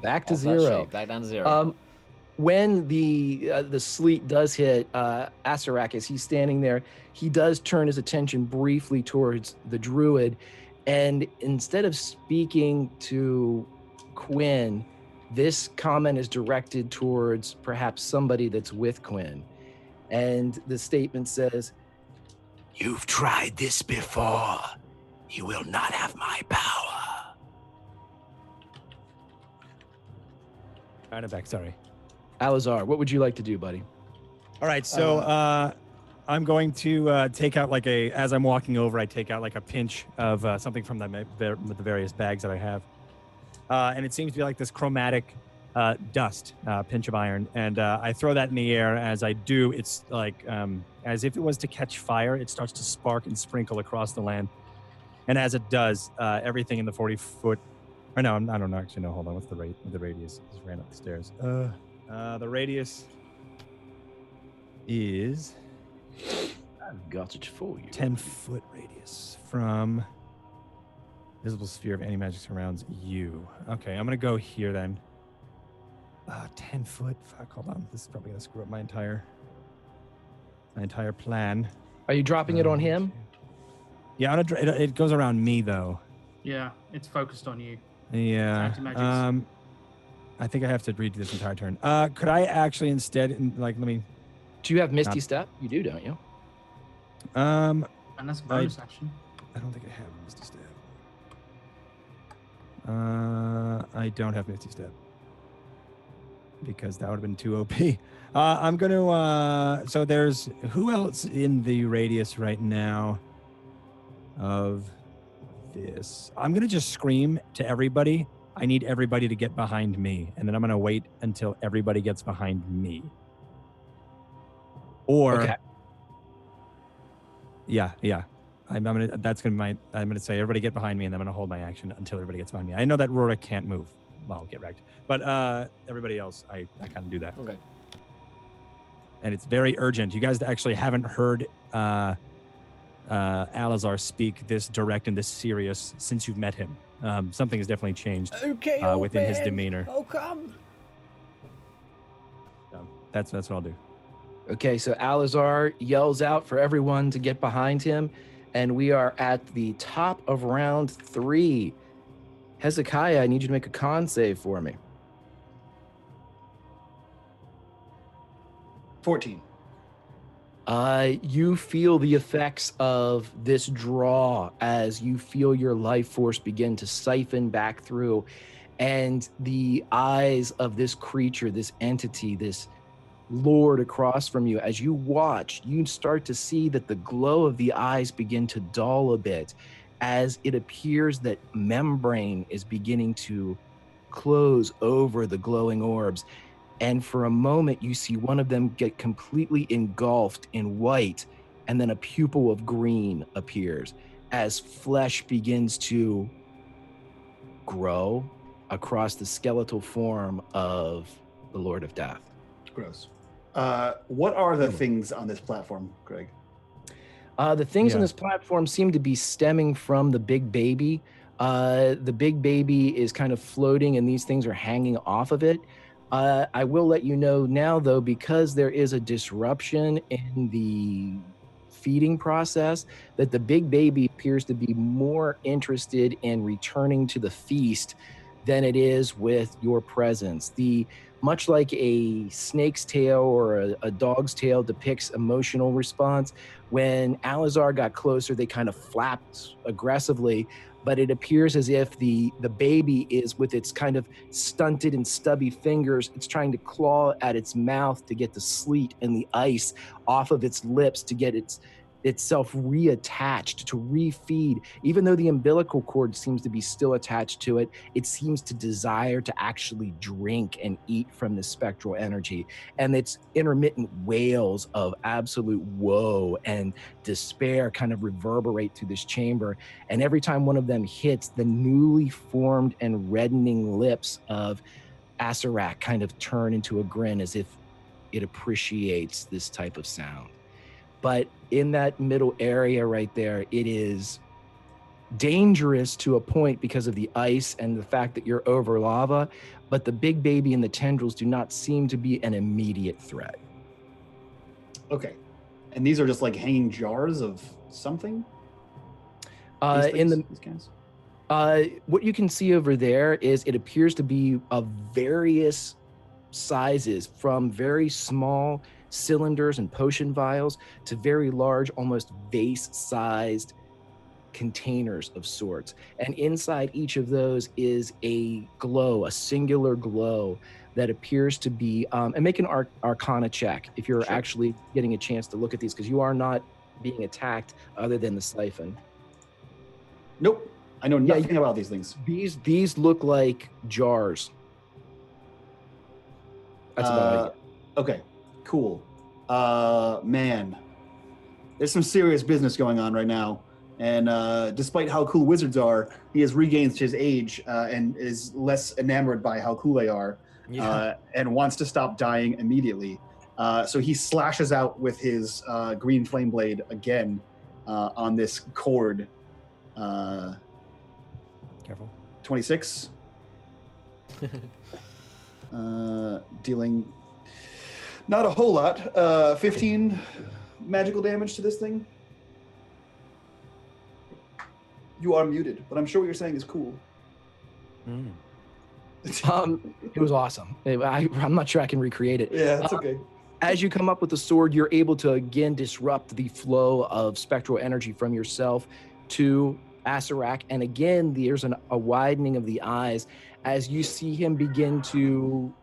Back to off that zero. sheet, back down to 0. When the sleet does hit Asarak as he's standing there, he does turn his attention briefly towards the druid, and instead of speaking to Quinn, this comment is directed towards perhaps somebody that's with Quinn. And the statement says, "You've tried this before. You will not have my power." Right it back, sorry. Alazar, what would you like to do, buddy? All right, so I'm going to take out as I'm walking over, I take out like a pinch of something from the various bags that I have. And it seems to be like this chromatic dust, pinch of iron. And I throw that in the air. As I do, it's like as if it was to catch fire. It starts to spark and sprinkle across the land. And as it does, everything in the 40-foot... Or no, I don't know. Actually, no, hold on. What's the radius? Just ran up the stairs. The radius is... I've got it for you. 10-foot radius from visible sphere of any magic surrounds you. Okay, I'm going to go here then. 10 foot. Fuck, hold on. This is probably going to screw up my entire plan. Are you dropping it on him? Yeah, it goes around me, though. Yeah, it's focused on you. Yeah. I think I have to redo this entire turn. Could I actually instead, let me... Do you have Misty Step? You do, don't you? And that's a bonus action. I don't think I have Misty Step. I don't have Misty Step. Because that would have been too OP. I'm going to... so there's... Who else in the radius right now of this? I'm going to just scream to everybody. I need everybody to get behind me. And then I'm going to wait until everybody gets behind me. Or... Okay. Yeah. I'm gonna say everybody get behind me, and I'm gonna hold my action until everybody gets behind me. I know that Rorik can't move. Well, get wrecked. But everybody else, I kind of do that. Okay. And it's very urgent. You guys actually haven't heard Alazar speak this direct and this serious since you've met him. Something has definitely changed within his demeanor. Oh, come. That's what I'll do. Okay, so Alazar yells out for everyone to get behind him, and we are at the top of round 3. Hezekiah, I need you to make a con save for me. 14. You feel the effects of this draw as you feel your life force begin to siphon back through, and the eyes of this creature, this entity, this lord across from you, as you watch, you start to see that the glow of the eyes begin to dull a bit as it appears that membrane is beginning to close over the glowing orbs. And for a moment, you see one of them get completely engulfed in white, and then a pupil of green appears as flesh begins to grow across the skeletal form of the Lord of Death. Gross. What are the things on this platform, Greg? The things on this platform seem to be stemming from the big baby. The big baby is kind of floating, and these things are hanging off of it. I will let you know now, though, because there is a disruption in the feeding process, that the big baby appears to be more interested in returning to the feast than it is with your presence. Much like a snake's tail or a dog's tail depicts emotional response, when Alazar got closer, they kind of flapped aggressively, but it appears as if the baby is, with its kind of stunted and stubby fingers, it's trying to claw at its mouth to get the sleet and the ice off of its lips to get itself reattached, to refeed. Even though the umbilical cord seems to be still attached to it, it seems to desire to actually drink and eat from the spectral energy. And its intermittent wails of absolute woe and despair kind of reverberate through this chamber. And every time one of them hits, the newly formed and reddening lips of Asarak kind of turn into a grin as if it appreciates this type of sound. But in that middle area right there, it is dangerous to a point because of the ice and the fact that you're over lava, but the big baby and the tendrils do not seem to be an immediate threat. Okay. And these are just like hanging jars of something? What you can see over there is it appears to be of various sizes, from very small cylinders and potion vials to very large, almost vase-sized containers of sorts. And inside each of those is a glow, a singular glow that appears to be, and make an Arcana check if you're actually getting a chance to look at these, because you are not being attacked other than the siphon. Nope. I know nothing about these things. These look like jars. That's about all I get. Okay, cool. Man, there's some serious business going on right now. And despite how cool wizards are, he has regained his age and is less enamored by how cool they are, and wants to stop dying immediately. So he slashes out with his green flame blade again on this cord. Careful. 26. Dealing not a whole lot. 15 magical damage to this thing. You are muted, but I'm sure what you're saying is cool. It was awesome. I'm not sure I can recreate it. Yeah, it's okay. As you come up with the sword, you're able to again disrupt the flow of spectral energy from yourself to Asarak, and again there's a widening of the eyes as you see him begin to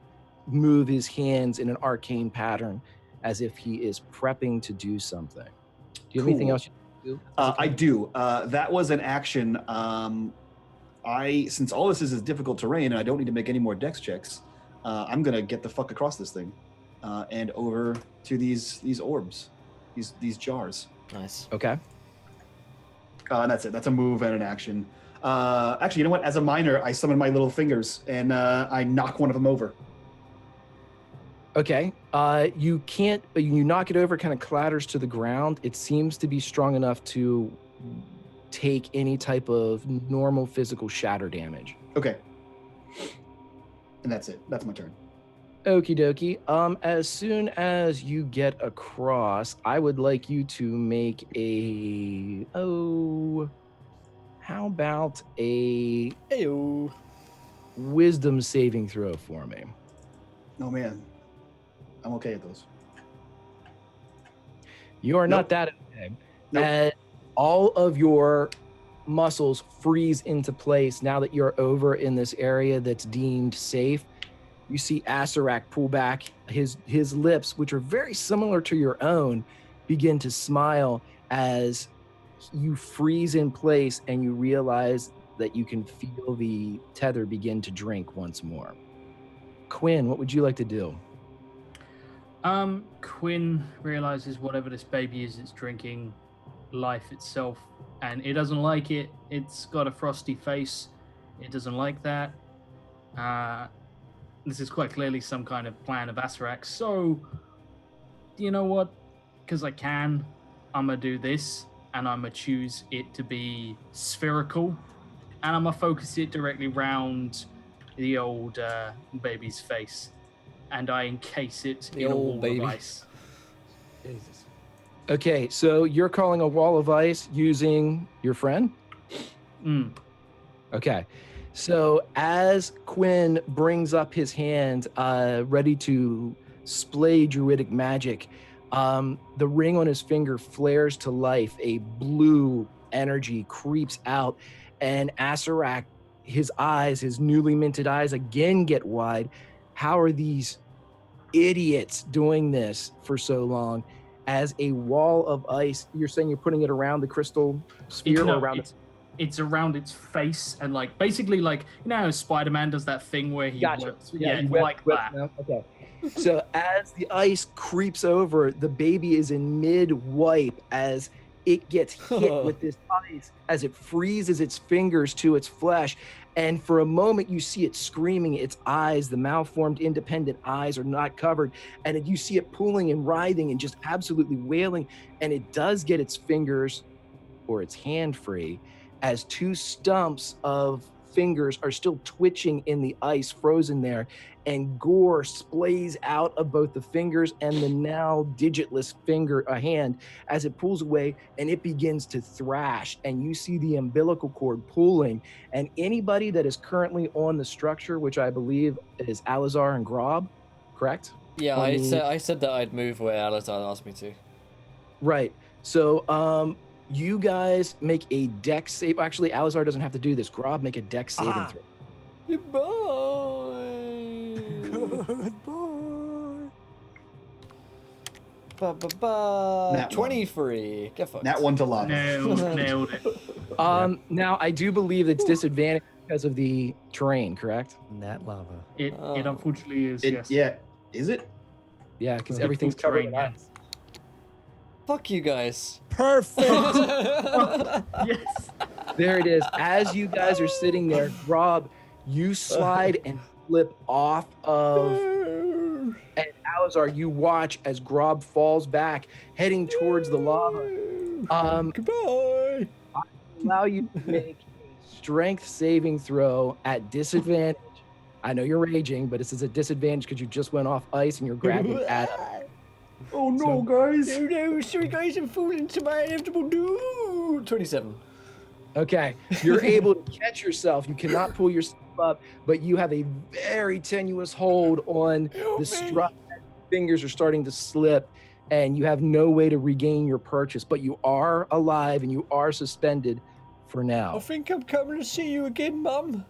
move his hands in an arcane pattern as if he is prepping to do something. Do you have anything else you do? I do. That was an action. Since all this is difficult terrain and I don't need to make any more dex checks, I'm gonna get the fuck across this thing and over to these orbs, these jars. Nice. Okay. And that's it. That's a move and an action. Actually, you know what? As a minor, I summon my little fingers and I knock one of them over. Okay. You knock it over, kind of clatters to the ground. It seems to be strong enough to take any type of normal physical shatter damage. Okay. And that's it. That's my turn. Okie dokie. As soon as you get across, I would like you to make how about a wisdom saving throw for me? Oh man, I'm okay at those. You are not that okay. Nope. And all of your muscles freeze into place now that you're over in this area that's deemed safe. You see Asarak pull back his lips, which are very similar to your own, begin to smile as you freeze in place and you realize that you can feel the tether begin to drink once more. Quinn, what would you like to do? Quinn realizes whatever this baby is, it's drinking life itself, and it doesn't like it. It's got a frosty face. It doesn't like that. This is quite clearly some kind of plan of Asarak. So, you know what? Because I can, I'm going to do this, and I'm going to choose it to be spherical, and I'm going to focus it directly round the old baby's face, and I encase it in a wall of ice. Jesus. Okay, so you're calling a wall of ice using your friend? Okay. So as Quinn brings up his hand, ready to splay druidic magic, the ring on his finger flares to life. A blue energy creeps out, and Asarak, his newly minted eyes again get wide. How are these idiots doing this for so long? As a wall of ice, you're saying you're putting it around the crystal sphere or around it? It's around its face, and basically you know how Spider-Man does that thing where he whips, that. Okay. So as the ice creeps over, the baby is in mid-wipe as it gets hit with this ice, as it freezes its fingers to its flesh. And for a moment, you see it screaming. Its eyes, the malformed, independent eyes, are not covered. And you see it pulling and writhing and just absolutely wailing. And it does get its fingers or its hand free, as two stumps of fingers are still twitching in the ice, frozen there, and gore splays out of both the fingers and the now digitless hand as it pulls away, and it begins to thrash, and you see the umbilical cord pulling, and anybody that is currently on the structure, which I believe is Alizar and Grob, correct? Yeah, I said that I'd move where Alizar asked me to. Right. So, you guys make a dex save. Actually, Alizar doesn't have to do this. Grob, make a dex saving throw. Goodbye. Nat 23. Get fucked. That one to lava. Nailed it. Now I do believe it's disadvantaged because of the terrain, correct? Nat lava. It unfortunately is. Yes. Yeah. Is it? Yeah, because everything's covered in ice. Fuck you guys. Perfect. Yes. There it is. As you guys are sitting there, Grob, you slide and flip off of, and Alizar, you watch as Grob falls back, heading towards the lava. Goodbye. I allow you to make a strength saving throw at disadvantage. I know you're raging, but this is a disadvantage because you just went off ice and you're grabbing at it. Oh no, guys. Oh no, sorry guys, I'm falling into my inevitable doom. 27. Okay, you're able to catch yourself. You cannot pull yourself up, but you have a very tenuous hold on the strut. Fingers are starting to slip, and you have no way to regain your purchase, but you are alive and you are suspended for now. I think I'm coming to see you again, Mum.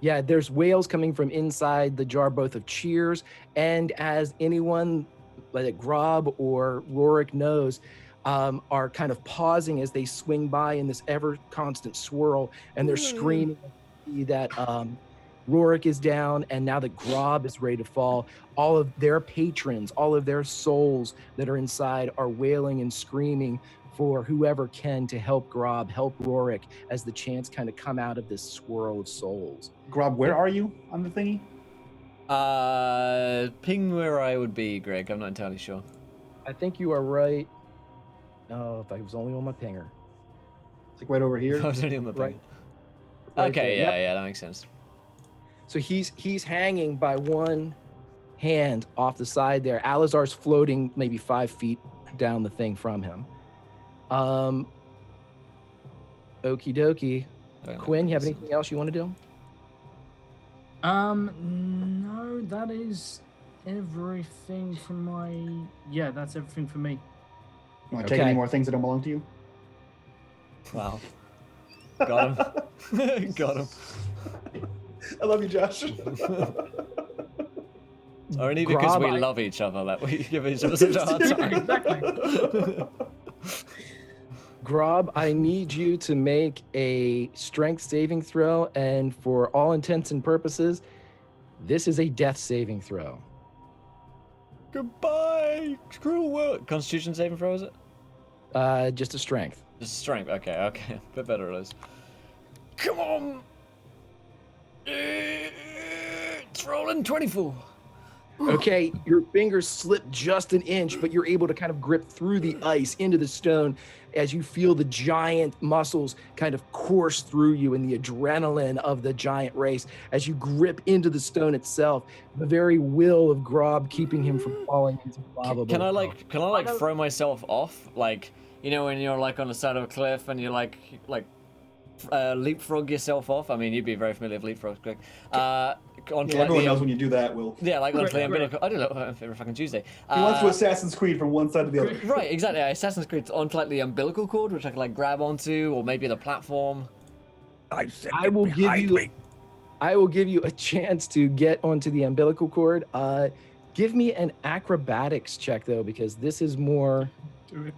Yeah, there's wails coming from inside the jar, both of cheers, and as anyone like Grob or Rorik knows, are kind of pausing as they swing by in this ever constant swirl, and they're screaming that Rorik is down, and now that Grob is ready to fall, all of their patrons, all of their souls that are inside are wailing and screaming for whoever can to help Grob, help Rorik, as the chants kind of come out of this swirl of souls. Grob, where are you on the thingy? Ping where I would be, Greg. I'm not entirely sure. I think you are right. Oh, if I was only on my pinger. It's like right over here. I was only on the Right. ping. Right Okay, there. yeah, that makes sense. So he's hanging by one hand off the side there. Alizar's floating maybe 5 feet down the thing from him. Okie dokie. Quinn, you have anything else you want to do? No, that is everything from my. Yeah, that's everything for me. You want to take any more things that don't belong to you? Wow. Got him. Got him. I love you, Josh. Only because Grob, we love each other that we give each other such a hard time. Exactly. Grob, I need you to make a strength saving throw, and for all intents and purposes, this is a death saving throw. Goodbye, cruel world. Constitution saving throw, is it? Just a strength. Just strength. Okay. A bit better it is. Come on. It's rolling 24. Okay, your fingers slip just an inch, but you're able to kind of grip through the ice into the stone as you feel the giant muscles kind of course through you in the adrenaline of the giant race. As you grip into the stone itself, the very will of Grob keeping him from falling into lava. Can I throw myself off? Like, you know, when you're like on the side of a cliff and you leapfrog yourself off. I mean, you'd be very familiar with leapfrog, Greg. Everyone knows when you do that, Will. Yeah, like onto the umbilical. I don't know every fucking Tuesday. He wants to Assassin's Creed from one side to the other. Right, exactly. Assassin's Creed onto like the umbilical cord, which I can like grab onto, or maybe the platform. I will give you a chance to get onto the umbilical cord. Give me an acrobatics check though, because this is more. Do it.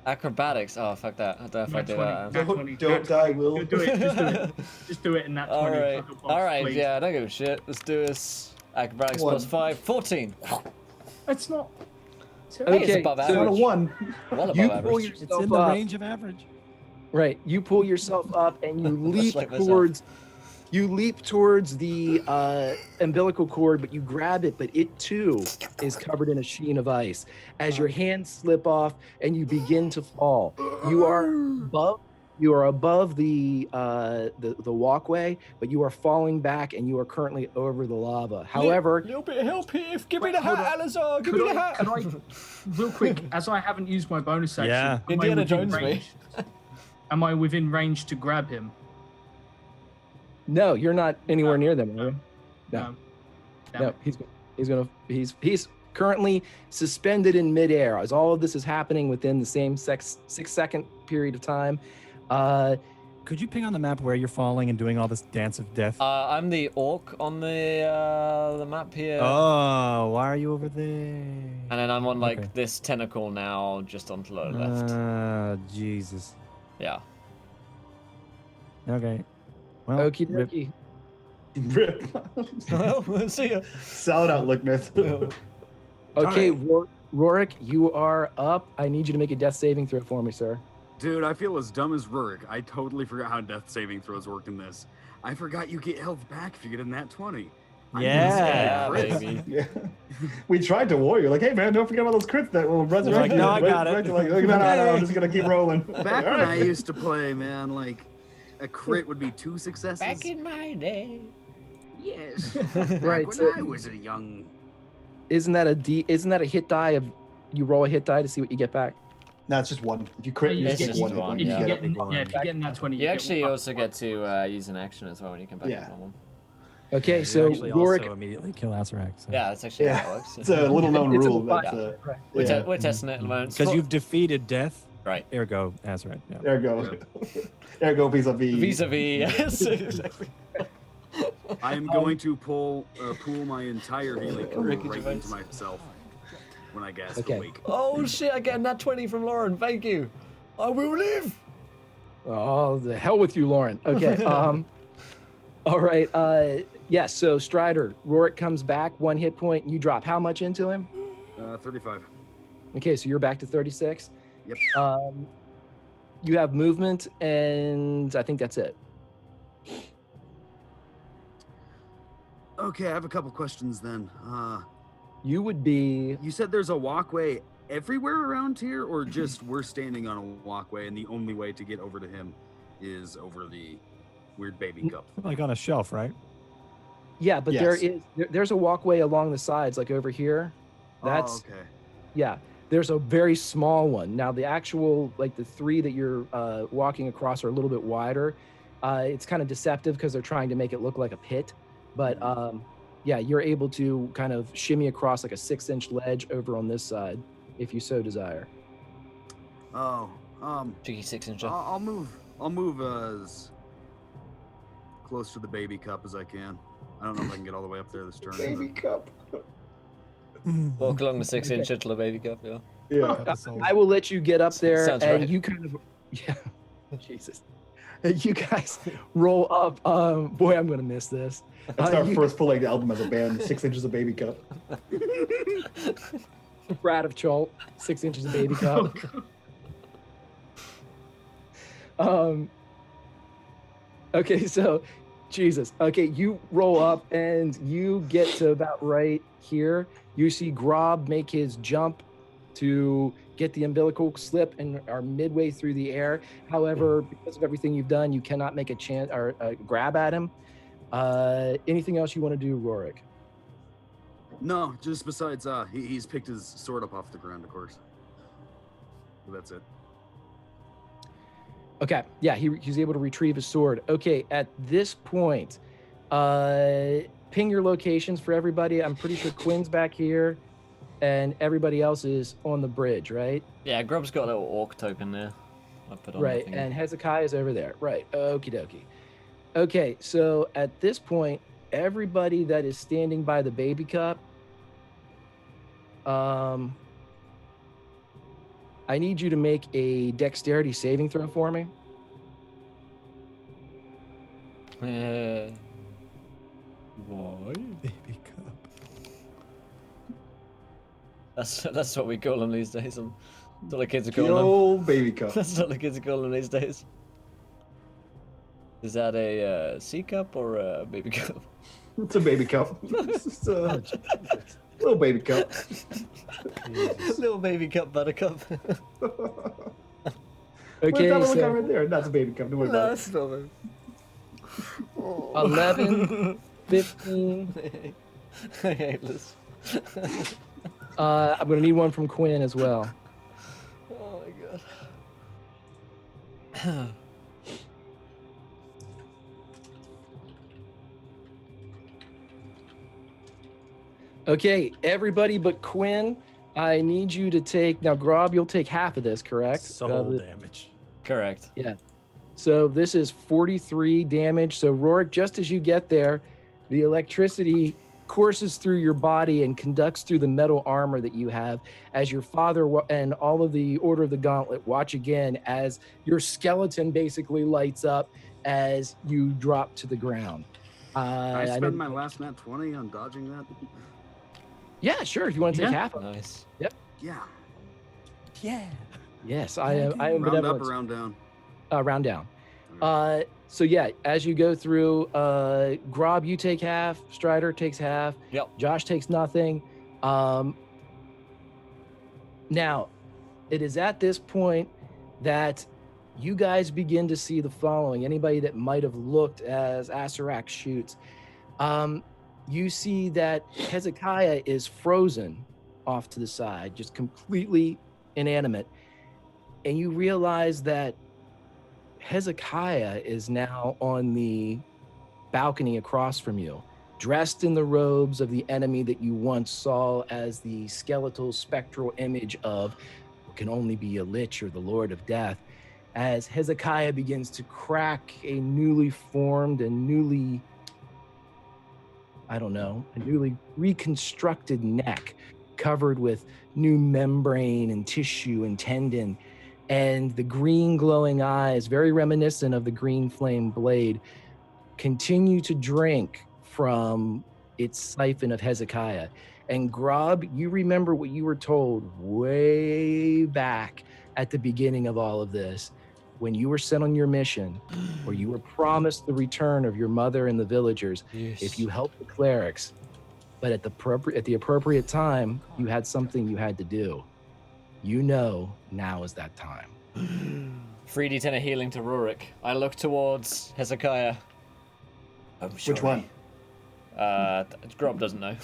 Acrobatics. Oh fuck that! I don't know if I do that. Don't die, Will. Do it. Just do it. Just do it in that 20. All right. Yeah, I don't give a shit. Let's do this. Acrobatics plus 5, 14. It's not. Okay, it's above So average. on a 1. Well above You pull average. yourself It's in the up. range of average. Right, you pull yourself up and you leap like myself. towards the umbilical cord, but you grab it, but it too is covered in a sheen of ice. As your hands slip off and you begin to fall, you are above the walkway, but you are falling back and you are currently over the lava. However, little bit of help here. Give me the hat, Alizar. Give me the hat. Can I, real quick, as I haven't used my bonus action, Yeah. am I Indiana within Jones me. range? Am I within range to grab him? no, you're not anywhere near them. Are you? No. No, he's currently suspended in midair as all of this is happening within the same 6-second period of time. Could you ping on the map where you're falling and doing all this dance of death? I'm the orc on the map here. Oh, why are you over there? And then I'm on like this tentacle now, just on the left. Jesus. Yeah. Okay. Well, Okie dokie. Rip. Well, see ya. Solid outlook, Myth. Okay, Rorik, you are up. I need you to make a death saving throw for me, sir. Dude, I feel as dumb as Rurik. I totally forgot how death saving throws work in this. I forgot you get health back if you get in that 20. Yeah, baby. Yeah. We tried to warn you, like, hey man, don't forget about those crits that will resurrect you. No, I got it. Like, no, I'm just gonna keep rolling. Back when I used to play, man, like a crit would be 2 successes. Back in my day. Yes. Right, When so- I was a young. Isn't that a hit die of you roll a hit die to see what you get back? No, it's just one. If you crit, you It's just just get one. one, If yeah. you If get you get in that 20, You actually get also get to use an action as well when you come back Yeah. from one. Okay, you so actually Rorik, also immediately kill Azarac. So. Yeah, that's actually how it Yeah, works. it's a little known It's a rule. divide. That's right. We're testing it at the moment. Because you've defeated death. Right. Ergo, Azarac. Yeah. there you go. There you go, vis-a-vis. Vis-a-vis, yes, exactly. I am going to pool my entire healing crew Ricky right Gervais. into myself when I guess Okay. awake. Oh shit, I get a nat 20 from Lauren, thank you. I will live. Oh, the hell with you, Lauren. Okay. All right. Yes. So Strider, Rorik comes back, 1 hit point. You drop how much into him? 35. Okay, so you're back to 36. Yep. You have movement, and I think that's it. Okay, I have a couple questions then. You would be. You said there's a walkway everywhere around here, or just we're standing on a walkway and the only way to get over to him is over the weird baby cup? Like on a shelf, right? Yeah, but Yes. there's a walkway along the sides, like over here. That's oh, okay. yeah. There's a very small one. Now the actual, like the 3 that you're walking across are a little bit wider. It's kind of deceptive because they're trying to make it look like a pit. But yeah, you're able to kind of shimmy across like a 6-inch ledge over on this side, if you so desire. Oh, Cheeky 6-incher. I'll move as close to the baby cup as I can. I don't know if I can get all the way up there this turn. Baby but- cup. Walk along the 6-incher to the baby cup, yeah. Yeah. I will let you get up there, Sounds and right. you kind of, yeah, Jesus, you guys roll up. Boy, I'm gonna miss this. That's our you- first full length album as a band. 6 inches of baby cup. Brat of Chult, 6 inches of baby cup. Okay, so Jesus. Okay, you roll up and you get to about right here. You see Grob make his jump to get the umbilical slip and are midway through the air. However, because of everything you've done, you cannot make a chance or grab at him. Anything else you want to do, Rorik? No, just besides, he's picked his sword up off the ground, of course. So that's it. Okay, yeah, he's able to retrieve his sword. Okay, at this point, ping your locations for everybody. I'm pretty sure Quinn's back here, and everybody else is on the bridge, right? Yeah, Grub's got a little orc token there. I put on Right, the thing. and Hezekiah is over there. Right, okie dokie. Okay, so at this point, everybody that is standing by the baby cup, I need you to make a dexterity saving throw for me. Why? Baby cup. That's what we call them these days. That's what the kids are calling Good them. old baby cup. That's what the kids are calling them these days. Is that a C cup or a baby cup? It's a baby cup. It's a little baby cup. Little baby cup, buttercup. Okay, Where's that little guy so right there? That's a baby cup. Don't worry No, about it. that's not it. 11, 15. I hate this. I'm gonna need one from Quinn as well. Oh my god. Okay, everybody but Quinn, I need you to take, now Grob, you'll take half of this, correct? Soul damage. Correct. Yeah. So this is 43 damage. So Rorik, just as you get there, the electricity courses through your body and conducts through the metal armor that you have as your father and all of the Order of the Gauntlet watch again as your skeleton basically lights up as you drop to the ground. I spend my last nat 20 on dodging that. Yeah, sure. If you want to take half of it. Nice. Yep. Yeah. Yeah. Yes, I am Round up or round down? Round down. So yeah, as you go through, Grob, you take half, Strider takes half, Yep. Josh takes nothing. Now, it is at this point that you guys begin to see the following. Anybody that might have looked as Asarak shoots, you see that Hezekiah is frozen off to the side, just completely inanimate. And you realize that Hezekiah is now on the balcony across from you, dressed in the robes of the enemy that you once saw as the skeletal spectral image of what can only be a lich or the Lord of Death, as Hezekiah begins to crack a newly formed and newly reconstructed neck covered with new membrane and tissue and tendon, and the green glowing eyes, very reminiscent of the green flame blade, continue to drink from its siphon of Hezekiah. And Grob, you remember what you were told way back at the beginning of all of this, when you were sent on your mission, where you were promised the return of your mother and the villagers, if you help the clerics. But at the appropriate time, you had something you had to do. You know, now is that time. 3d10 of healing to Rurik. I look towards Hezekiah. Which one? Grob doesn't know.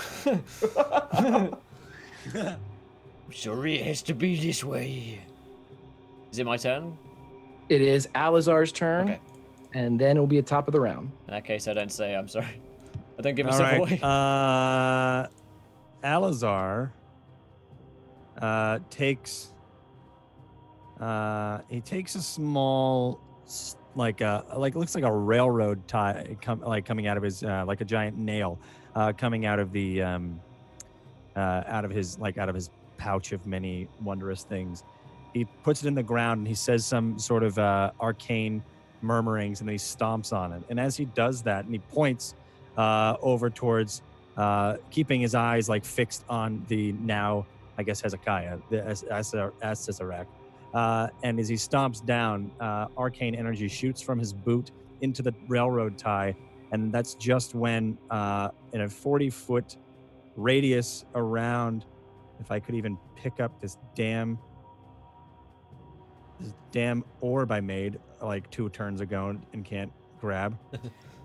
Sorry, it has to be this way. Is it my turn? It is Alizar's turn, Okay. and then it'll be at top of the round. In that case, I don't say I'm sorry. I don't give All myself right. away. Alizar takes a small looks like a railroad tie coming out of his like a giant nail coming out of the out of his pouch of many wondrous things. He puts it in the ground and he says some sort of arcane murmurings, and then he stomps on it. And as he does that, and he points over towards keeping his eyes fixed on the now, I guess, Hezekiah, as Sisarak. And as he stomps down, arcane energy shoots from his boot into the railroad tie, and that's just when, in a 40-foot radius around, if I could even pick up this damn orb I made 2 turns ago and can't grab.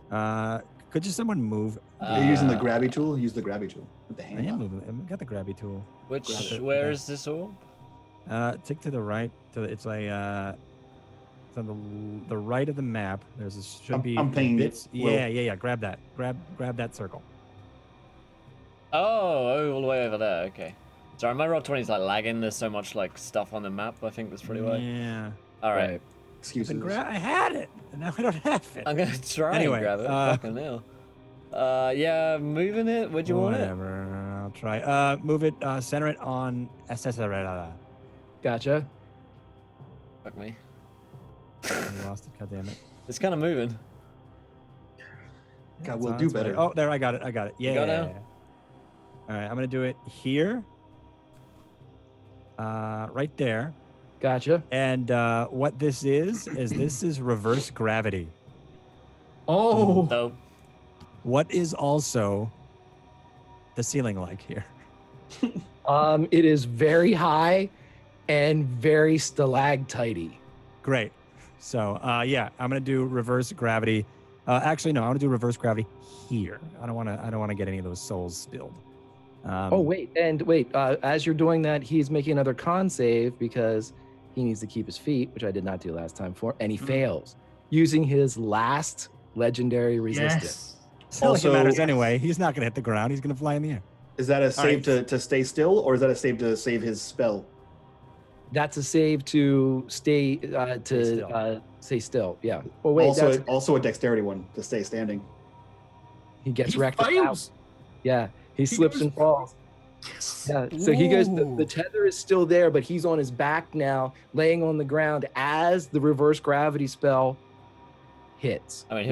Could just someone move? Are you using the grabby tool? Use the grabby tool with the hand. I am moving. I've got the grabby tool. Where is this orb? Take to the right. It's on the right of the map. I'm pinging it. Yeah. Grab that. Grab that circle. Oh, all the way over there. Okay. Sorry, my roll 20 is lagging. There's so much stuff on the map. I think that's pretty why. Yeah. All right. Excuses. I had it, and now I don't have it. I'm gonna try and grab it. Fucking hell. Yeah, moving it. Where'd you want it? Whatever. I'll try. Move it. Center it on SSR. Gotcha. Fuck me. I lost it. God damn it. It's kind of moving. God, we'll do better. Oh, there. I got it. Yeah. You got it? All right. I'm gonna do it here. Right there. Gotcha. And what this is reverse gravity. Oh. So, What is also the ceiling like here? It is very high and very stalactitey. Great. So yeah, I'm gonna do reverse gravity. Actually, no, I'm gonna do reverse gravity here. I don't want to get any of those souls spilled. Wait. As you're doing that, he's making another con save because he needs to keep his feet, which I did not do last time and he fails using his last legendary resistance. Yes. Still, it matters anyway. He's not gonna hit the ground. He's gonna fly in the air. Is that a save to stay still, or is that a save to save his spell? That's a save to stay stay still. Yeah. Well, wait. Also a dexterity one to stay standing. He gets wrecked. Fails. Yeah. He slips and falls. Yes. Yeah. So he goes. The tether is still there, but he's on his back now, laying on the ground as the reverse gravity spell hits. I mean,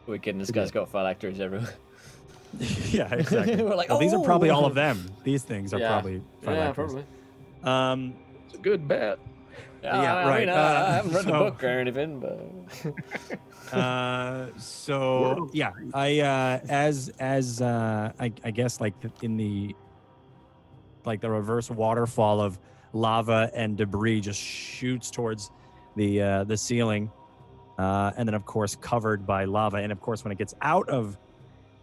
we're kidding. This guy's got phylacteries everywhere. Yeah, exactly. We're like, these are probably all of them. These things are probably phylacteries. Probably. It's a good bet. Yeah, right. I mean, I haven't read the book or anything, but. So yeah, I guess like in the reverse waterfall of lava and debris just shoots towards the ceiling, and then of course covered by lava, and of course when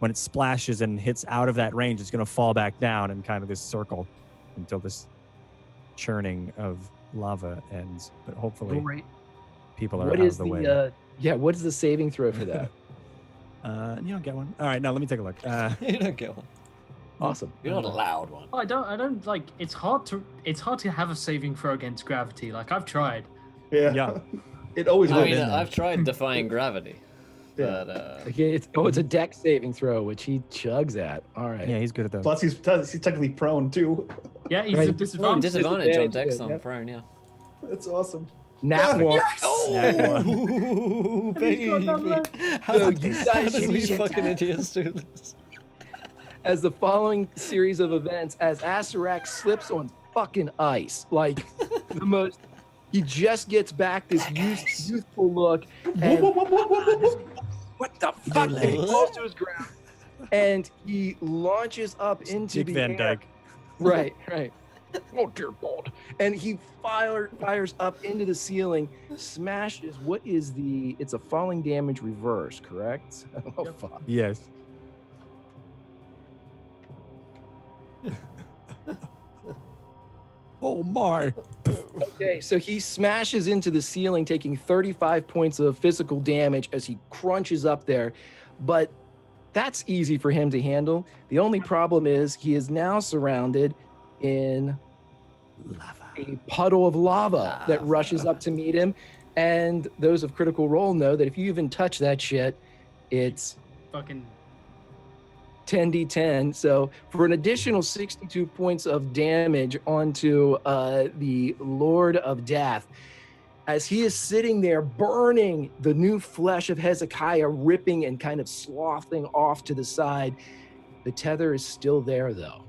it splashes and hits out of that range, it's going to fall back down in kind of this circle until this churning of lava ends. But hopefully people are out of the way. What is the saving throw for that? You don't get one. All right, now let me take a look. You don't get one. Awesome. You're not allowed one. I don't like. It's hard to have a saving throw against gravity. Like I've tried. Yeah. It always. I mean, I've tried defying gravity. Yeah. But, it's a dex saving throw, which he chugs at. All right. Yeah, he's good at those. Plus, he's technically prone too. Yeah, he's a disadvantage on dex on prone. Yeah. That's awesome. Nat one. Yes! Oh, baby. How did we fucking idiots do this? As the following series of events, as Asarak slips on fucking ice, like the most. He just gets back this youthful look, and what the fuck? And he falls to his ground, and he launches up into the Van air. Dyke. Right. Oh dear God! And he fires up into the ceiling, smashes. What is the? It's a falling damage reverse, correct? Oh fuck! Yes. Oh my. Okay, so he smashes into the ceiling, taking 35 points of physical damage as he crunches up there. But that's easy for him to handle. The only problem is he is now surrounded in a puddle of lava that rushes up to meet him. And those of Critical Role know that if you even touch that shit, it's fucking 10d10. So for an additional 62 points of damage onto the Lord of Death, as he is sitting there burning the new flesh of Hezekiah, ripping and kind of sloughing off to the side. The tether is still there, though.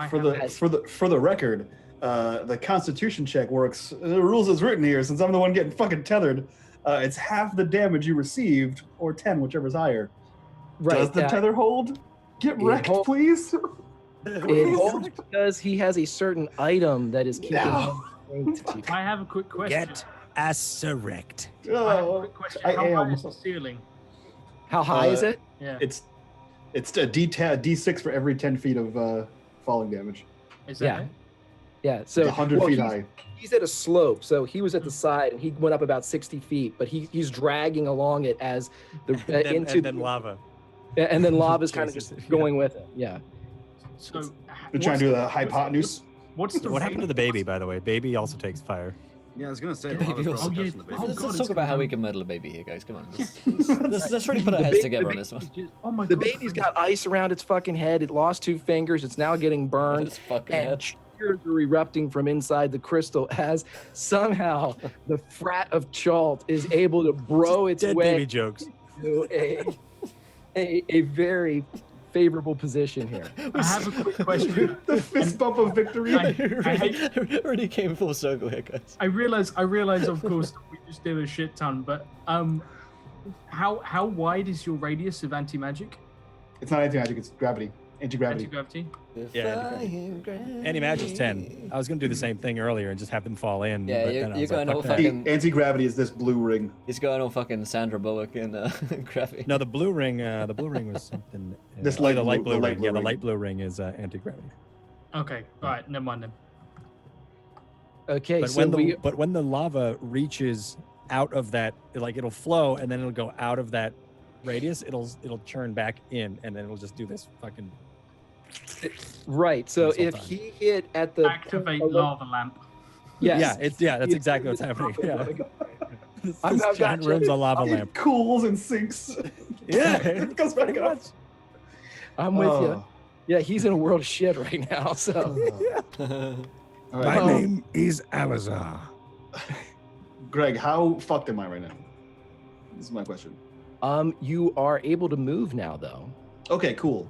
For the record, the Constitution check works. The rules is written here. Since I'm the one getting fucking tethered, it's half the damage you received, or 10, whichever's higher. Right. Does the tether hold? Get wrecked, please. It holds because he has a certain item that is keeping him linked to. I have a quick question. Get erect. I have a quick question. How high is the ceiling? How high is it? Yeah. It's a D6 for every 10 feet of falling damage. Is that it? Yeah. So It's 100 feet high. He's at a slope, so he was at the side, and he went up about 60 feet, but he's dragging along it as the and then lava. Yeah, and then lava's kind of just going with it. Yeah. So They're trying to do the hypotenuse. What's the What happened to the baby, by the way? Baby also takes fire. Yeah, I was gonna say. Baby also- Let's talk about how we can murder the baby here, guys. Come on. Let's really put our The heads ba- together the on this one. Oh my The God. baby's got ice around its fucking head. It lost 2 fingers. It's now getting burned. Its fucking And head. tears are erupting from inside the crystal as somehow the frat of Chalt is able to bro its Dead way baby jokes. to a very favorable position here. I have a quick question. The fist bump of victory. Already came full circle here, guys. I realize, of course, that we just did a shit ton, but how wide is your radius of anti-magic? It's not anti-magic, it's gravity. Anti-gravity. Anti-gravity? Yeah, Anti-magic's 10. I was gonna do the same thing earlier and just have them fall in. Yeah, but you're- then I you're was like, going all fuck that. fucking- Anti-gravity is this blue ring. He's going all fucking Sandra Bullock in Gravity. No, the blue ring was something. This oh, light the light blue- blue the light ring. blue Yeah, the ring. light blue ring is anti-gravity. Okay, all right, never mind then. Okay, But so when the lava reaches out of that, like it'll flow and then it'll go out of that radius. It'll churn back in and then it'll just do this fucking Right. So This whole if time. he hit at the Activate point- lava lamp. yes. That's exactly what's happening. Yeah. I've This giant gotcha. room's a lava It lamp. cools and sinks. Yeah. It goes back up. I'm with you. Oh. Yeah, he's in a world of shit right now. So All My right. name is Alazar. Greg, how fucked am I right now? This is my question. you are able to move now though. Okay, cool.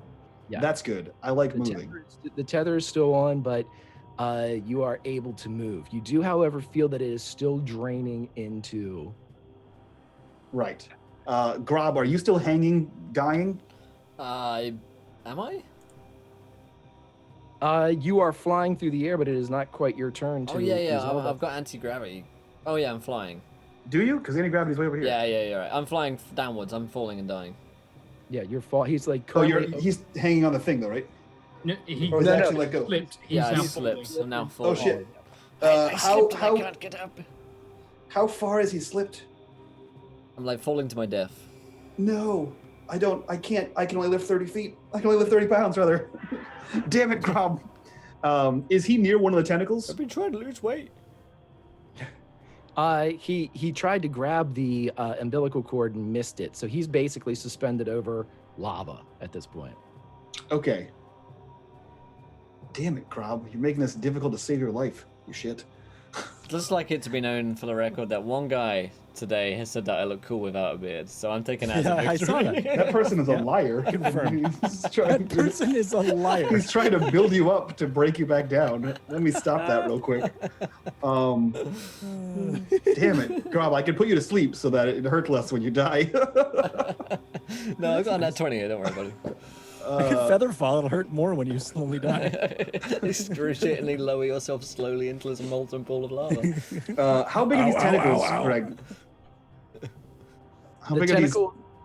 Yeah. That's good. I like The moving. the tether is still on, but you are able to move. You do, however, feel that it is still draining into. Right. Grob, are you still hanging, dying? Am I? You are flying through the air, but it is not quite your turn to. Oh yeah, resolve it. I've got anti-gravity. Oh yeah, I'm flying. Do you? Because anti-gravity's way over here. Yeah, you're right. I'm flying downwards. I'm falling and dying. Yeah, you're fall. He's like. Oh, currently- he's hanging on the thing though, right? No, he Or is No, it no, actually let go? slipped. He's Yeah, now I slipped. falling. I'm now falling. Oh shit. I How slipped and I can't get up. how far has he slipped? I'm like falling to my death. No, I don't. I can't. I can only lift 30 feet. I can only lift 30 pounds, rather. Damn it, Grob. Is he near one of the tentacles? I've been trying to lose weight. He tried to grab the umbilical cord and missed it, so he's basically suspended over lava at this point. Okay. Damn it, Grob. You're making this difficult to save your life. You shit. Just like it to be known for the record that one guy today has said that I look cool without a beard, so I'm taking that as a Yeah, I saw victory. That person is a liar. Confirmed. He's trying That person is a liar. He's trying to build you up to break you back down. Let me stop that real quick. Damn it, Grob, I can put you to sleep so that it hurts less when you die. No, I got on that 20. Don't worry about it. Feather fall, it'll hurt more when you slowly die. Excruciatingly lower yourself slowly into this molten pool of lava. How big are these Ow, ow, tentacles, ow, ow. Greg? How The big are these?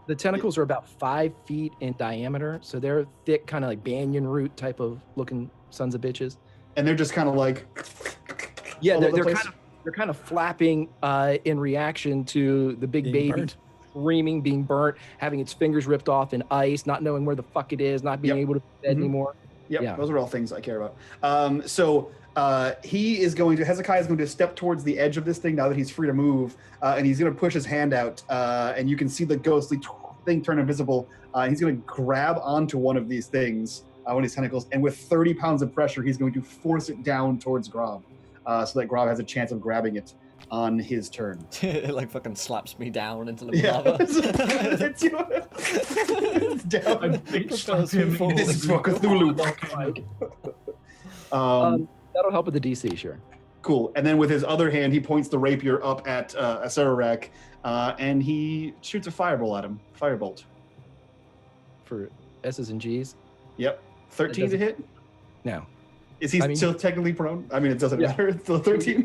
The tentacles are about 5 feet in diameter, so they're thick, kind of like banyan root type of looking sons of bitches. And they're just kind of like. Yeah, all over the place? they're kind of flapping in reaction to the big Being baby burnt. screaming, being burnt, having its fingers ripped off in ice, not knowing where the fuck it is, not being Yep. able to bed Mhm. anymore. Yep, Yeah. those are all things I care about. So he is going to, Hezekiah is going to step towards the edge of this thing now that he's free to move, and he's going to push his hand out, and you can see the ghostly thing turn invisible. He's going to grab onto one of these things, one of these tentacles, and with 30 pounds of pressure, he's going to force it down towards Grob, so that Grob has a chance of grabbing it on his turn. It like fucking slaps me down into the Yeah, lava. it's, you know, it's I down. bitch slapped him Propels me This is for Cthulhu. That'll help with the DC, sure. Cool. And then with his other hand, he points the rapier up at Acererak, and he shoots a firebolt at him. Firebolt. For S's and G's. Yep. 13 to doesn't- hit? No. Is he I mean- still technically prone? I mean, it doesn't Yeah. matter. It's still 13.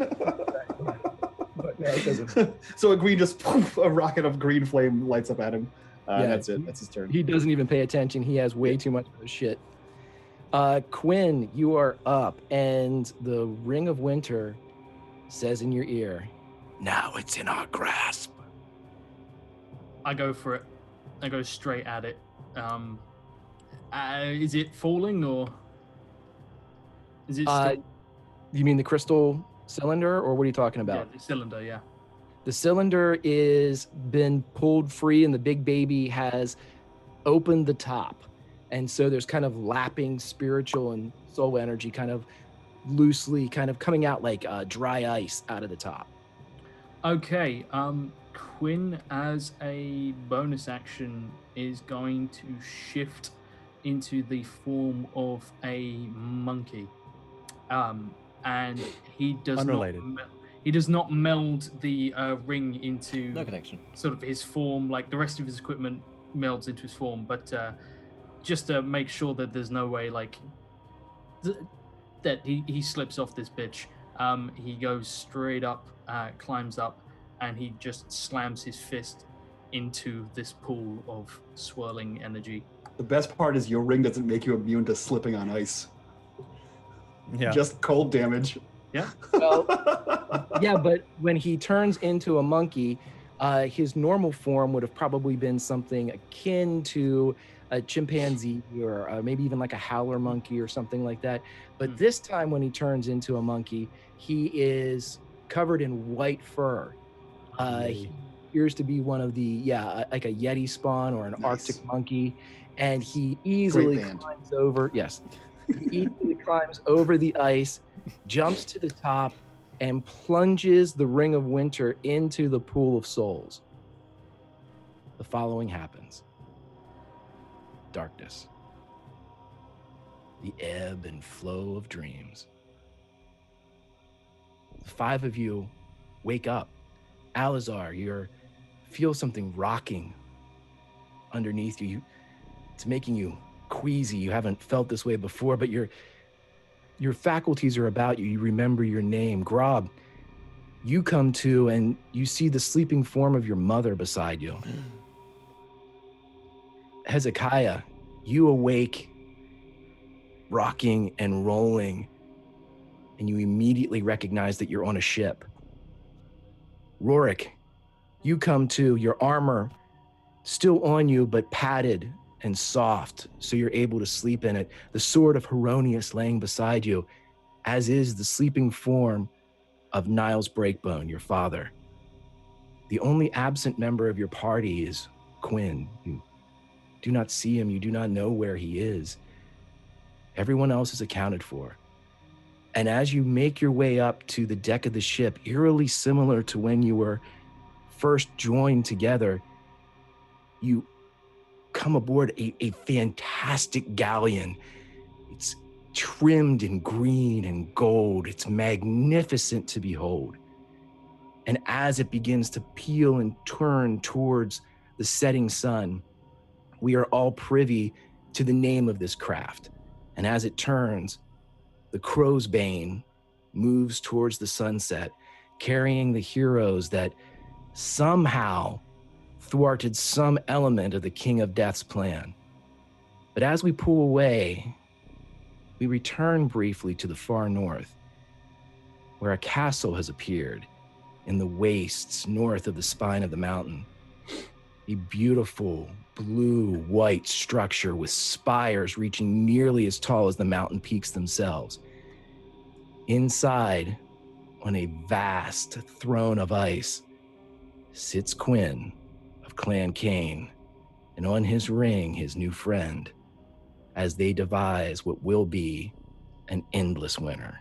But no, it doesn't. So a green just, poof, a rocket of green flame lights up at him. Yeah. That's it. That's his turn. He doesn't even pay attention. He has way too much of this shit. Quinn, you are up, and the Ring of Winter says in your ear, Now it's in our grasp. I go for it. I go straight at it. Is it falling or is it still... you mean the crystal cylinder, or what are you talking yeah, about? the cylinder, yeah. The cylinder is been pulled free, and the big baby has opened the top. And so there's kind of lapping spiritual and soul energy kind of loosely kind of coming out like dry ice out of the top. Okay, Quinn, as a bonus action, is going to shift into the form of a monkey, and he does Unrelated. he does not meld the ring into No connection. sort of his form like the rest of his equipment melds into his form, but just to make sure that there's no way like that he slips off this bitch. He goes straight up, climbs up, and he just slams his fist into this pool of swirling energy. The best part is your ring doesn't make you immune to slipping on ice. Yeah. Just cold damage. Yeah. Well, yeah, but when he turns into a monkey, his normal form would have probably been something akin to a chimpanzee or maybe even like a howler monkey or something like that. But this time when he turns into a monkey, he is covered in white fur. He appears to be one of the, like a Yeti spawn or an Arctic monkey. And he easily climbs over, he easily climbs over the ice, jumps to the top, and plunges the Ring of Winter into the Pool of Souls. The following happens. Darkness. The ebb and flow of dreams. The 5 of you wake up. Alizar, you feel something rocking underneath you. It's making you queasy. You haven't felt this way before, but your faculties are about you. You remember your name. Grob, you come to and you see the sleeping form of your mother beside you. Hezekiah, you awake, rocking and rolling, and you immediately recognize that you're on a ship. Rorik, you come to, your armor still on you, but padded and soft, so you're able to sleep in it. The sword of Heronius laying beside you, as is the sleeping form of Niles Breakbone, your father. The only absent member of your party is Quinn. You do not see him. You do not know where he is. Everyone else is accounted for. And as you make your way up to the deck of the ship, eerily similar to when you were first joined together, you come aboard a fantastic galleon. It's trimmed in green and gold. It's magnificent to behold. And as it begins to peel and turn towards the setting sun, we are all privy to the name of this craft. And as it turns, the Crow's Bane moves towards the sunset, carrying the heroes that somehow thwarted some element of the King of Death's plan. But as we pull away, we return briefly to the far north, where a castle has appeared in the wastes north of the spine of the mountain. A beautiful blue-white structure with spires reaching nearly as tall as the mountain peaks themselves. Inside, on a vast throne of ice, sits Quinn of Clan Cain, and on his ring, his new friend, as they devise what will be an endless winter.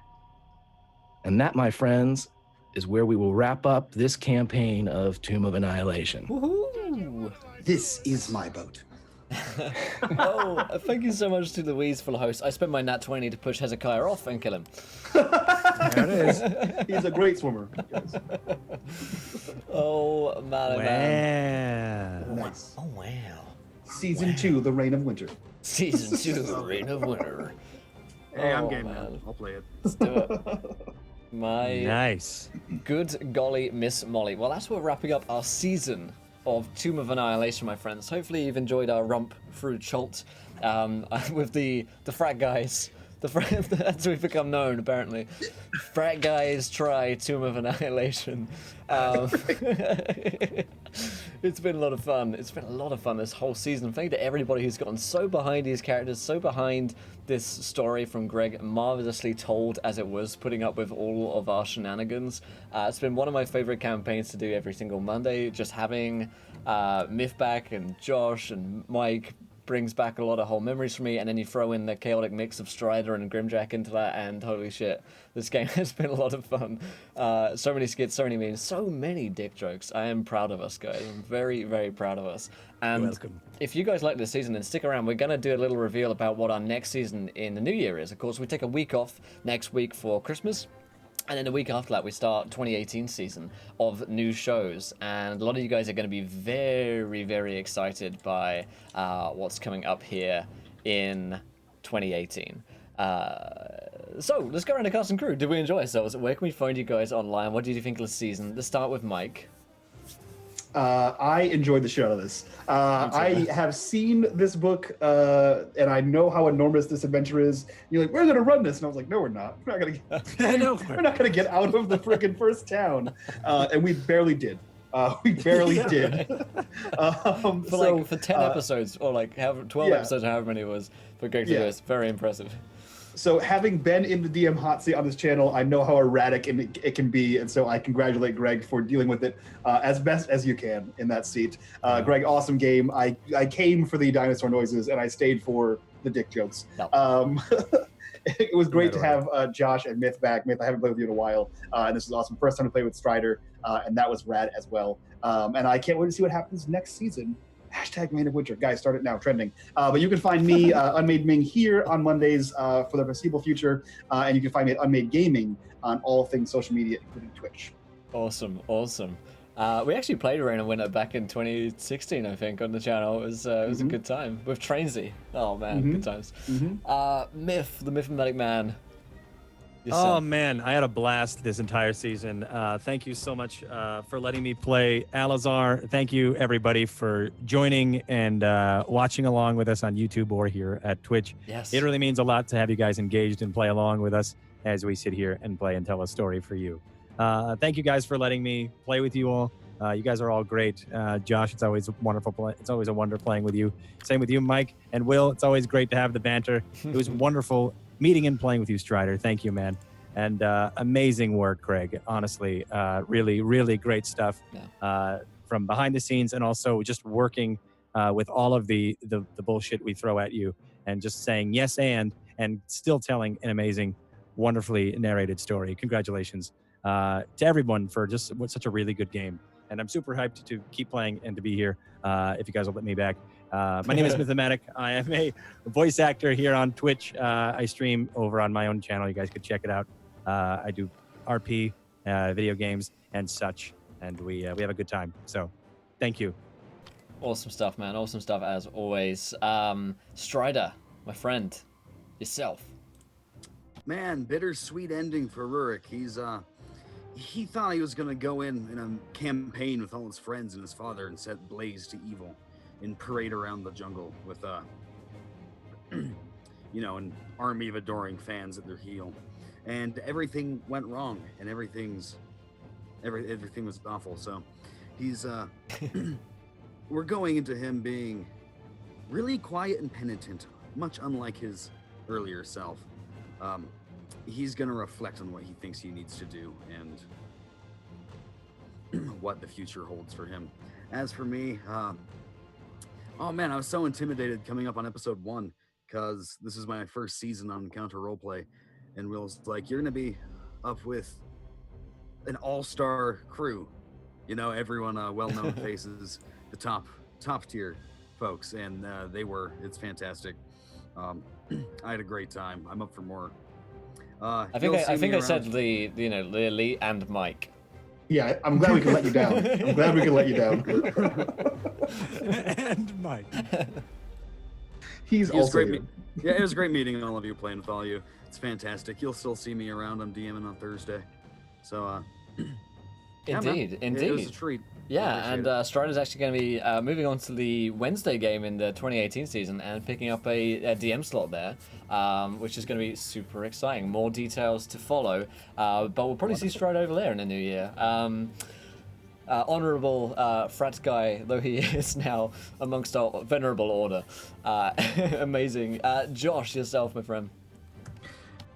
And that, my friends, is where we will wrap up this campaign of Tomb of Annihilation. Woohoo! This is my boat. Oh, thank you so much to Louise for the host. I spent my nat 20 to push Hezekiah off and kill him. There it is. He's a great swimmer. Yes. Oh, man, man. Nice. Oh, wow. Season 2, The Reign of Winter. Season 2, The Reign of Winter. Hey, I'm game now. I'll play it. Let's do it. My nice. Good golly, Miss Molly. Well, that's where we're wrapping up our season of Tomb of Annihilation, my friends. Hopefully you've enjoyed our romp through Chult with the frat guys. As we've become known, apparently. Frat guys try Tomb of Annihilation. It's been a lot of fun. It's been a lot of fun this whole season. Thank you to everybody who's gotten so behind these characters, so behind this story from Greg, marvelously told as it was, putting up with all of our shenanigans. It's been one of my favorite campaigns to do every single Monday. Just having Myth back and Josh and Mike brings back a lot of whole memories for me, and then you throw in the chaotic mix of Strider and Grimjack into that, and holy shit, this game has been a lot of fun. So many skits, so many memes, so many dick jokes. I am proud of us, guys. I'm very, very proud of us. And You're welcome. If you guys like this season, then stick around. We're going to do a little reveal about what our next season in the new year is. Of course, we take a week off next week for Christmas. And then the week after that, we start 2018 season of new shows. And a lot of you guys are going to be very, very excited by what's coming up here in 2018. So let's go around the cast and crew. Did we enjoy ourselves? Where can we find you guys online? What did you think of the season? Let's start with Mike. I enjoyed the shit out of this. I have seen this book, and I know how enormous this adventure is. You're like, we're gonna run this, and I was like, no, we're not. We're not gonna get out of the frickin' first town, and we barely did. We barely did. For 10 episodes, or like 12 episodes, however many it was, for going through this, very impressive. So having been in the DM hot seat on this channel, I know how erratic it can be, and so I congratulate Greg for dealing with it as best as you can in that seat. Greg, awesome game. I came for the dinosaur noises, and I stayed for the dick jokes. No. It was great to have Josh and Myth back. Myth, I haven't played with you in a while, and this is awesome. First time to play with Strider, and that was rad as well. And I can't wait to see what happens next season. #Main of Winter. Guys, start it now, trending. But you can find me, Unmade Ming, here on Mondays for the foreseeable future. And you can find me at Unmade Gaming on all things social media, including Twitch. Awesome. We actually played Rain of Winter back in 2016, I think, on the channel. It was a good time with Trainsy. Oh, man, good times. Myth, the Mythomatic Man. Oh man, I had a blast this entire season. Thank you so much for letting me play Alazar. Thank you everybody for joining and watching along with us on YouTube or here at Twitch. Yes. It really means a lot to have you guys engaged and play along with us as we sit here and play and tell a story for you. Thank you guys for letting me play with you all. You guys are all great. Josh, it's always wonderful. It's always a wonder playing with you. Same with you, Mike and Will. It's always great to have the banter. It was wonderful meeting and playing with you, Strider. Thank you, man. And amazing work, Greg. Honestly, really, really great stuff from behind the scenes, and also just working with all of the bullshit we throw at you, and just saying yes and still telling an amazing, wonderfully narrated story. Congratulations to everyone for just such a really good game. And I'm super hyped to keep playing and to be here. If you guys will let me back. My name is Mythomatic. I am a voice actor here on Twitch. I stream over on my own channel. You guys could check it out. I do RP, video games, and such, and we have a good time. So, thank you. Awesome stuff, man. Awesome stuff as always. Strider, my friend, yourself. Man, bittersweet ending for Rurik. He thought he was gonna go in a campaign with all his friends and his father and set blaze to evil and parade around the jungle with an army of adoring fans at their heel. And everything went wrong, and everything was awful. So he's we're going into him being really quiet and penitent, much unlike his earlier self. He's gonna reflect on what he thinks he needs to do and what the future holds for him. As for me, oh man, I was so intimidated coming up on episode 1 because this is my first season on Counter Roleplay. And Will's like, you're going to be up with an all-star crew. Everyone well-known faces, the top tier folks. And it's fantastic. I had a great time. I'm up for more. I think I said the elite and Mike. Yeah, I'm glad we can let you down. And Mike. He's also great. Yeah, it was great meeting all of you, playing with all of you. It's fantastic. You'll still see me around. I'm DMing on Thursday. So, Indeed. It was a treat. Yeah, and Strider's actually going to be moving on to the Wednesday game in the 2018 season and picking up a DM slot there, which is going to be super exciting. More details to follow, but we'll probably see Strider over there in the new year. Honorable frat guy, though he is now amongst our venerable order. Amazing. Josh, yourself, my friend.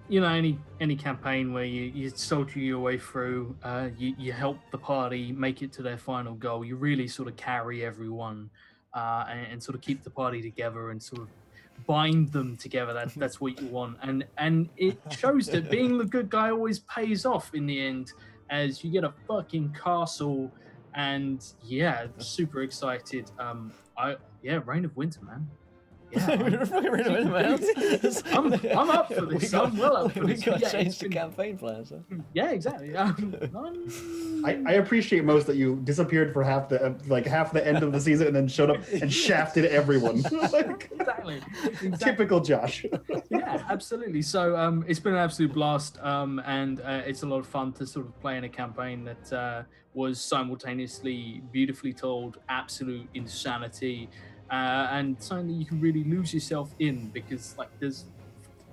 Any campaign where you soldier your way through, you help the party make it to their final goal, you really sort of carry everyone and sort of keep the party together and sort of bind them together. That's what you want, and it shows that being the good guy always pays off in the end, as you get a fucking castle. And yeah, super excited. Reign of Winter, man. Yeah, I'm up for this. I'm well up for this. We got to change the campaign plans. Huh? Yeah, exactly. I appreciate most that you disappeared for half the end of the season and then showed up and shafted everyone. Exactly. Typical Josh. Yeah, absolutely. So it's been an absolute blast, and it's a lot of fun to sort of play in a campaign that was simultaneously beautifully told, absolute insanity, and something that you can really lose yourself in, because there's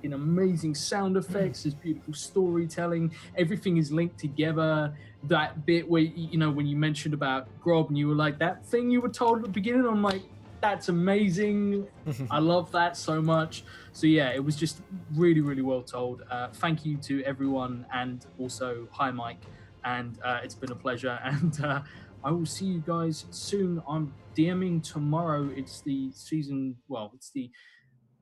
fucking amazing sound effects. There's beautiful storytelling. Everything is linked together. That bit where, you know, when you mentioned about Grob and you were like, that thing you were told at the beginning, I'm like, that's amazing. I love that so much. So yeah, it was just really, really well told. Thank you to everyone, and also hi Mike. And it's been a pleasure. And I will see you guys soon. I'm DMing tomorrow. It's the season. Well, it's the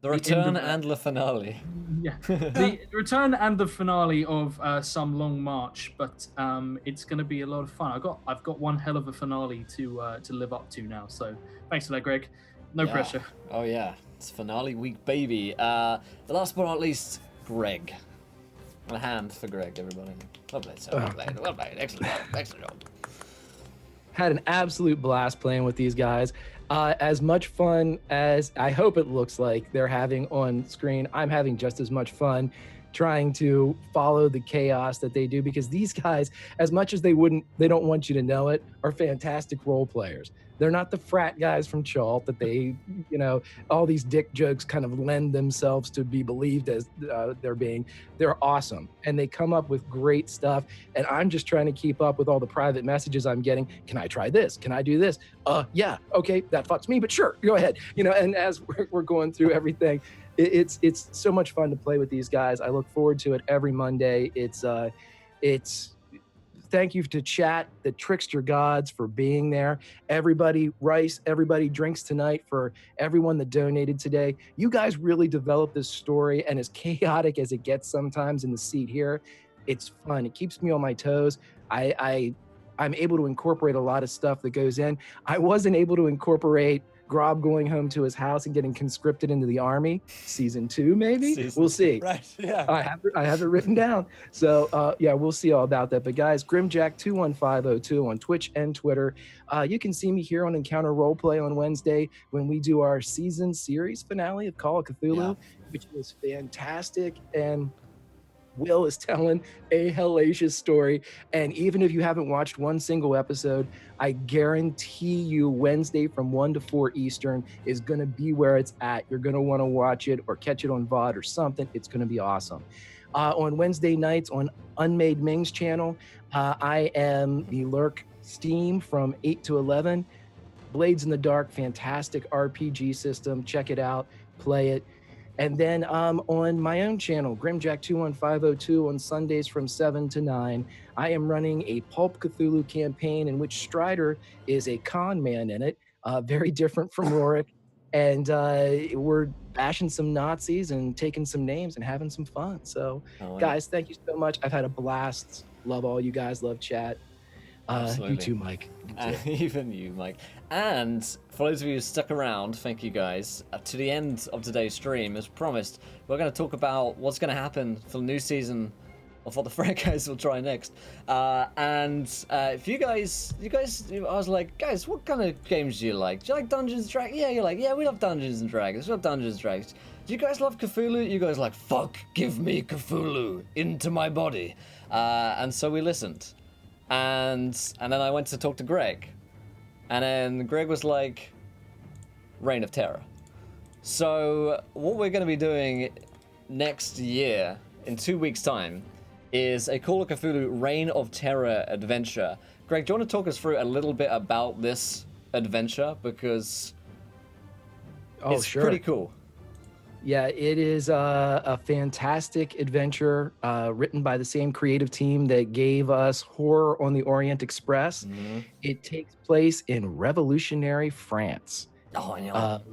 return and the finale. Yeah, the return and the finale of Some Long March. But it's going to be a lot of fun. I've got one hell of a finale to live up to now. So thanks for that, Greg. No pressure. Oh yeah, it's finale week, baby. The last but not least, Greg. A hand for Greg, everybody. Well played, sir. Well played. Excellent job. Had an absolute blast playing with these guys. As much fun as I hope it looks like they're having on screen, I'm having just as much fun trying to follow the chaos that they do, because these guys, as much as they don't want you to know it, are fantastic role players. They're not the frat guys from Chalt that they, you know, all these dick jokes kind of lend themselves to be believed as they're being. They're awesome. And they come up with great stuff. And I'm just trying to keep up with all the private messages I'm getting. Can I try this? Can I do this? Yeah, okay, that fucks me, but sure, go ahead. You know, and as we're going through everything, it's so much fun to play with these guys. I look forward to it every Monday. It's thank you to chat, the Trickster Gods, for being there. Everybody, Rice, everybody drinks tonight, for everyone that donated today. You guys really developed this story, and as chaotic as it gets sometimes in the seat here, it's fun. It keeps me on my toes. I'm able to incorporate a lot of stuff that goes in. I wasn't able to incorporate Grob going home to his house and getting conscripted into the army. Season 2, maybe? We'll see. Right, yeah. I have it written down. So, yeah, we'll see all about that. But, guys, Grimjack21502 on Twitch and Twitter. You can see me here on Encounter Roleplay on Wednesday when we do our season series finale of Call of Cthulhu, which was fantastic. And Will is telling a hellacious story. And even if you haven't watched one single episode, I guarantee you Wednesday from 1 to 4 Eastern is going to be where it's at. You're going to want to watch it or catch it on VOD or something. It's going to be awesome. On Wednesday nights on Unmade Ming's channel, I am the Lurk Steam from 8 to 11. Blades in the Dark, fantastic RPG system. Check it out. Play it. And then on my own channel, Grimjack21502, on Sundays from 7 to 9, I am running a Pulp Cthulhu campaign in which Strider is a con man in it, very different from Rorik. And we're bashing some Nazis and taking some names and having some fun. So, guys, thank you so much. I've had a blast. Love all you guys. Love chat. You too, Mike. Even you, Mike. And for those of you who stuck around, thank you guys. To the end of today's stream, as promised, we're going to talk about what's going to happen for the new season of what the Frat guys will try next. If you guys, I was like, guys, what kind of games do you like? Do you like Dungeons and Dragons? Yeah, you're like, yeah, we love Dungeons and Dragons. We love Dungeons and Dragons. Do you guys love Cthulhu? You guys are like, fuck, give me Cthulhu into my body. And so we listened. And then I went to talk to Greg. And then Greg was like, Reign of Terror. So what we're going to be doing next year, in 2 weeks' time, is a Call of Cthulhu Reign of Terror adventure. Greg, do you want to talk us through a little bit about this adventure? Because it's pretty cool. Yeah, it is a fantastic adventure written by the same creative team that gave us Horror on the Orient Express. Mm-hmm. It takes place in revolutionary France. Oh, I know.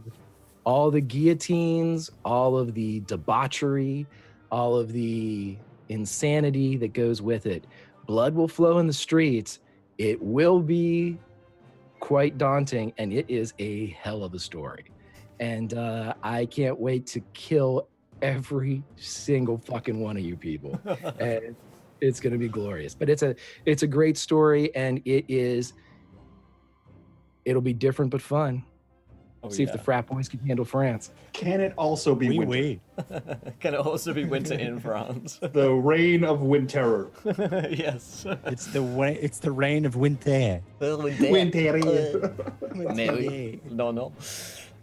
All the guillotines, all of the debauchery, all of the insanity that goes with it. Blood will flow in the streets. It will be quite daunting, and it is a hell of a story. And I can't wait to kill every single fucking one of you people. And it's going to be glorious. But it's a great story, and it'll be different but fun. See if the frat boys can handle France. Can it also be winter? Can it also be winter in France? The reign of winter. Yes. It's the reign of winter. Winter. No.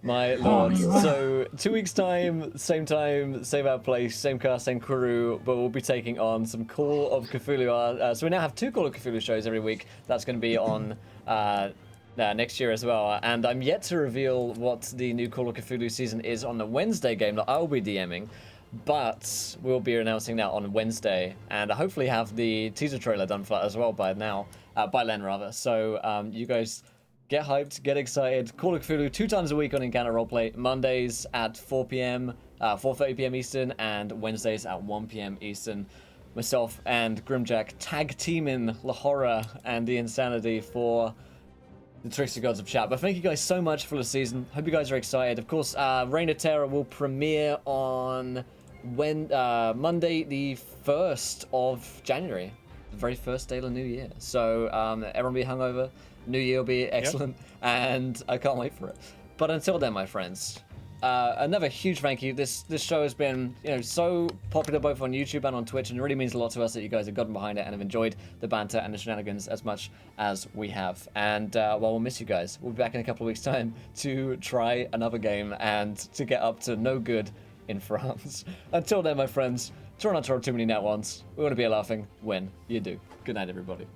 My lord. So 2 weeks time, same place, same cast, same crew, but we'll be taking on some Call of Cthulhu. So we now have 2 Call of Cthulhu shows every week. That's going to be on next year as well. And I'm yet to reveal what the new Call of Cthulhu season is on the Wednesday game that I'll be DMing. But we'll be announcing that on Wednesday, and I hopefully have the teaser trailer done for that as well by then rather. So you guys get hyped, get excited. Call of Cthulhu 2 times a week on Encounter Roleplay. Mondays at 4 p.m., 4:30 p.m. Eastern, and Wednesdays at 1 p.m. Eastern. Myself and Grimjack tag teaming the horror and the insanity for the Tricksty Gods of Chat. But thank you guys so much for the season. Hope you guys are excited. Of course, Reign of Terror will premiere on Monday, the 1st of January, the very first day of the new year. So everyone be hungover. New year will be excellent, and I can't wait for it. But until then, my friends, another huge thank you. This show has been so popular both on YouTube and on Twitch, and it really means a lot to us that you guys have gotten behind it and have enjoyed the banter and the shenanigans as much as we have. And we'll miss you guys. We'll be back in a couple of weeks' time to try another game and to get up to no good in France. Until then, my friends, try not to roll too many net ones. We want to be laughing when you do. Good night, everybody.